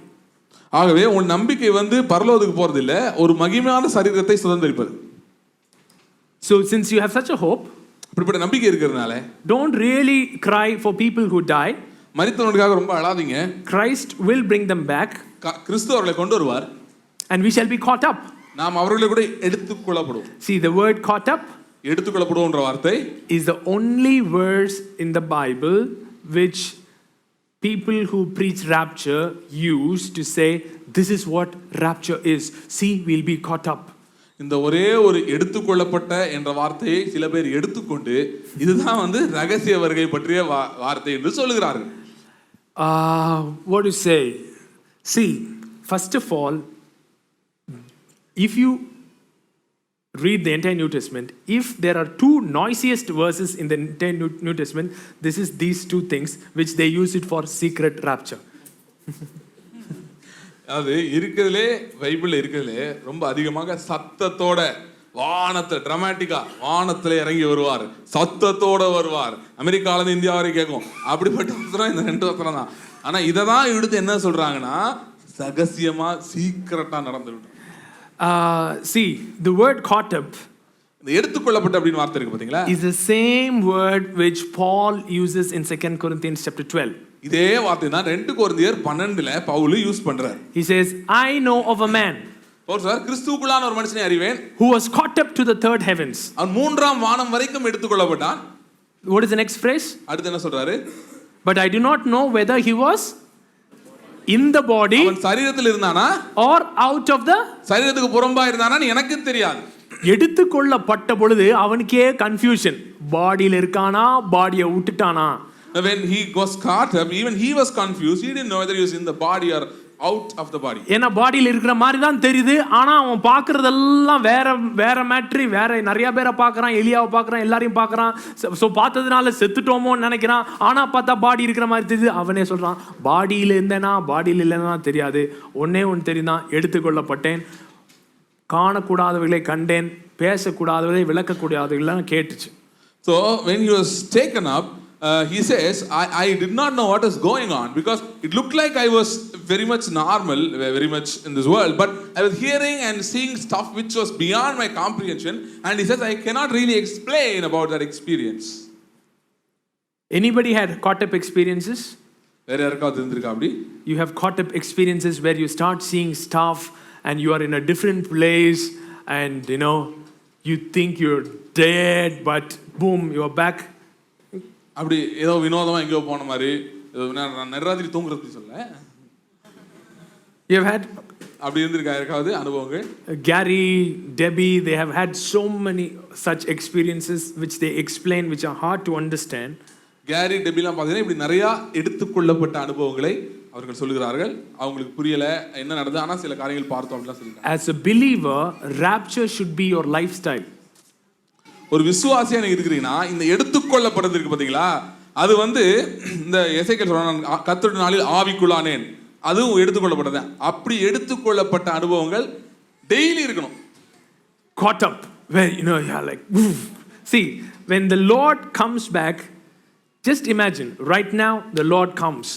ஆகவே உன் நம்பிக்கை பரலோகத்துக்கு போறது இல்ல, ஒரு மகிமையான சரீரத்தை சுதந்தரிப்பது. So since you have such a hope, இப்படிப்பட்ட நம்பிக்கை இருக்கிறதுனால don't really cry for people who die. மரித்தவர்களுக்காக ரொம்ப அழாதீங்க. Christ will bring them back. கிறிஸ்து அவர்களை கொண்டு வருவார். And we shall be caught up. நாம் அவர்களை கூட எடுத்துக்கொள்ளப்படுவோம். See, the word caught up எடுத்துக்கொள்ளப்படுவோம்ன்ற வார்த்தை is the only verse in the Bible which people who preach rapture use to say, this is what rapture is. See, we'll be caught up. இந்த ஒரே ஒரு எடுத்துக்கொள்ளப்பட்ட என்ற வார்த்தையை சில பேர் எடுத்துக்கொண்டு இதுதான் ரகசிய வருகை பற்றிய வார்த்தை என்று சொல்லுகிறார்கள். What do you say? See, first of all, if you read the entire New Testament, if there are two noisiest verses in the entire New Testament, this is these two things which they use it for secret rapture. அது இருக்கிறதுலே பைபிள்ல இருக்கிறதுலே ரொம்ப அதிகமாக சத்தத்தோட வானத்துல டிராமாட்டிக்கா வானத்துல இறங்கி வருவார், சத்தத்தோட வருவார். அமெரிக்கால இருந்து இந்தியா வரை கேட்கும். அப்படிப்பட்ட வசனம் இந்த ரெண்டு வசனம் தான். ஆனா இதை தான் எடுத்து என்ன சொல்றாங்கன்னா ரகசியமா சீக்கிரட்டா நடந்துடும். See, the word caught up எடுத்துக்கொள்ளப்பட்ட அப்படின்னு வார்த்தை இருக்கு பாத்தீங்களா, is the same word which Paul uses in 2 Corinthians chapter 12. இதே வார்த்தை தான் 2 கொரிந்தியர் 12ல பவுல் யூஸ் பண்றார். He says, I know of a man கிறிஸ்துவுக்குள்ளான ஒரு மனுஷனை அறிவேன், who was caught up to the third heavens. அவன் மூன்றாம் வானம் வரைக்கும் எடுத்துக்கொள்ளப்பட்டான். What is the next phrase? அடுத்து என்ன சொல்றாரு? But I do not know whether he was in the body, அவன் சரீரத்தில் இருந்தானா or out of the, சரீரத்துக்கு புறம்பா இருந்தானான்னு எனக்கு தெரியாது. எடுத்துக்கொள்ளப்பட்ட பொழுது அவனுக்கே கன்ஃபியூஷன், பாடியில் இருக்கானா பாடியை விட்டுட்டானா. When he was caught up, even he was confused. He didn't know whether he was in the body or out of the body. ஏன்னா பாடியில் இருக்கிற மாதிரி தான் தெரியுது, ஆனா அவன் பார்க்கறதெல்லாம் வேற வேற மேட்ரி, வேற நிறைய பேரை பார்க்கறான், எலியாவை பார்க்கறான், எல்லாரையும் பார்க்கறான். சோ பார்த்ததுனால செத்துட்டோமோன்னு நினைக்கிறான், ஆனா பார்த்தா பாடி இருக்கிற மாதிரி தெரியுது. அவனே சொல்றான், பாடியில் இருந்தேனா பாடியில் இல்லைன்னா தெரியாது, ஒன்னே ஒன்று தெரியுதான், எடுத்துக்கொள்ளப்பட்டேன், காணக்கூடாதவைகளை கண்டேன், பேசக்கூடாதவை விளக்கக்கூடாதவைகளை கேட்டுச்சு. So when he was taken up, he says, I did not know what is going on, because it looked like I was very much normal, very much in this world, but I was hearing and seeing stuff which was beyond my comprehension, and he says, I cannot really explain about that experience. Anybody had caught up experiences? வேற யாருக்காவது இருந்திருக்கா அப்படி? You have caught up experiences where you start seeing stuff and you are in a different place, and you think you're dead, but boom, you're back. அப்படி ஏதோ வினோதமா எங்கேயோ போன மாதிரி நான் நடுராத்திரி தூங்குறது பத்தி சொல்ல. You have had அப்படி இருந்திருக்கா யாருக்காவது அனுபவங்கள்? Gary, Debbie, they have had so many such experiences which they explain, which are hard to understand. கேரி டெபிலாம் பார்த்தீங்கன்னா இப்படி நிறையா எடுத்துக்கொள்ளப்பட்ட அனுபவங்களை அவர்கள் சொல்லுகிறார்கள். அவங்களுக்கு புரியல என்ன நடந்தது, ஆனால் சில காரியங்கள் பார்த்தோம் அப்படிலாம் சொல்லியிருக்காங்க. As a believer, rapture should be your lifestyle. ஒரு விசுவாசியா நீங்க இருக்கிறீங்கன்னா இந்த எடுத்துக்கொள்ளப்படுறது இருக்கு பாத்தீங்களா, அது இந்த எசேக்கியேல் சொல்றான் கர்த்தருடைய நாளில் ஆவிக்குள்ளானேன், அதுவும் எடுத்துக்கொள்ளப்பட்டது. அப்படி எடுத்துக்கொள்ளப்பட்ட அனுபவங்கள் டெய்லி இருக்கணும். Caught up, where you're like, see, when the Lord comes back, just imagine right now the Lord comes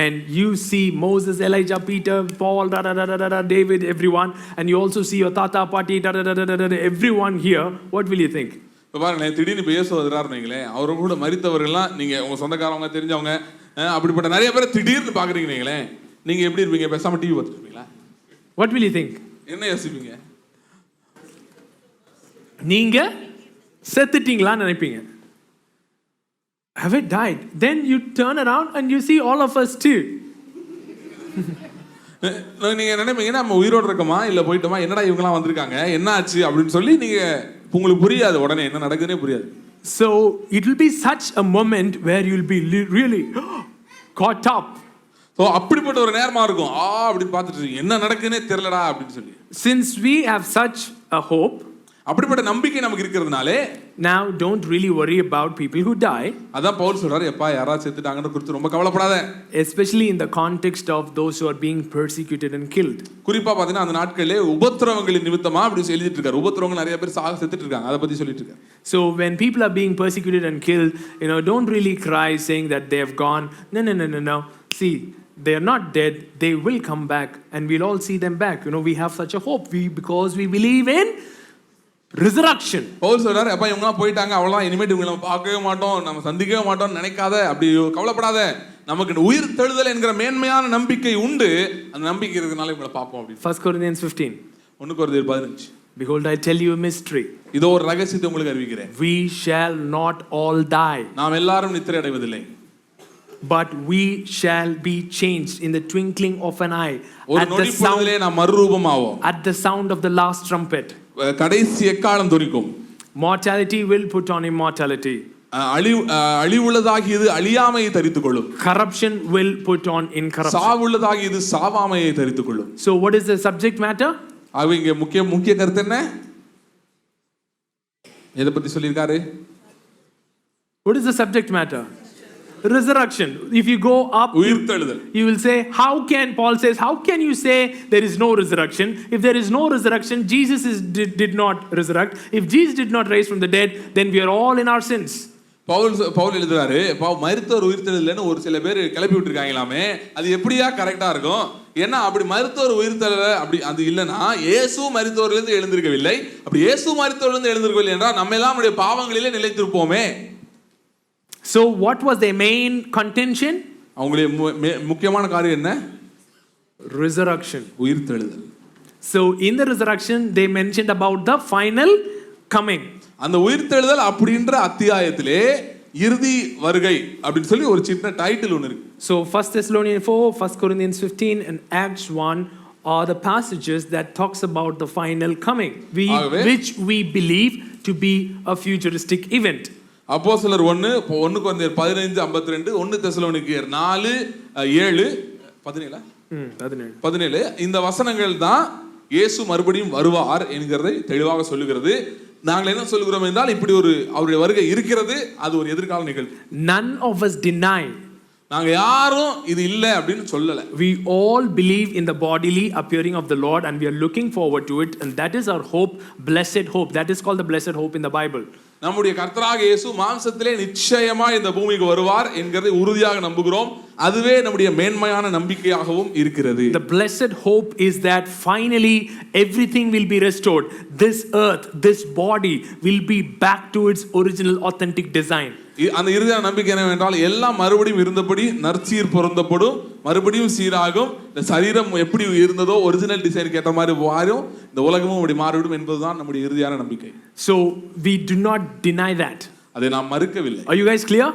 and you see Moses, Elijah, Peter, Paul, David, everyone, and you also see your tata, party, everyone here. What will you think? இப்போ பாருங்களேன், திடீர்னு இப்போ இயேசு வர்றாருங்களே, அவரை கூட மரித்தவர்கள்லாம் நீங்கள் உங்கள் சொந்தக்காரவங்க தெரிஞ்சவங்க அப்படிப்பட்ட நிறைய பேரை திடீர்னு பார்க்குறீங்களே, நீங்கள் எப்படி இருப்பீங்க? பேசாமல் TV பார்த்துருப்பீங்களா? What will you think? என்ன யோசிப்பீங்க? நீங்கள் செத்துட்டீங்களான்னு நினைப்பீங்க. Have I died? Then you turn around and you see all of us too. நீங்கள் நினைப்பீங்கன்னா நம்ம உயிரோடு இருக்கோமா இல்லை போயிட்டோமா, என்னடா இவங்கெல்லாம் வந்திருக்காங்க என்ன ஆச்சு அப்படின்னு சொல்லி நீங்கள் உங்களுக்கு புரியாது, உடனே என்ன நடக்குதுன்னே புரியாது. So it will be such a moment where you'll be really caught up. So அப்படிப்பட்ட ஒரு நேரமா இருக்கும். அப்படின்னு பார்த்துட்டு என்ன நடக்குதுன்னே தெரியலடா அப்படின்னு சொல்லி. Since we have such a hope, அப்படிப்பட்ட நம்பிக்கை நமக்கு இருக்கிறதுனாலே now don't really worry about people who die. அதான் பவுல் சொல்றாரு, எப்பா யாராவது செத்துட்டாங்கன்னு குறித்து ரொம்ப கவலைப்படாத. Especially in the context of those who are being persecuted and killed. குறிப்பா பாத்தீங்கன்னா அந்த நாட்களிலே உபத்திரவங்களின் நிமித்தமா அப்படி எழுதிட்டு இருக்காரு. உபத்திரவங்கள் நிறைய பேர் செத்துட்டு இருக்காங்க, அதை பத்தி சொல்லிட்டு இருக்காரு. So when people are being persecuted and killed, don't really cry saying that they have gone. No. See, they are not dead. They will come back and we'll all see them back. We have such a hope because we believe in resurrection. Pavul சொல்றாரு, அப்பா இவங்கலாம் போயிட்டாங்க, அவ்வளவுதான், இனிமேட்டு இவங்களை நம்ம பார்க்கவே மாட்டோம், நம்ம சந்திக்கவே மாட்டோம்னு நினைக்காத, அப்படி கவலைப்படாத, நமக்கு உயிர் தெழுதல் என்கிற மேன்மையான நம்பிக்கை உண்டு, அந்த நம்பிக்கை இருக்கிறதுனால இவங்களை பார்ப்போம் அப்படி. 1 Corinthians 15. 1 கொரிந்தியர் 15. Behold, I tell you a mystery. இதோ ஒரு ரகசியத்தை உங்களுக்கு அறிவிக்கிறேன். We shall not all die. நாம் எல்லாரும் நித்திரை அடைவதில்லை. But we shall be changed in the twinkling of an eye. ஒரு நொடி பொழுதிலே நாம் மறுரூபமாவோம். At the sound of the last trumpet. கடைசி எக்காலம் துணிக்கும். Mortality will put on immortality. அழிவுள்ளதாகியது அழியாமையை தரித்துக் கொள்ளும். Corruption will put on incorruption. சாவுள்ளதாகியது சாவாமையை தரித்துக் கொள்ளும். So what is the subject matter? இங்க முக்கிய கருத்து என்ன? எதை பத்தி சொல்லியிருக்காரு? What is the subject matter? Resurrection. If you go up, you will say, Paul says, how can you say there is no resurrection? If there is no resurrection, Jesus did not resurrect. If Jesus did not rise from the dead, then we are all in our sins. Pavul எழுதுறாரு, மரித்தோர் உயிர்த்தெழுதல்னு ஒரு சில பேர் கிளப்பி விட்டுருக்காங்களாமே, அது எப்படியா கரெக்டா இருக்கும்? ஏன்னா அப்படி மரித்தோர் உயிர்த்தெழுதல் அப்படி அது இல்லைன்னா இயேசு மரித்தோரிலிருந்து எழுந்திருக்கவில்லை. அப்படி இயேசு மரித்தோரிலிருந்து எழுந்திருக்கவில்லை என்றால் நம்ம எல்லாம் நம்முடைய பாவங்களிலே நிலைத்திருப்போமே. So what was their main contention? அவங்களுடைய முக்கியமான காரியம் என்ன? Resurrection. உயிர்த்தெழுதல். So in the resurrection they mentioned about the final coming. அந்த உயிர்த்தெழுதல் அப்படின்ற அத்தியாயத்திலே இறுதி வருகை அப்படினு சொல்லி ஒரு சின்ன டைட்டில் ஒன்னு இருக்கு. So 1 Thessalonians 4, 1 Corinthians 15 and Acts 1 are the passages that talks about the final coming, which we believe to be a futuristic event. அப்போஸ்தலர் 1 கொரிந்தியர் 15:52, 1 தெசலோனிக்கேயர் 4:7 17 இந்த வசனங்கள் தான் இயேசு மறுபடியும் வருவார் என்கிறதை தெளிவாக சொல்லுகிறது. நாங்கள் என்ன சொல்லுகிறோம் என்றால் இப்படி ஒரு அவருடைய வருகை இருக்கிறது, அது ஒரு எதிர்கால நிகழ்வு. None of us deny. நாங்க யாரும் இது இல்ல அப்படினு சொல்லல. We all believe in the bodily appearing of the Lord and we are looking forward to it, and that is our hope, blessed hope. That is called the blessed hope in the Bible. நம்முடைய கர்த்தராக இயேசு மாம்சத்திலே நிச்சயமா இந்த பூமிக்கு வருவார் என்கிறதை உறுதியாக நம்புகிறோம். அதுவே நம்முடைய மேன்மையான நம்பிக்கையாகவும் இருக்கிறது. The blessed hope is that finally everything will be restored. This earth, this body will be back to its original authentic design. அந்த இறுதியான நம்பிக்கை என்னவென்றால் எல்லாம் மறுபடியும் இருந்தபடி நற்சீர் பொருந்தப்படும், மறுபடியும் சீராகும். இந்த சரீரம் எப்படி இருந்ததோ ஒரிஜினல் டிசைனுக்கு ஏற்ற மாதிரி மாறும், இந்த உலகமும் அப்படி மாறிவிடும் என்பதுதான் நம்முடைய இறுதியான நம்பிக்கை. So we do not deny that. அதை நாம் மறுக்கவில்லை. Are you guys clear?